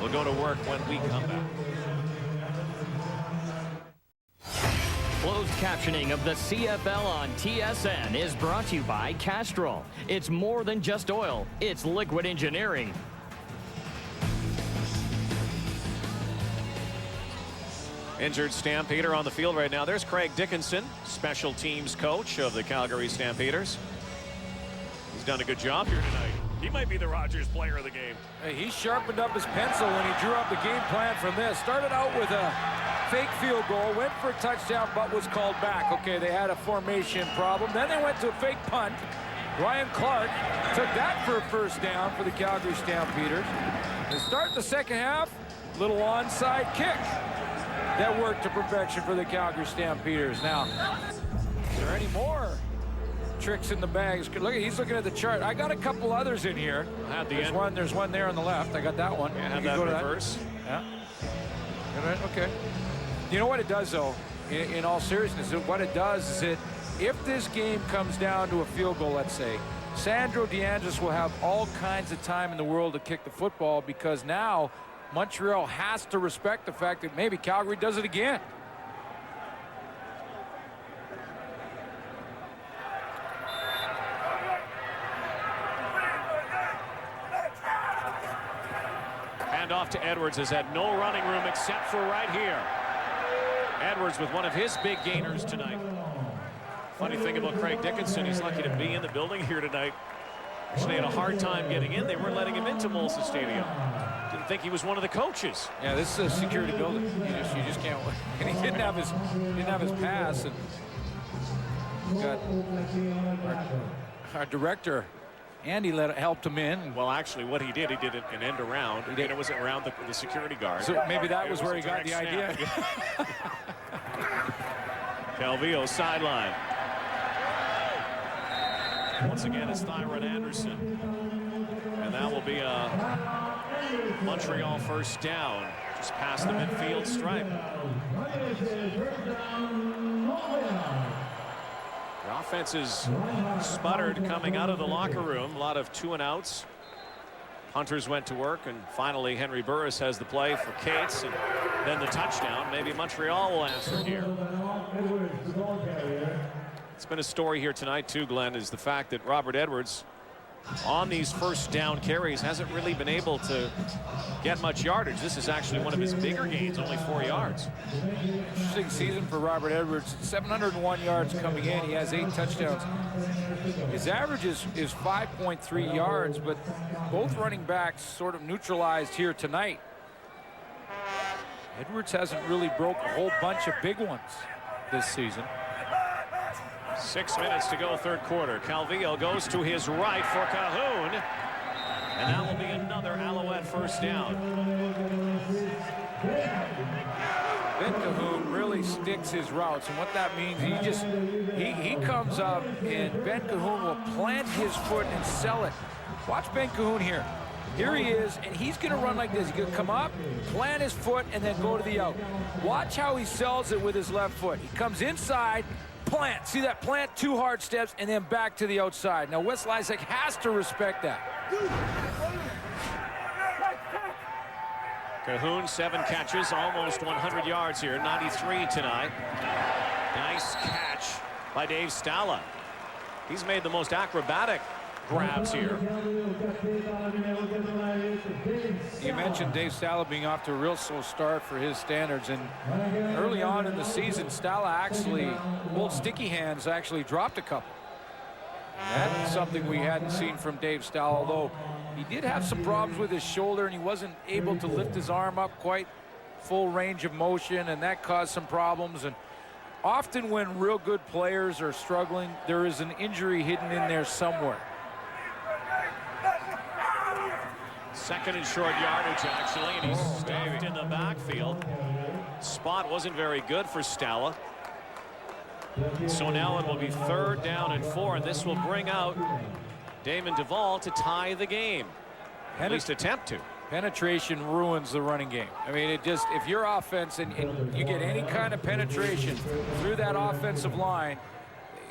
will go to work when we come back. Closed captioning of the CFL on TSN is brought to you by Castrol. It's more than just oil, it's liquid engineering. Injured Stampeder on the field right now. There's Craig Dickinson, special teams coach of the Calgary Stampeders. He's done a good job here tonight. He might be the Rogers player of the game. Hey, he sharpened up his pencil when he drew up the game plan from this. Started out with a fake field goal, went for a touchdown, but was called back. Okay, they had a formation problem. Then they went to a fake punt. Ryan Clark took that for a first down for the Calgary Stampeders. They start the second half, little onside kick. That worked to perfection for the Calgary Stampeders. Now, is there any more tricks in the bags? Look, he's looking at the chart. I got a couple others in here. There's one there on the left. I got that one. Yeah, have that reverse. Yeah. Okay. You know what it does, though, in all seriousness, what it does is if this game comes down to a field goal, let's say, Sandro DeAngelis will have all kinds of time in the world to kick the football, because now Montreal has to respect the fact that maybe Calgary does it again. Hand off to Edwards, has had no running room except for right here. Edwards with one of his big gainers tonight. Funny thing about Craig Dickinson, he's lucky to be in the building here tonight. Actually had a hard time getting in. They weren't letting him into Molson Stadium. Didn't think he was one of the coaches. Yeah, this is a security building. You just can't. And he didn't have his pass. And got our director Andy helped him in. Well, actually, what he did an end around. And it was around the security guard. So maybe that was where he got the idea. Calvillo sideline. Once again, it's Thyron Anderson. And that will be a Montreal first down, just past the midfield stripe. The offense is sputtered coming out of the locker room. A lot of 2-and-outs. Hunters went to work, and finally Henry Burris has the play for Cates, and then the touchdown. Maybe Montreal will answer here. It's been a story here tonight too, Glenn, is the fact that Robert Edwards on these first down carries hasn't really been able to get much yardage. This is actually one of his bigger gains, only 4 yards. Interesting season for Robert Edwards. 701 yards coming in. He has 8 touchdowns. His average is 5.3 yards, but both running backs sort of neutralized here tonight. Edwards hasn't really broke a whole bunch of big ones this season. 6 minutes to go, third quarter. Calvillo goes to his right for Cahoon. And that will be another Alouette first down. Ben Cahoon really sticks his routes, and what that means, he comes up, and Ben Cahoon will plant his foot and sell it. Watch Ben Cahoon here. Here he is, and he's going to run like this. He's going to come up, plant his foot, and then go to the out. Watch how he sells it with his left foot. He comes inside, plant. See that plant? 2 hard steps, and then back to the outside. Now, Wes Lysek has to respect that. Cahoon, 7 catches, almost 100 yards here, 93 tonight. Nice catch by Dave Stala. He's made the most acrobatic grabs here. You mentioned Dave Stala being off to a real slow start for his standards, and early on in the season, Stala actually, old sticky hands, actually dropped a couple. And that's something we hadn't seen from Dave Stala, although he did have some problems with his shoulder, and he wasn't able to lift his arm up quite full range of motion, and that caused some problems. And often when real good players are struggling, there is an injury hidden in there somewhere. Second and short yardage, actually, and he's stuffed in the backfield. Spot wasn't very good for Stala. So now it will be 3rd down and 4, and this will bring out Damon Duvall to tie the game. At least attempt to. Penetration ruins the running game. I mean, it just, if your offense and you get any kind of penetration through that offensive line,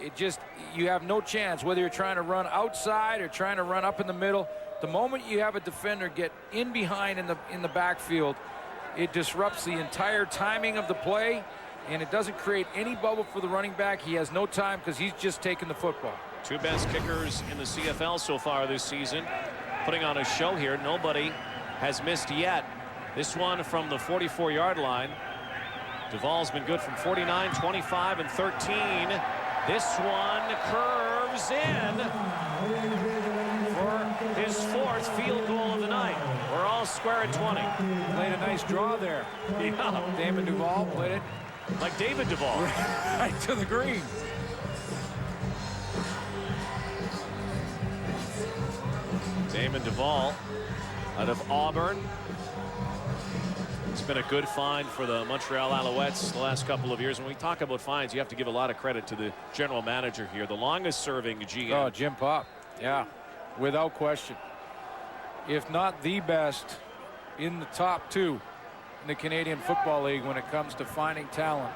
it just, you have no chance, whether you're trying to run outside or trying to run up in the middle. The moment you have a defender get in behind in the backfield, it disrupts the entire timing of the play, and it doesn't create any bubble for the running back. He has no time because he's just taking the football. 2 best kickers in the CFL so far this season, putting on a show here. Nobody has missed yet. This one from the 44-yard line. Duvall's been good from 49, 25, and 13. This one curves in for his 4th field goal of the night. We're all square at 20. Played a nice draw there. Yeah. Damon Duvall played it like David Duvall. right to the green. Damon Duvall out of Auburn. It's been a good find for the Montreal Alouettes the last couple of years. When we talk about finds, you have to give a lot of credit to the general manager here, the longest serving GM. Oh, Jim Popp. Yeah, without question. If not the best, in the top 2 in the Canadian Football League when it comes to finding talent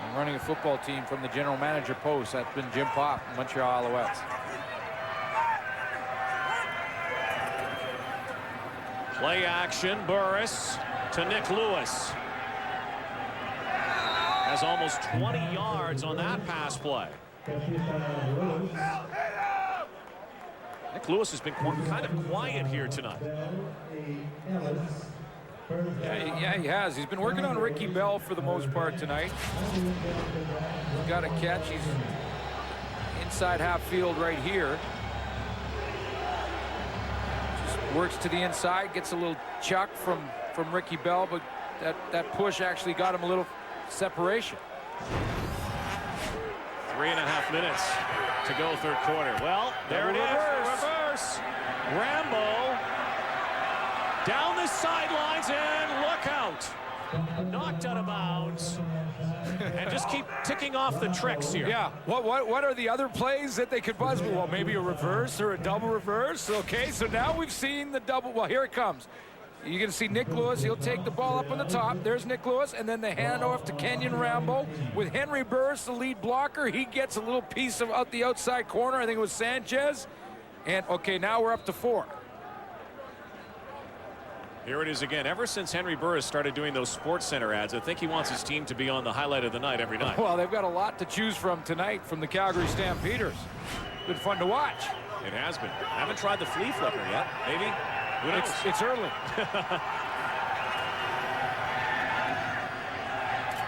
and running a football team from the general manager post. That's been Jim Popp, Montreal Alouettes. Play action, Burris to Nick Lewis. Has almost 20 yards on that pass play. Nick Lewis has been kind of quiet here tonight. Yeah, he has. He's been working on Ricky Bell for the most part tonight. He's got a catch. He's inside half field right here. Just works to the inside, gets a little chuck from Ricky Bell, but that push actually got him a little separation. 3.5 minutes to go, third quarter. Well, there it is. Reverse. Rambo down the sidelines, and look out. Knocked out of bounds. And just keep ticking off the tricks here. Yeah. What are the other plays that they could buzz? Well, maybe a reverse or a double reverse. Okay, so now we've seen the double. Well, here it comes. You're going to see Nick Lewis. He'll take the ball up on the top. There's Nick Lewis, and then the handoff to Kenyon Rambo with Henry Burris, the lead blocker. He gets a little piece of out the outside corner. I think it was Sanchez. And, okay, now we're up to 4. Here it is again. Ever since Henry Burris started doing those Sports Center ads, I think he wants his team to be on the highlight of the night every night. Well, they've got a lot to choose from tonight from the Calgary Stampeders. Good fun to watch. It has been. I haven't tried the flea flicker yet. Maybe. Who knows? It's early.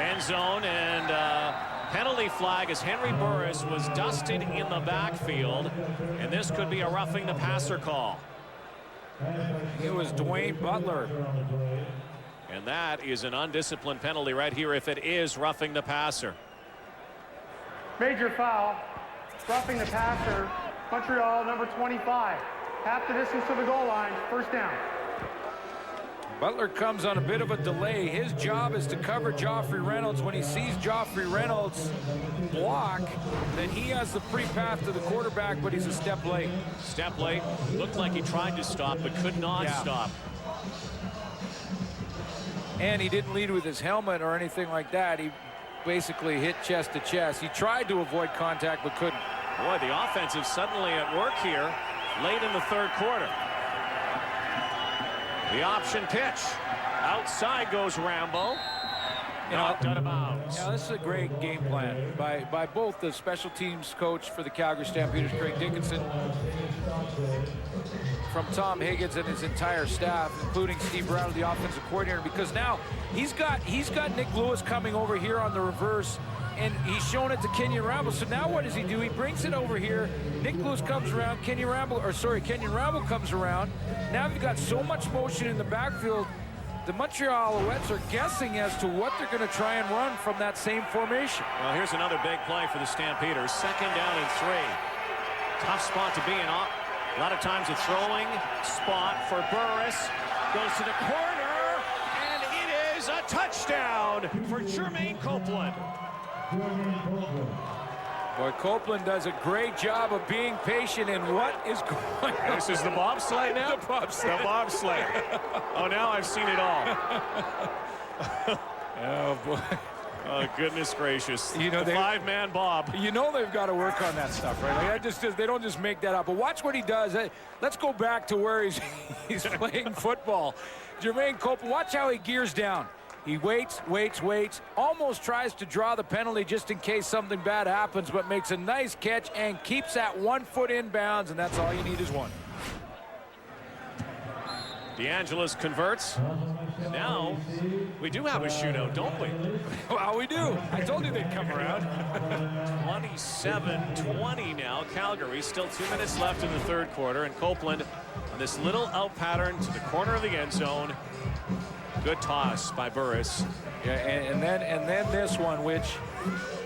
End zone and penalty flag as Henry Burris was dusted in the backfield, and this could be a roughing the passer call. It was Dwayne Butler. And that is an undisciplined penalty right here if it is roughing the passer. Major foul, roughing the passer, Montreal, number 25. Half the distance to the goal line, first down. Butler comes on a bit of a delay. His job is to cover Joffrey Reynolds. When he sees Joffrey Reynolds block, then he has the free path to the quarterback, but he's a step late. Step late. Looked like he tried to stop, but could not stop. And he didn't lead with his helmet or anything like that. He basically hit chest to chest. He tried to avoid contact, but couldn't. Boy, the offense is suddenly at work here late in the third quarter. The option pitch. Outside goes Rambo. Knocked out of bounds. Yeah, this is a great game plan by both the special teams coach for the Calgary Stampeders, Craig Dickinson, from Tom Higgins and his entire staff, including Steve Bradley, the offensive coordinator, because now he's got Nick Lewis coming over here on the reverse, and he's shown it to Kenyon Rambo. So now what does he do? He brings it over here. Nick Lewis comes around. Kenyon Rambo comes around. Now you've got so much motion in the backfield. The Montreal Alouettes are guessing as to what they're going to try and run from that same formation. Well, here's another big play for the Stampeders. Second down and 3. Tough spot to be in. A lot of times a throwing spot for Burris. Goes to the corner, and it is a touchdown for Jermaine Copeland. Boy, Copeland does a great job of being patient in what is going on. This is the bobsleigh now? The bobsleigh. The bobsleigh. Oh, now I've seen it all. Oh, boy. Oh, goodness gracious. You know, the five-man bob. You know they've got to work on that stuff, right? Like they don't just make that up. But watch what he does. Let's go back to where he's playing football. Jermaine Copeland, watch how he gears down. He waits, almost tries to draw the penalty just in case something bad happens, but makes a nice catch and keeps that 1 foot in bounds, and that's all you need is one. DeAngelis converts. And now we do have a shootout, don't we? Well, we do. I told you they'd come around. 27-20 now. Calgary, still 2 minutes left in the third quarter, and Copeland on this little out pattern to the corner of the end zone. Good toss by Burris. Yeah, and then this one, which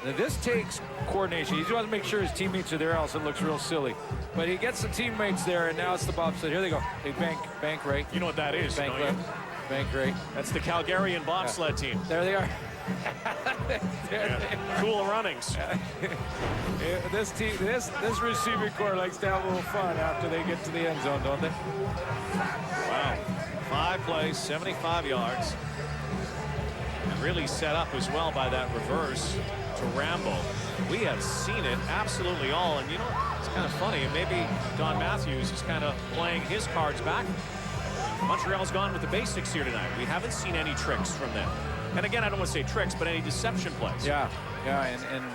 this takes coordination. He just wants to make sure his teammates are there, else it looks real silly. But he gets the teammates there, and now it's the bobsled. Here they go. They bank right. You know what that is, bank left, bank right. That's the Calgarian bobsled team. There they are. Cool runnings. This team, this receiving corps likes to have a little fun after they get to the end zone, don't they? Wow. 5 plays, 75 yards. And really set up as well by that reverse to Rambo. We have seen it absolutely all. And you know, it's kind of funny. Maybe Don Matthews is kind of playing his cards back. Montreal's gone with the basics here tonight. We haven't seen any tricks from them. And again, I don't want to say tricks, but any deception plays. Yeah, and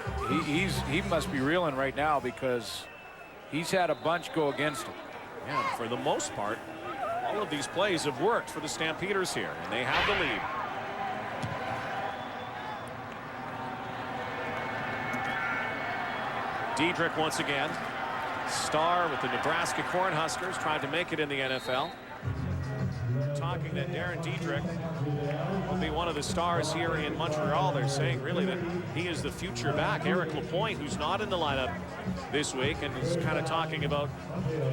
he must be reeling right now because he's had a bunch go against him. Yeah, for the most part, all of these plays have worked for the Stampeders here, and they have the lead. Diedrich once again, star with the Nebraska Cornhuskers, trying to make it in the NFL. Talking that Darren Diedrich will be one of the stars here in Montreal. They're saying really that he is the future back. Eric Lapointe, who's not in the lineup this week and is kind of talking about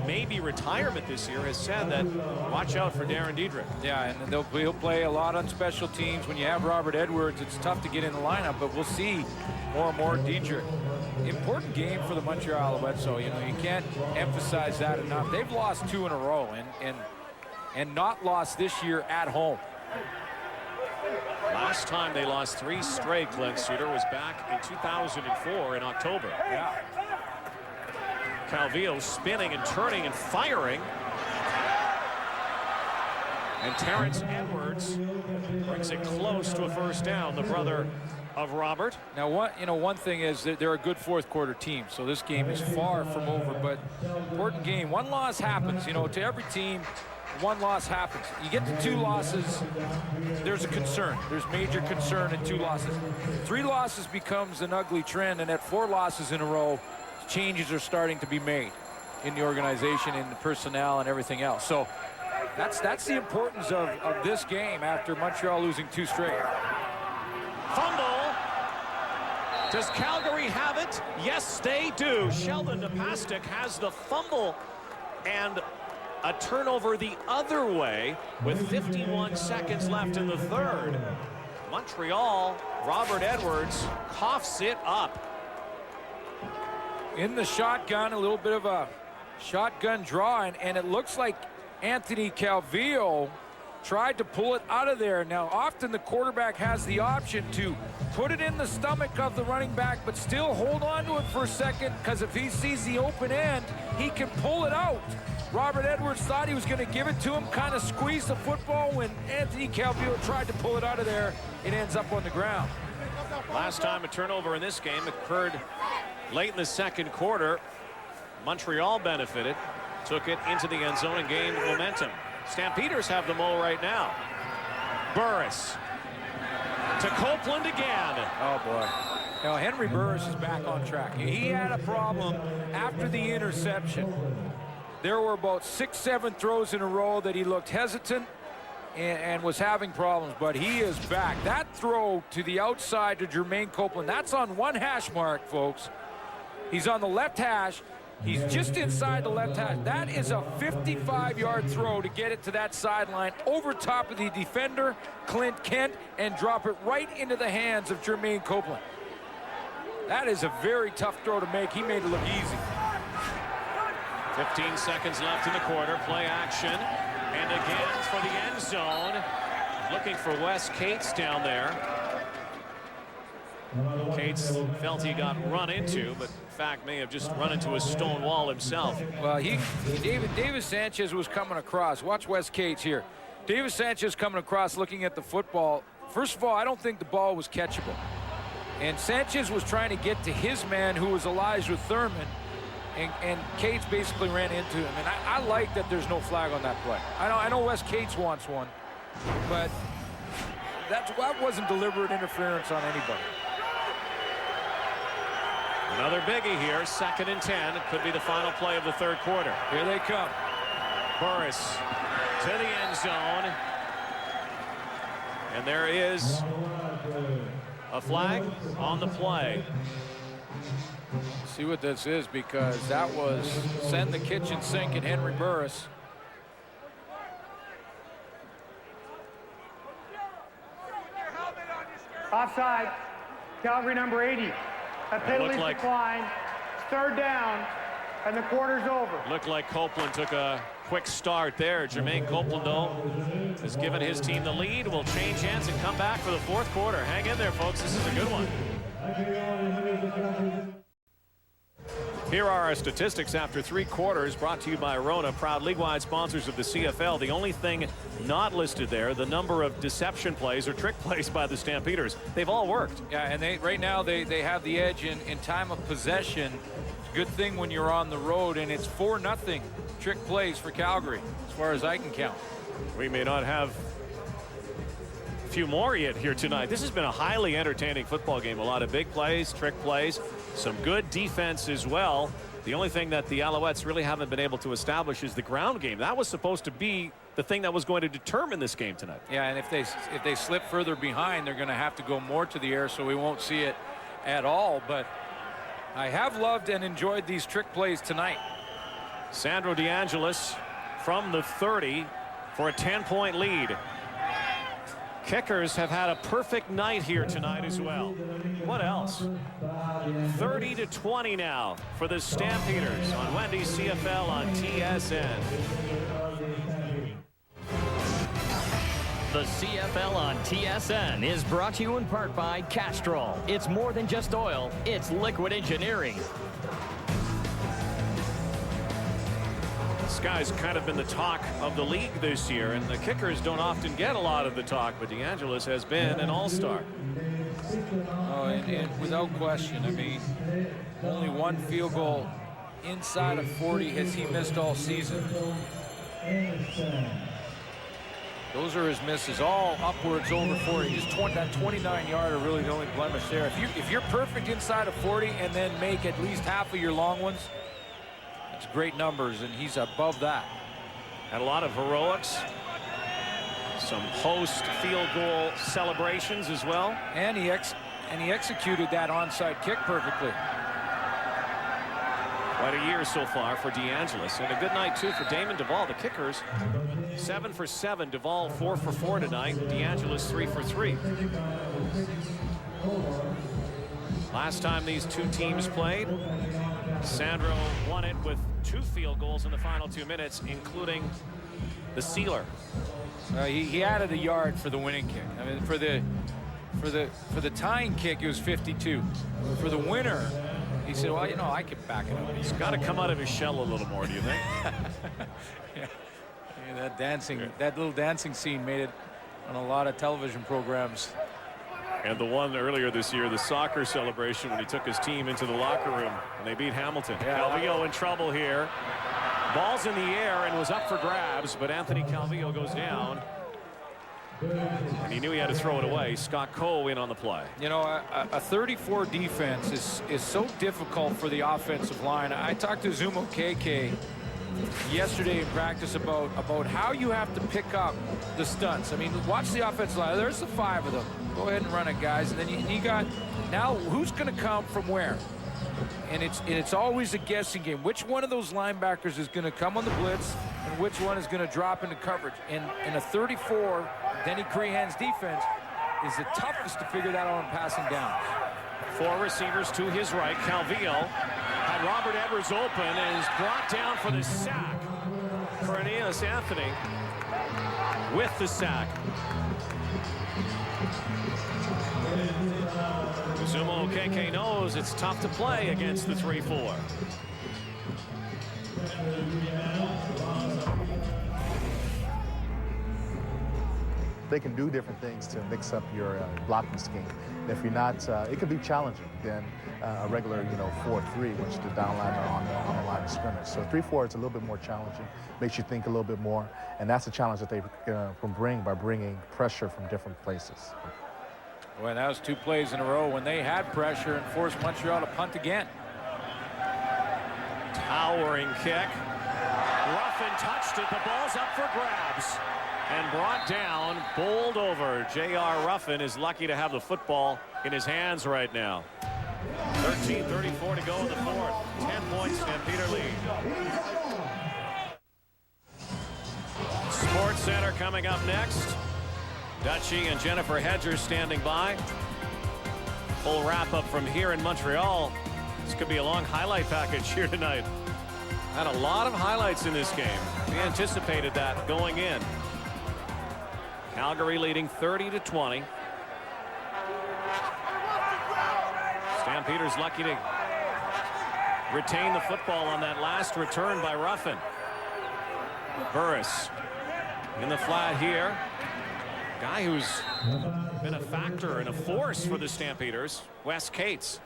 maybe retirement this year, has said that watch out for Darren Diedrich. Yeah, and he'll play a lot on special teams. When you have Robert Edwards, it's tough to get in the lineup, but we'll see more and more Diedrich. Important game for the Montreal Alouettes, so you know you can't emphasize that enough. They've lost 2 in a row and not lost this year at home. Last time they lost 3 straight, Glenn Suter, was back in 2004 in October. Yeah. Calvillo spinning and turning and firing. And Terrence Edwards brings it close to a first down, the brother of Robert. Now, one thing is that they're a good fourth quarter team, so this game is far from over, but important game. 1 loss happens, you know, to every team. 1 loss happens. You get to 2 losses, there's a concern. There's major concern in 2 losses. 3 losses becomes an ugly trend, and at 4 losses in a row, changes are starting to be made in the organization, in the personnel, and everything else. So That's the importance of this game after Montreal losing 2 straight. Fumble. Does Calgary have it? Yes, they do. Sheldon Napastuk has the fumble and a turnover the other way with 51 seconds left in the third. Montreal, Robert Edwards coughs it up. In the shotgun, a little bit of a shotgun draw, and it looks like Anthony Calvillo tried to pull it out of there. Now, often the quarterback has the option to put it in the stomach of the running back, but still hold on to it for a second, because if he sees the open end, he can pull it out. Robert Edwards thought he was going to give it to him, kind of squeezed the football. When Anthony Calvillo tried to pull it out of there, it ends up on the ground. Last time a turnover in this game occurred late in the second quarter. Montreal benefited, took it into the end zone and gained momentum. Stampeders have the mo right now. Burris to Copeland again. Oh boy. Now Henry Burris is back on track. He had a problem after the interception. There were about 6-7 throws in a row that he looked hesitant and was having problems, but he is back. That throw to the outside to Jermaine Copeland, that's on 1 hash mark, folks. He's on the left hash. He's just inside the left hash. That is a 55-yard throw to get it to that sideline over top of the defender, Clint Kent, and drop it right into the hands of Jermaine Copeland. That is a very tough throw to make. He made it look easy. 15 seconds left in the quarter. Play action. And again for the end zone. Looking for Wes Cates down there. Cates felt he got run into, but in fact may have just run into a stone wall himself. Well, David Sanchez was coming across. Watch Wes Cates here. David Sanchez coming across looking at the football. First of all, I don't think the ball was catchable. And Sanchez was trying to get to his man, who was Elijah Thurman, and Cates basically ran into him. And I like that there's no flag on that play. I know Wes Cates wants one, but that wasn't deliberate interference on anybody. Another biggie here, 2nd and 10. It could be the final play of the third quarter. Here they come. Burris to the end zone. And there is a flag on the play. See what this is, because that was send the kitchen sink at Henry Burris. Offside. Calgary number 80. A penalty decline. 3rd down, and the quarter's over. Looked like Copeland took a quick start there. Jermaine Copeland, though, has given his team the lead. Will change hands and come back for the 4th quarter. Hang in there, folks. This is a good one. Here are our statistics after 3 quarters, brought to you by Rona, proud league-wide sponsors of the CFL. The only thing not listed there, the number of deception plays or trick plays by the Stampeders. They've all worked. Yeah, and right now they have the edge in time of possession. Good thing when you're on the road, and it's 4-0 trick plays for Calgary, as far as I can count. We may not have a few more yet here tonight. This has been a highly entertaining football game. A lot of big plays, trick plays, some good defense as well. The only thing that the Alouettes really haven't been able to establish is the ground game. That was supposed to be the thing that was going to determine this game tonight. Yeah, and if they slip further behind, they're going to have to go more to the air, so we won't see it at all. But I have loved and enjoyed these trick plays tonight. Sandro DeAngelis from the 30 for a 10-point lead. Kickers have had a perfect night here tonight as well. What else? 30-20 now for the Stampeders on Wendy's CFL on TSN. The CFL on TSN is brought to you in part by Castrol. It's more than just oil, it's liquid engineering. This guy's kind of been the talk of the league this year, and the kickers don't often get a lot of the talk, but DeAngelis has been an all-star. Oh, and without question, I mean, only 1 field goal inside of 40 has he missed all season. Those are his misses, all upwards over 40. Just that 29-yarder really the only blemish there. If you're perfect inside of 40 and then make at least half of your long ones, that's great numbers, and he's above that. Had a lot of heroics. Some post field goal celebrations as well. And he executed that onside kick perfectly. Quite a year so far for DeAngelis, and a good night too for Damon Duvall. The kickers 7 for 7. Duvall 4 for 4 tonight. DeAngelis 3 for 3. Last time these two teams played, Sandro won it with 2 field goals in the final 2 minutes, including the sealer. He added a yard for the winning kick. I mean, for the tying kick, it was 52. For the winner, he said, well, you know, I can back it up. He's got to come out of his shell a little more, do you think? Yeah, that little dancing scene made it on a lot of television programs. And the one earlier this year, the soccer celebration when he took his team into the locker room and they beat Hamilton. Yeah, Calvillo in trouble here. Ball's in the air and was up for grabs, but Anthony Calvillo goes down. And he knew he had to throw it away. Scott Coe in on the play. You know, a 34 defense is so difficult for the offensive line. I talked to Zumo KK yesterday in practice about how you have to pick up the stunts. I mean, watch the offensive line. There's the 5 of them. Go ahead and run it, guys. And then you got now who's going to come from where? And it's always a guessing game. Which one of those linebackers is going to come on the blitz and which one is going to drop into coverage? And in a 34, Denny Crehan's defense is the toughest to figure that out on passing downs. 4 receivers to his right. Calvillo had Robert Edwards open and is brought down for the sack. Cornelius Anthony with the sack. Zumo KK knows it's tough to play against the 3-4. They can do different things to mix up your blocking scheme. And if you're not, it could be challenging than a regular, 4-3, which the downliner on the line of scrimmage. So 3-4 is a little bit more challenging, makes you think a little bit more, and that's a challenge that they can bring by bringing pressure from different places. Well, that was 2 plays in a row when they had pressure and forced Montreal to punt again. Towering kick. Ruffin touched it. The ball's up for grabs and brought down, bowled over. J.R. Ruffin is lucky to have the football in his hands right now. 13:34 to go in the 4th. 10-point Stampeder lead. Sports Center coming up next. Dutchie and Jennifer Hedger standing by. Full wrap-up from here in Montreal. This could be a long highlight package here tonight. Had a lot of highlights in this game. We anticipated that going in. Calgary leading 30-20. Stampeders lucky to retain the football on that last return by Ruffin. Burris in the flat here. Guy who's been a factor and a force for the Stampeders, Wes Cates.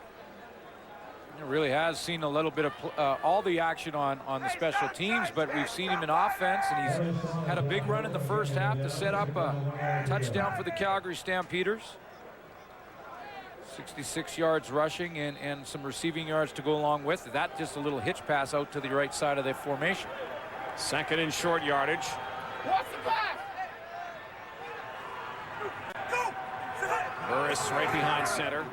It really has seen a little bit of all the action on the special teams, but we've seen him in offense, and he's had a big run in the first half to set up a touchdown for the Calgary Stampeders. 66 yards rushing and some receiving yards to go along with it. That just a little hitch pass out to the right side of the formation. 2nd and short yardage. Burris right behind center.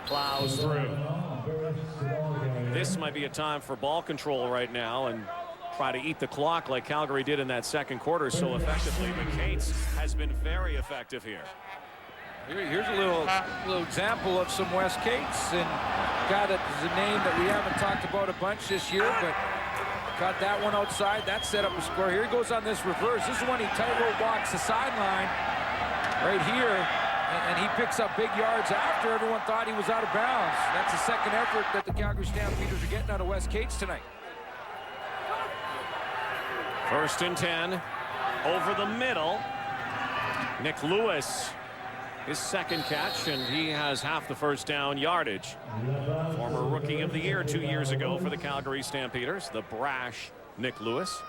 Plows through. This might be a time for ball control right now and try to eat the clock like Calgary did in that 2nd quarter so effectively. But Cates has been very effective here. Here's a little example of some Wes Cates, and a guy that is a name that we haven't talked about a bunch this year, but got that one outside. That set up a score. Here he goes on this reverse. This is when he tightrope walks the sideline right here. And he picks up big yards after everyone thought he was out of bounds. That's the 2nd effort that the Calgary Stampeders are getting out of Wes Cates tonight. 1st and 10. Over the middle. Nick Lewis, his 2nd catch, and he has half the first down yardage. Former Rookie of the Year 2 years ago for the Calgary Stampeders, the brash Nick Lewis.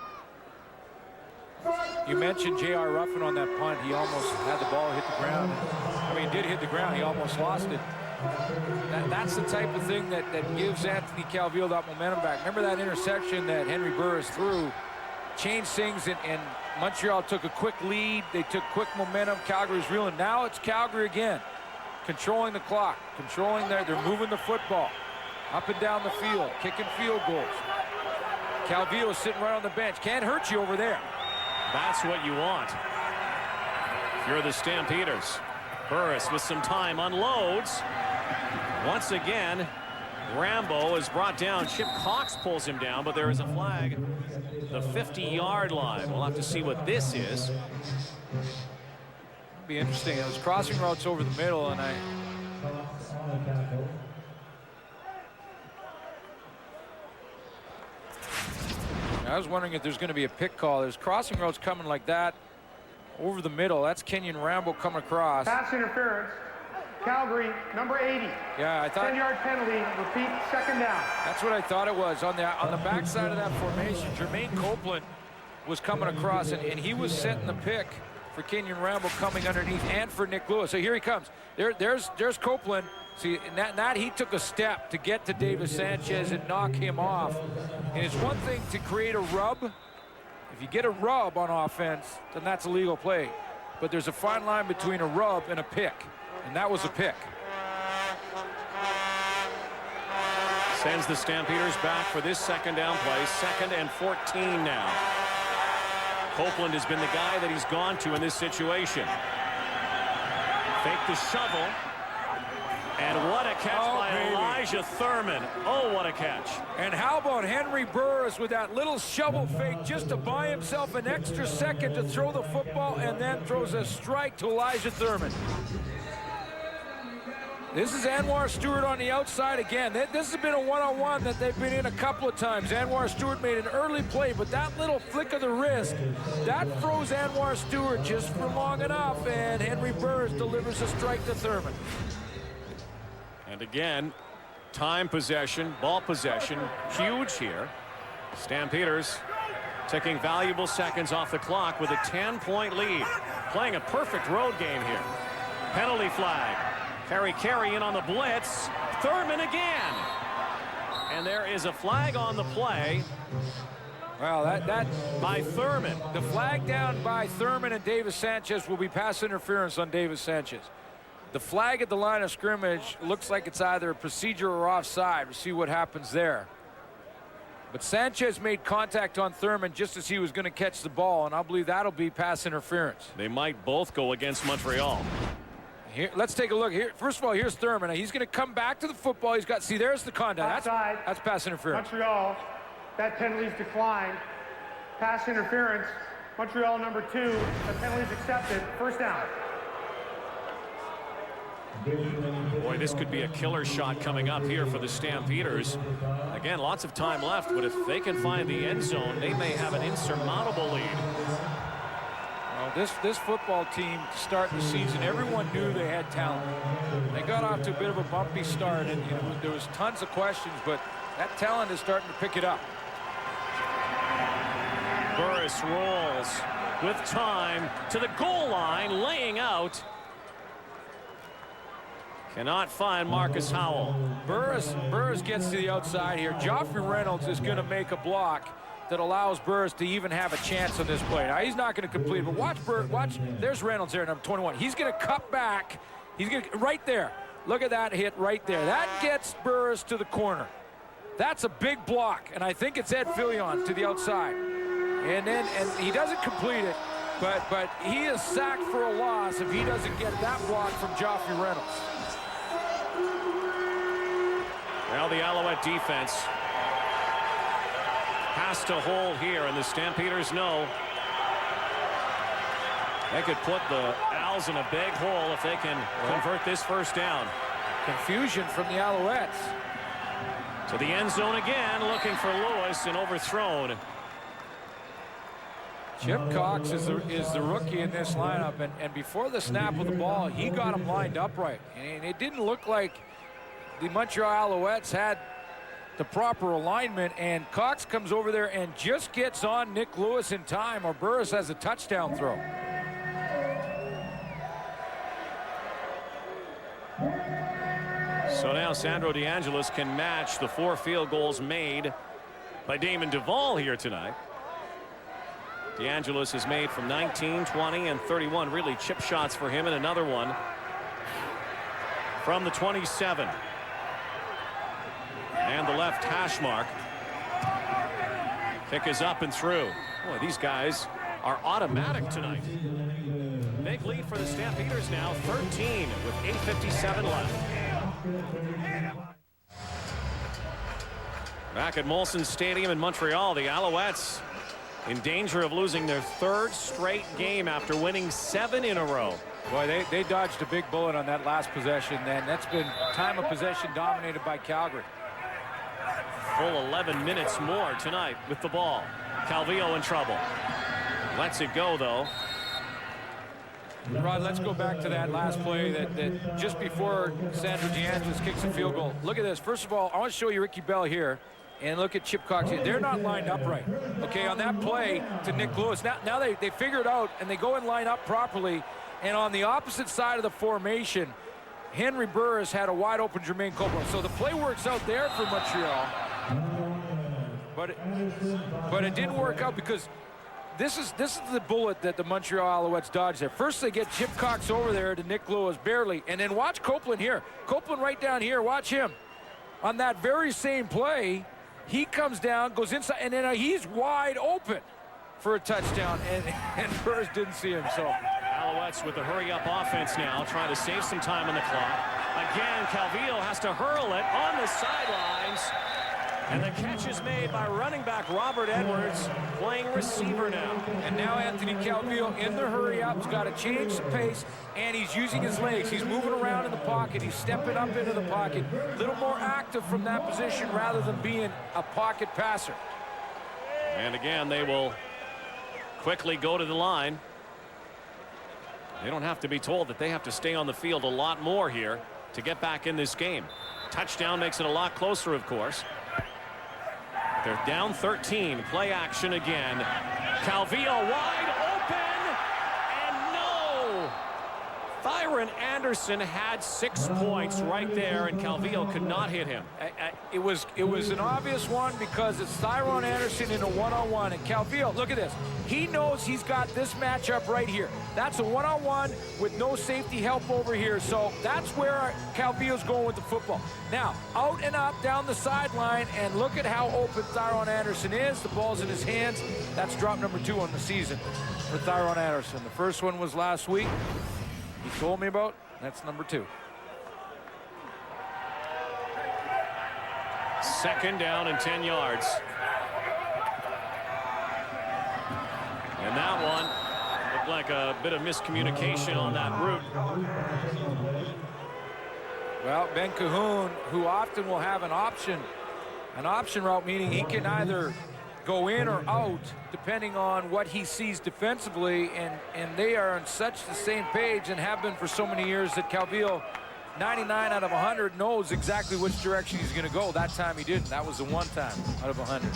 You mentioned J.R. Ruffin on that punt. He almost had the ball hit the ground. I mean, he did hit the ground. He almost lost it. That's the type of thing that gives Anthony Calvillo that momentum back. Remember that interception that Henry Burris threw changed things, and Montreal took a quick lead. They took quick momentum. Calgary's reeling. Now it's Calgary again, controlling the clock, they're moving the football up and down the field, kicking field goals. Calvillo is sitting right on the bench. Can't hurt you over there. That's what you want. If you're the Stampeders. Burris with some time unloads. Once again, Rambo is brought down. Chip Cox pulls him down, but there is a flag. The 50-yard line. We'll have to see what this is. Be interesting. It was crossing routes over the middle, and I was wondering if there's going to be a pick call. There's crossing routes coming like that over the middle. That's Kenyon Rambo coming across. Pass interference. Calgary, number 80. Yeah, I thought 10-yard penalty. Repeat, second down. That's what I thought it was. On the backside of that formation, Jermaine Copeland was coming across, and he was setting the pick for Kenyon Rambo coming underneath, and for Nick Lewis. So here he comes. There's Copeland. See, not he took a step to get to Davis Sanchez and knock him off. And it's one thing to create a rub. If you get a rub on offense, then that's a legal play. But there's a fine line between a rub and a pick. And that was a pick. Sends the Stampeders back for this second down play. 2nd and 14 now. Copeland has been the guy that he's gone to in this situation. Fake the shovel. And what a catch by Elijah Thurman. Oh, what a catch. And how about Henry Burris with that little shovel fake just to buy himself an extra second to throw the football, and then throws a strike to Elijah Thurman. This is Anwar Stewart on the outside again. This has been a one-on-one that they've been in a couple of times. Anwar Stewart made an early play, but that little flick of the wrist, that froze Anwar Stewart just for long enough, and Henry Burris delivers a strike to Thurman. And again, time possession, ball possession, huge here. Stampeders taking valuable seconds off the clock with a 10-point lead. Playing a perfect road game here. Penalty flag. Carey in on the blitz. Thurman again. And there is a flag on the play. Well, that by Thurman. The flag down by Thurman and Davis Sanchez will be pass interference on Davis Sanchez. The flag at the line of scrimmage looks like it's either a procedure or offside. We'll see what happens there. But Sanchez made contact on Thurman just as he was going to catch the ball, and I believe that'll be pass interference. They might both go against Montreal. Here, let's take a look here. First of all, here's Thurman. He's going to come back to the football. He's got, see, there's the contact. That's pass interference. Montreal, that penalty's declined. Pass interference. Montreal number 2, the penalty's accepted. First down. Boy, this could be a killer shot coming up here for the Stampeders. Again, lots of time left, but if they can find the end zone, they may have an insurmountable lead. Well, this football team to start the season, everyone knew they had talent. They got off to a bit of a bumpy start, and there was tons of questions, but that talent is starting to pick it up. Burris rolls with time to the goal line, laying out. Cannot find Marcus Howell. Burris gets to the outside here. Joffrey Reynolds is going to make a block that allows Burris to even have a chance on this play. Now, he's not going to complete it, but watch. There's Reynolds there, number 21. He's going to cut back. He's going to, right there. Look at that hit right there. That gets Burris to the corner. That's a big block, and I think it's Ed Fillion to the outside. And he doesn't complete it, but he is sacked for a loss if he doesn't get that block from Joffrey Reynolds. Now the Alouette defense has to hold here, and the Stampeders know they could put the Owls in a big hole if they can convert this first down. Confusion from the Alouettes. To the end zone again, looking for Lewis, and overthrown. Chip Cox is the rookie in this lineup, and before the snap of the ball, he got him lined up right. And it didn't look like the Montreal Alouettes had the proper alignment, and Cox comes over there and just gets on Nick Lewis in time, or Burris has a touchdown throw. So now Sandro DeAngelis can match the 4 field goals made by Damon Duvall here tonight. DeAngelis has made from 19, 20, and 31 really chip shots for him, and another one from the 27. And the left hash mark. Kick is up and through. Boy, these guys are automatic tonight. Big lead for the Stampeders now, 13 with 8:57 left. Back at Molson Stadium in Montreal, the Alouettes in danger of losing their 3rd straight game after winning 7 in a row. Boy, they dodged a big bullet on that last possession. Then that's been time of possession dominated by Calgary. Full 11 minutes more tonight with the ball. Calvillo in trouble. Lets it go, though. Rod, let's go back to that last play that just before Sandro DeAngelis kicks a field goal. Look at this. First of all, I want to show you Ricky Bell here. And look at Chip Cox here. They're not lined up right. Okay, on that play to Nick Lewis. Now they figure it out, and they go and line up properly. And on the opposite side of the formation, Henry Burris had a wide open Jermaine Copeland. So the play works out there for Montreal. But it didn't work out because this is the bullet that the Montreal Alouettes dodged there. First they get Chip Cox over there to Nick Lewis barely, and then watch Copeland here. Copeland right down here. Watch him. On that very same play, he comes down, goes inside, and then he's wide open for a touchdown, and Burris didn't see him. So Alouettes with a hurry-up offense now, trying to save some time on the clock. Again, Calvillo has to hurl it on the sidelines. And the catch is made by running back Robert Edwards, playing receiver now. And now Anthony Calvillo in the hurry-up. He's got to change the pace, and he's using his legs. He's moving around in the pocket. He's stepping up into the pocket. A little more active from that position rather than being a pocket passer. And again, they will quickly go to the line. They don't have to be told that they have to stay on the field a lot more here to get back in this game. Touchdown makes it a lot closer, of course. They're down 13. Play action again. Calvillo wide open, and no! Thyron Anderson had 6 points right there, and Calvillo could not hit him. It was an obvious one because it's Thyron Anderson in a one-on-one, and Calvillo, look at this. He knows he's got this matchup right here. That's a one-on-one with no safety help over here, so that's where Calvillo's going with the football. Now, out and up down the sideline, and look at how open Thyron Anderson is. The ball's in his hands. That's drop number 2 on the season for Thyron Anderson. The first one was last week. He told me about. That's number 2. Second down and 10 yards. And that one looked like a bit of miscommunication on that route. Well, Ben Cahoon, who often will have an option route, meaning he can either go in or out depending on what he sees defensively, and they are on such the same page and have been for so many years that Calvillo, 99 out of 100, knows exactly which direction he's going to go. That time he didn't. That was the one time out of 100.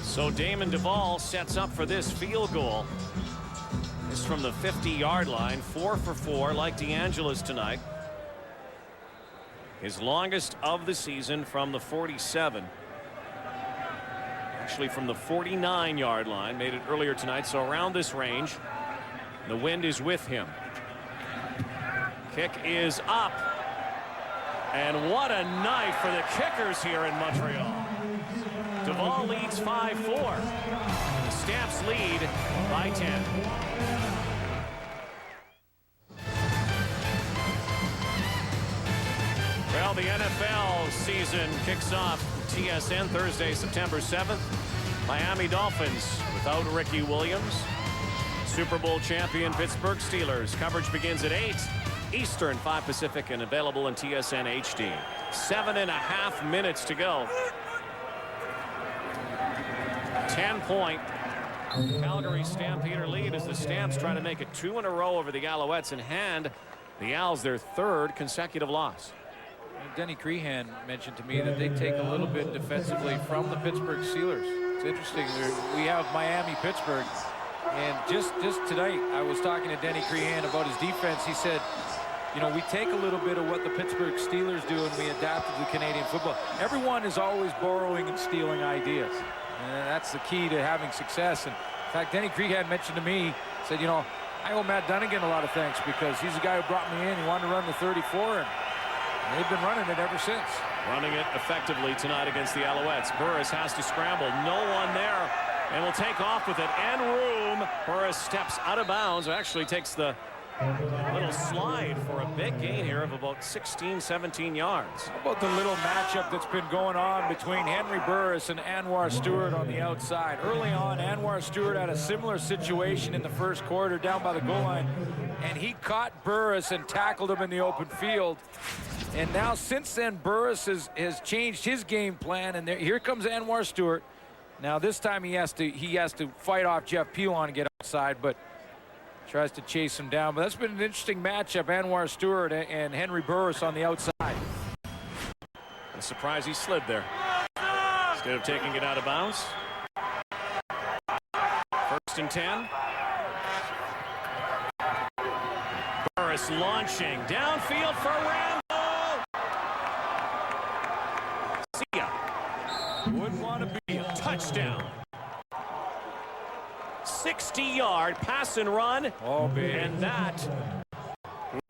So Damon Duvall sets up for this field goal. This from the 50-yard line, 4 for 4 like DeAngelis tonight. His longest of the season from the 47. Actually from the 49-yard line, made it earlier tonight, so around this range. The wind is with him. Kick is up. And what a night for the kickers here in Montreal. Duvall leads 5-4. The Stamps lead by 10. Well, the NFL season kicks off TSN Thursday, September 7th. Miami Dolphins without Ricky Williams. Super Bowl champion Pittsburgh Steelers. Coverage begins at 8 Eastern, 5 Pacific, and available in TSN HD. 7.5 minutes to go. 10-point Calgary Stampeder lead as the Stamps try to make it 2 in a row over the Alouettes and hand the Owls their 3rd consecutive loss. Denny Crehan mentioned to me that they take a little bit defensively from the Pittsburgh Steelers. It's interesting. We have Miami-Pittsburgh, and just tonight I was talking to Denny Crehan about his defense. He said, you know, we take a little bit of what the Pittsburgh Steelers do and we adapt it to Canadian football. Everyone is always borrowing and stealing ideas, and that's the key to having success. And fact, Denny Krieg had mentioned to me, said, you know, I owe Matt Dunnigan a lot of thanks because he's the guy who brought me in. He wanted to run the 34, and they've been running it ever since. Running it effectively tonight against the Alouettes. Burris has to scramble. No one there. And will take off with it. And room. Burris steps out of bounds. Actually takes the little slide for a big gain here of about 16, 17 yards. How about the little matchup that's been going on between Henry Burris and Anwar Stewart on the outside? Early on, Anwar Stewart had a similar situation in the first quarter down by the goal line, and he caught Burris and tackled him in the open field. And now, since then, Burris has changed his game plan, and here comes Anwar Stewart. Now, this time he has to fight off Jeff Pilon and get outside, but tries to chase him down. But that's been an interesting matchup, Anwar Stewart and Henry Burris on the outside. I'm surprised he slid there instead of taking it out of bounds. 1st and 10. Burris launching downfield for Rambo. See ya. Wouldn't want to be a touchdown. 60-yard pass and run. Oh, baby. And that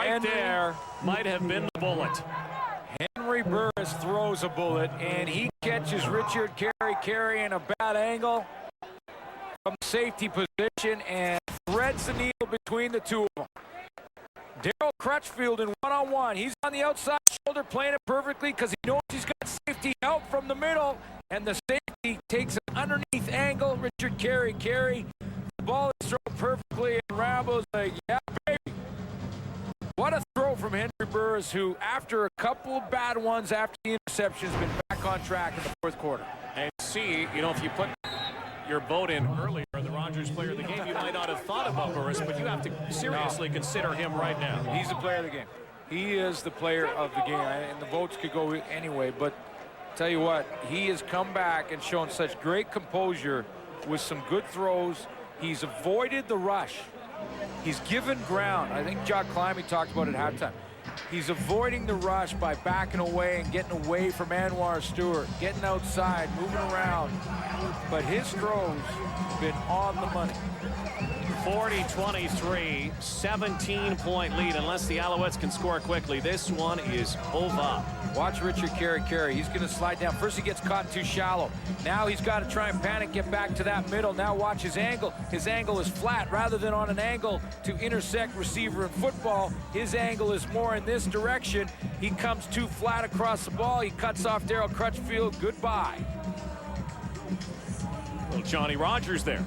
right there might have been the bullet. Henry Burris throws a bullet, and he catches Richard Carey in a bad angle from safety position and threads the needle between the two of them. Darryl Crutchfield in one-on-one. He's on the outside shoulder playing it perfectly because he knows he's got safety help from the middle, and the safety takes an underneath angle. Richard Carey. The ball is thrown perfectly, and Rambo's like, yeah, baby. What a throw from Henry Burris, who, after a couple of bad ones after the interception, has been back on track in the 4th quarter. And see, you know, if you put your vote in earlier, the Rogers player of the game, you might not have thought about Burris, but you have to seriously consider him right now. He's the player of the game. He is the player of the game, and the votes could go anyway, but tell you what, he has come back and shown such great composure with some good throws. He's avoided the rush. He's given ground. I think Jock Climby talked about it at halftime. He's avoiding the rush by backing away and getting away from Anwar Stewart, getting outside, moving around. But his throws have been on the money. 40-23, 17-point lead. Unless the Alouettes can score quickly, this one is over. Watch Richard Carey. He's going to slide down. First he gets caught too shallow. Now he's got to try and panic, get back to that middle. Now watch his angle. His angle is flat rather than on an angle to intersect receiver in football. His angle is more in this direction. He comes too flat across the ball. He cuts off Darryl Crutchfield. Goodbye. Little Johnny Rogers there.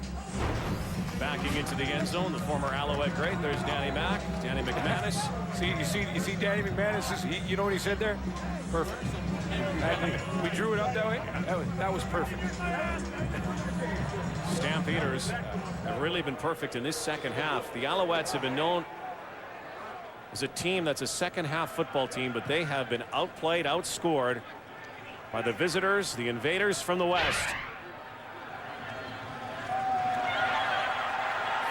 Backing into the end zone, the former Alouette great. There's Danny McManus. You see Danny McManus, you know what he said there? Perfect. We drew it up that way. That was perfect. Stampeders have really been perfect in this second half. The Alouettes have been known as a team that's a second half football team, but they have been outplayed, outscored by the visitors, the invaders from the West.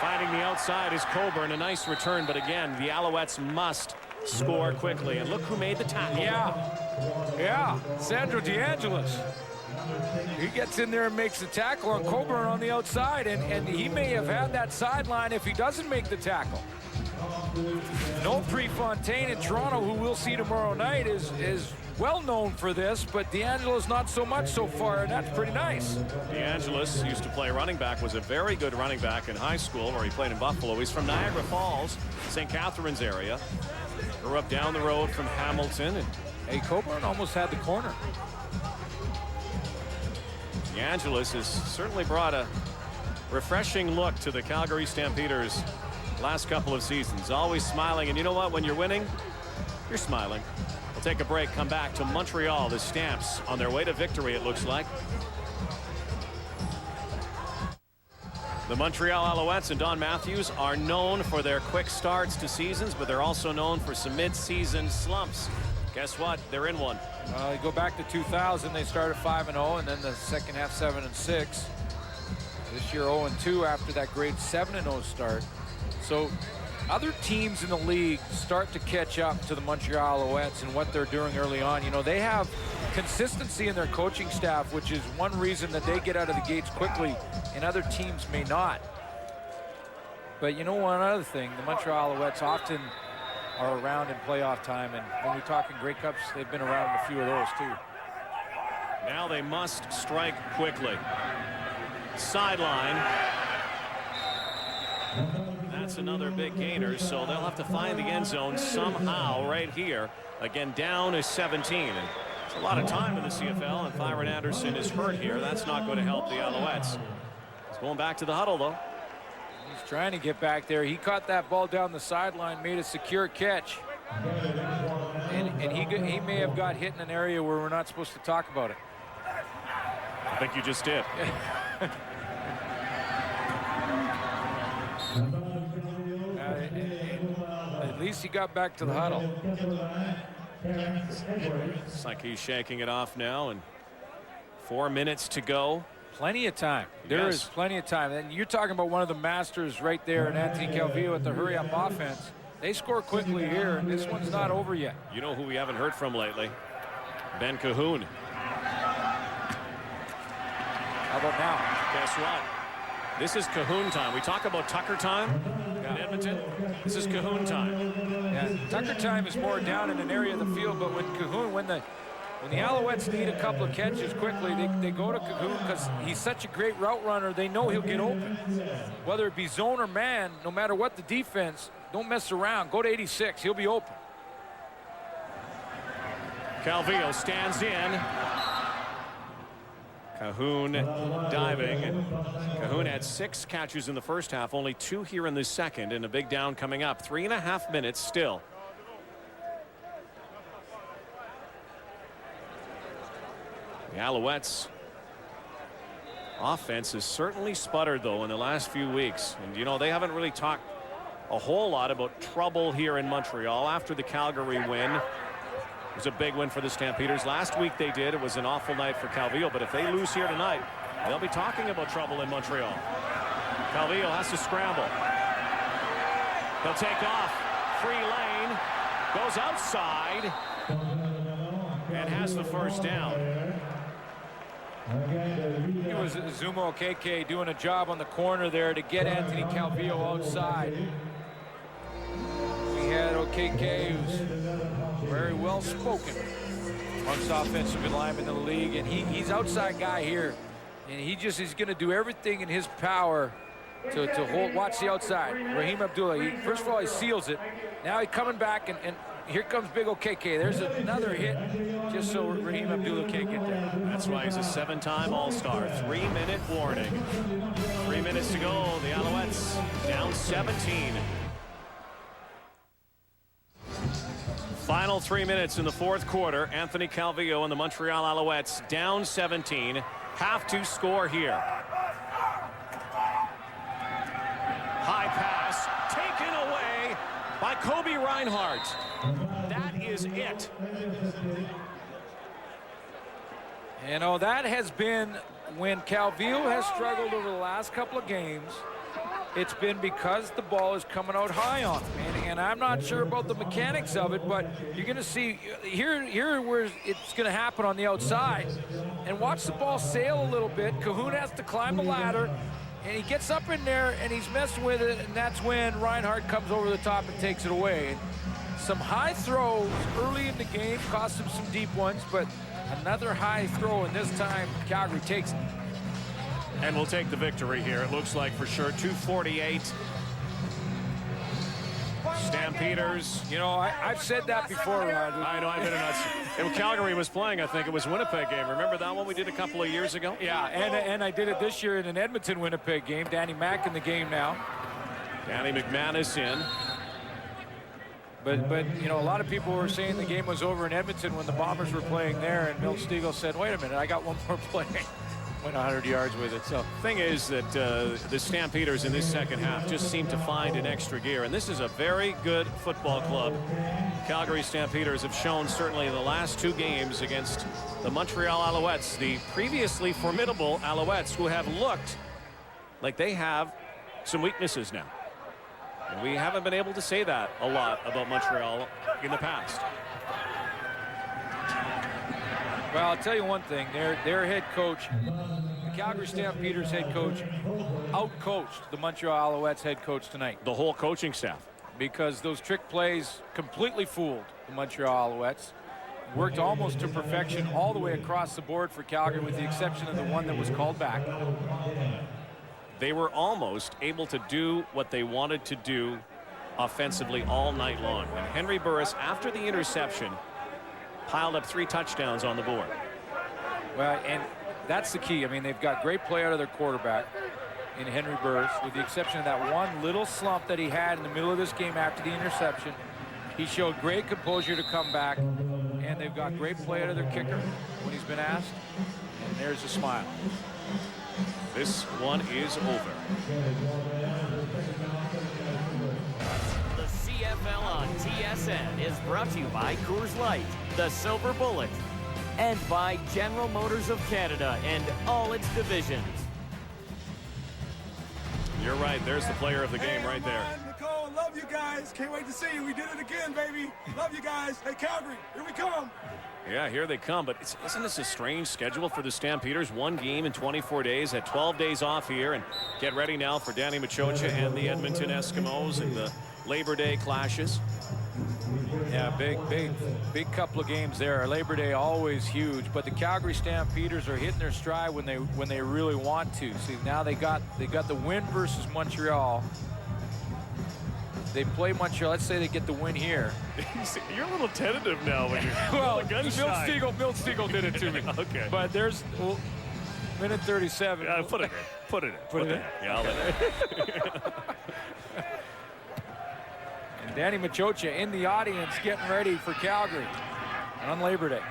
Finding the outside is Coburn, a nice return, but again, the Alouettes must score quickly. And look who made the tackle. Yeah, Sandro DeAngelis. He gets in there and makes the tackle on Coburn on the outside, and he may have had that sideline if he doesn't make the tackle. No Prefontaine in Toronto, who we'll see tomorrow night, is well known for this, but DeAngelis not so much so far, and that's pretty nice. DeAngelis used to play running back, was a very good running back in high school, where he played in Buffalo. He's from Niagara Falls, St. Catharines area. Grew up down the road from Hamilton. And hey, Coburn almost had the corner. DeAngelis has certainly brought a refreshing look to the Calgary Stampeders last couple of seasons. Always smiling, and you know what? When you're winning, you're smiling. We'll take a break, come back to Montreal. The Stamps on their way to victory, it looks like. The Montreal Alouettes and Don Matthews are known for their quick starts to seasons, but they're also known for some mid-season slumps. Guess what? They're in one. You go back to 2000, they started 5-0, and then the second half 7-6. This year 0-2 after that great 7-0 start. So other teams in the league start to catch up to the Montreal Alouettes and what they're doing early on. You know, they have consistency in their coaching staff, which is one reason that they get out of the gates quickly, and other teams may not. But you know one other thing, the Montreal Alouettes often are around in playoff time, and when we're talking Grey Cups, they've been around in a few of those too. Now they must strike quickly. Sideline. That's another big gainer, so they'll have to find the end zone somehow right here. Again, down is 17. And it's a lot of time in the CFL, and Byron Anderson is hurt here. That's not going to help the Alouettes. He's going back to the huddle, though. He's trying to get back there. He caught that ball down the sideline, made a secure catch. And he may have got hit in an area where we're not supposed to talk about it. I think you just did. At least he got back to the huddle. It's like he's shaking it off now, and 4 minutes to go. Plenty of time. There is plenty of time. And you're talking about one of the masters right there in Anthony Calvillo at the hurry-up offense. They score quickly here, and this one's not over yet. You know who we haven't heard from lately? Ben Cahoon. How about now? Guess what? This is Cahoon time. We talk about Tucker time in Edmonton. This is Cahoon time. Yeah, Tucker time is more down in an area of the field, but when Cahoon, when the Alouettes need a couple of catches quickly, they go to Cahoon because he's such a great route runner. They know he'll get open. Whether it be zone or man, no matter what the defense, don't mess around. Go to 86. He'll be open. Calvillo stands in. Cahoon diving. Cahoon had 6 catches in the first half, only 2 here in the second, and a big down coming up. 3.5 minutes still. The Alouettes offense has certainly sputtered, though, in the last few weeks. And, you know, they haven't really talked a whole lot about trouble here in Montreal after the Calgary win. It was a big win for the Stampeders. Last week they did. It was an awful night for Calvillo, but if they lose here tonight, they'll be talking about trouble in Montreal. Calvillo has to scramble. He'll take off. Free lane. Goes outside. And has the first down. It was Zumo KK doing a job on the corner there to get Anthony Calvillo outside. We had OKK, who's very well spoken amongst offensive linemen in the league, and he's outside guy here, and he's going to do everything in his power to hold. Watch the outside. Raheem Abdullah. First of all, he seals it. Now he's coming back, and here comes big OKK. There's another hit, just so Raheem Abdullah can't get there. That's why he's a 7-time All-Star. 3-minute warning. 3 minutes to go. The Alouettes down 17. Final 3 minutes in the fourth quarter. Anthony Calvillo and the Montreal Alouettes down 17. Have to score here. High pass taken away by Kobe Reinhardt. That is it. You know, that has been when Calvillo has struggled over the last couple of games. It's been because the ball is coming out high on him. And I'm not sure about the mechanics of it, but you're going to see here where it's going to happen on the outside. And watch the ball sail a little bit. Cahoon has to climb the ladder, and he gets up in there, and he's messing with it, and that's when Reinhardt comes over the top and takes it away. And some high throws early in the game cost him some deep ones, but another high throw, and this time Calgary takes it. And we'll take the victory here. It looks like for sure 2:48. Stampeders. You know, I've said that before, Rod. I know, I've been nuts. And when Calgary was playing, I think it was Winnipeg game. Remember that one we did a couple of years ago? Yeah, and I did it this year in an Edmonton-Winnipeg game. Danny Mack in the game now. Danny McManus in. But you know, a lot of people were saying the game was over in Edmonton when the Bombers were playing there, and Milt Stegall said, wait a minute, I got one more play. Went 100 yards with it. So thing is that the Stampeders in this second half just seem to find an extra gear, and this is a very good football club. Calgary Stampeders have shown certainly in the last 2 games against the Montreal Alouettes, the previously formidable Alouettes, who have looked like they have some weaknesses now. And we haven't been able to say that a lot about Montreal in the past. Well, I'll tell you one thing. Their head coach, the Calgary Stampeders head coach, out-coached the Montreal Alouettes head coach tonight. The whole coaching staff. Because those trick plays completely fooled the Montreal Alouettes. Worked almost to perfection all the way across the board for Calgary, with the exception of the one that was called back. They were almost able to do what they wanted to do offensively all night long. And Henry Burris, after the interception, piled up 3 touchdowns on the board. Well, and that's the key. I mean, they've got great play out of their quarterback in Henry Burris, with the exception of that one little slump that he had in the middle of this game after the interception. He showed great composure to come back, and they've got great play out of their kicker when he's been asked. And there's a smile. This one is over. The CFL on TSN is brought to you by Coors Light, the Silver Bullet, and by General Motors of Canada and all its divisions. You're right. There's the player of the game right there. Nicole, love you guys. Can't wait to see you. We did it again, baby. Love you guys. Hey, Calgary, here we come. Yeah, here they come. But isn't this a strange schedule for the Stampeders? 1 game in 24 days, had 12 days off here, and get ready now for Danny Machocha and the Edmonton Eskimos and the Labor Day clashes. Yeah, big couple of games there. Labor Day always huge, but the Calgary Stampeders are hitting their stride when they really want to. See, now they got the win versus Montreal. They play Montreal. Let's say they get the win here. You're a little tentative now when you're well, Milt Stiegel did it to me. Okay. But there's minute 37. Put it in. Put it in. Yeah, I'll let it. And Danny Machocha in the audience getting ready for Calgary on Labor Day.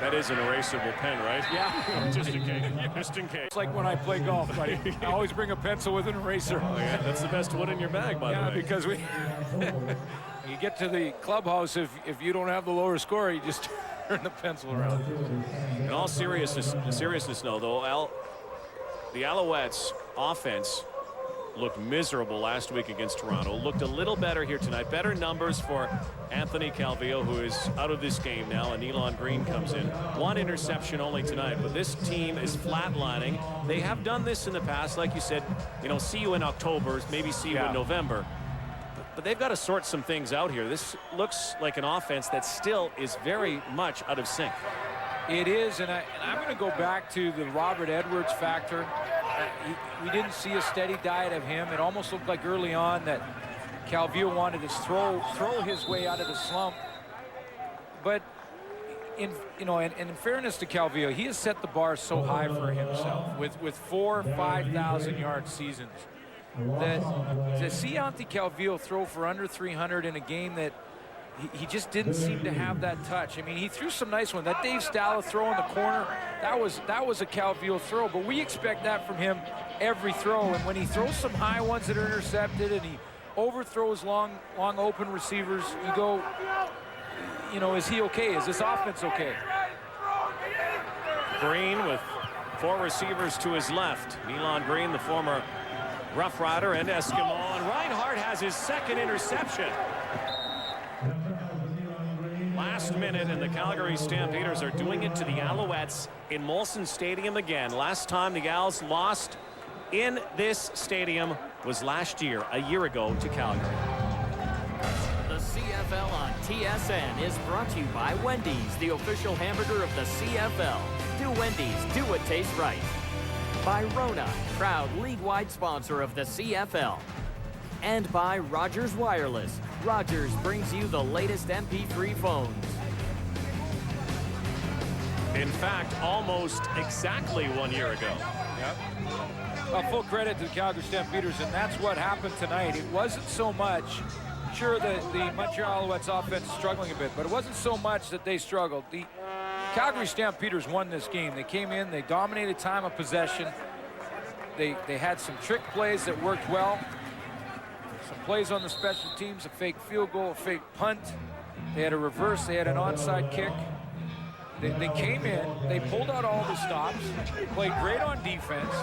That is an erasable pen, right? Yeah. Just in case. Just in case. It's like when I play golf, buddy. I always bring a pencil with an eraser. Oh, yeah. That's the best one in your bag, by the way. Yeah, because you get to the clubhouse, if you don't have the lower score, you just turn the pencil around. In all seriousness though, the Alouettes offense looked miserable last week against Toronto. Looked a little better here tonight. Better numbers for Anthony Calvillo, who is out of this game now, and Elon Green comes in. 1 interception only tonight, but this team is flatlining. They have done this in the past, like you said, see you in October, maybe see you in November. But they've got to sort some things out here. This looks like an offense that still is very much out of sync. It is, and I'm going to go back to the Robert Edwards factor. We didn't see a steady diet of him. It almost looked like early on that Calvillo wanted to throw his way out of the slump. But in fairness to Calvillo, he has set the bar so high for himself with 4,000 or 5,000 yard seasons that to see Anthony Calvillo throw for under 300 in a game that he just didn't seem to have that touch. I mean, he threw some nice ones. That Dave Stalla throw in the corner, that was a Calvillo throw, but we expect that from him every throw. And when he throws some high ones that are intercepted and he overthrows long open receivers, you go, is he okay? Is this offense okay? Green with 4 receivers to his left. Elon Green, the former Rough Rider and Eskimo, and Reinhardt has his 2nd interception. Last minute, and the Calgary Stampeders are doing it to the Alouettes in Molson Stadium again. Last time the Owls lost in this stadium was last year, a year ago, to Calgary. The CFL on TSN is brought to you by Wendy's, the official hamburger of the CFL. Do Wendy's, do what tastes right. By Rona, proud league-wide sponsor of the CFL. And by Rogers Wireless. Rogers brings you the latest MP3 phones. In fact, almost exactly 1 year ago. Yep. Well, full credit to the Calgary Stampeders, and that's what happened tonight. It wasn't so much, sure, the Montreal Alouettes offense is struggling a bit, but it wasn't so much that they struggled. The Calgary Stampeders won this game. They came in, they dominated time of possession. They had some trick plays that worked well. Some plays on the special teams, a fake field goal, a fake punt. They had a reverse, they had an onside kick. They came in, they pulled out all the stops, played great on defense.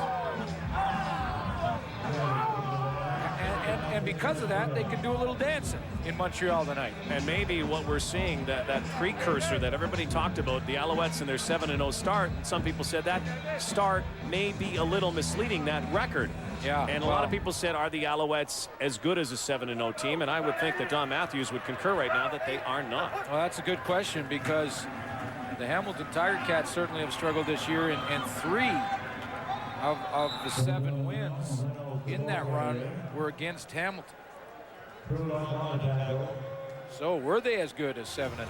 and because of that, they can do a little dancing in Montreal tonight. And maybe what we're seeing, that precursor that everybody talked about, the Alouettes and their 7-0 start, some people said that start may be a little misleading, that record. Yeah, and a lot of people said, are the Alouettes as good as a 7-0 team? And I would think that Don Matthews would concur right now that they are not. Well, that's a good question, because the Hamilton Tiger Cats certainly have struggled this year, and 3 of the 7 wins in that run were against Hamilton. So were they as good as 7-0?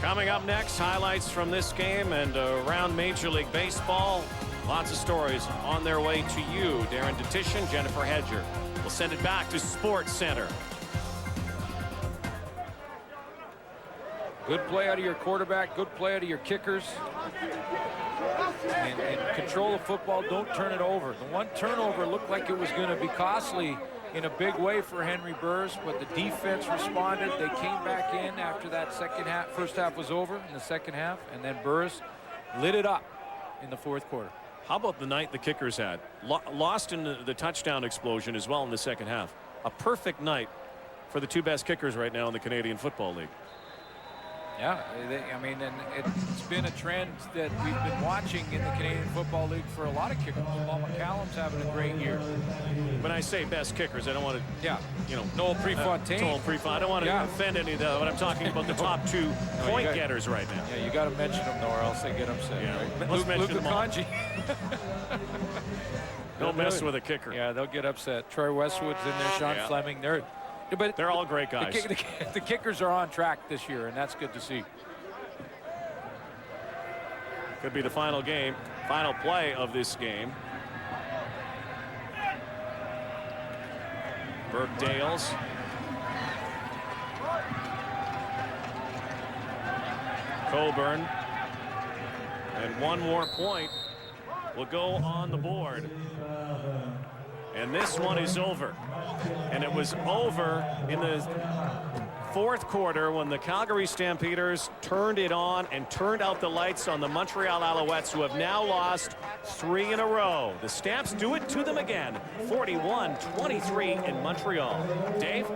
Coming up next, highlights from this game and around Major League Baseball. Lots of stories on their way to you. Darren Detition, Jennifer Hedger. We'll send it back to Sports Center. Good play out of your quarterback, good play out of your kickers. And control the football, don't turn it over. The one turnover looked like it was going to be costly in a big way for Henry Burris, but the defense responded. They came back in after that second half. First half was over in the second half, and then Burris lit it up in the fourth quarter. How about the night the kickers had? Lost in the touchdown explosion as well in the second half. A perfect night for the 2 best kickers right now in the Canadian Football League. Yeah, I mean, and it's been a trend that we've been watching in the Canadian Football League for a lot of kickers. Paul McCallum's having a great year. When I say best kickers, I don't want to, Noel Prefontaine. I don't want to offend any of them, but I'm talking about the top 2 point getters right now. Yeah, you got to mention them, though, or else they get upset. Yeah, right? let's mention them all. Don't mess with a kicker. Yeah, they'll get upset. Troy Westwood's in there, Sean Fleming. They're all great guys. The kickers are on track this year, and that's good to see. Could be the final play of this game. Burke Dales. Coburn. And one more point will go on the board. And this one is over. And it was over in the fourth quarter when the Calgary Stampeders turned it on and turned out the lights on the Montreal Alouettes, who have now lost 3 in a row. The Stamps do it to them again, 41-23 in Montreal. Dave?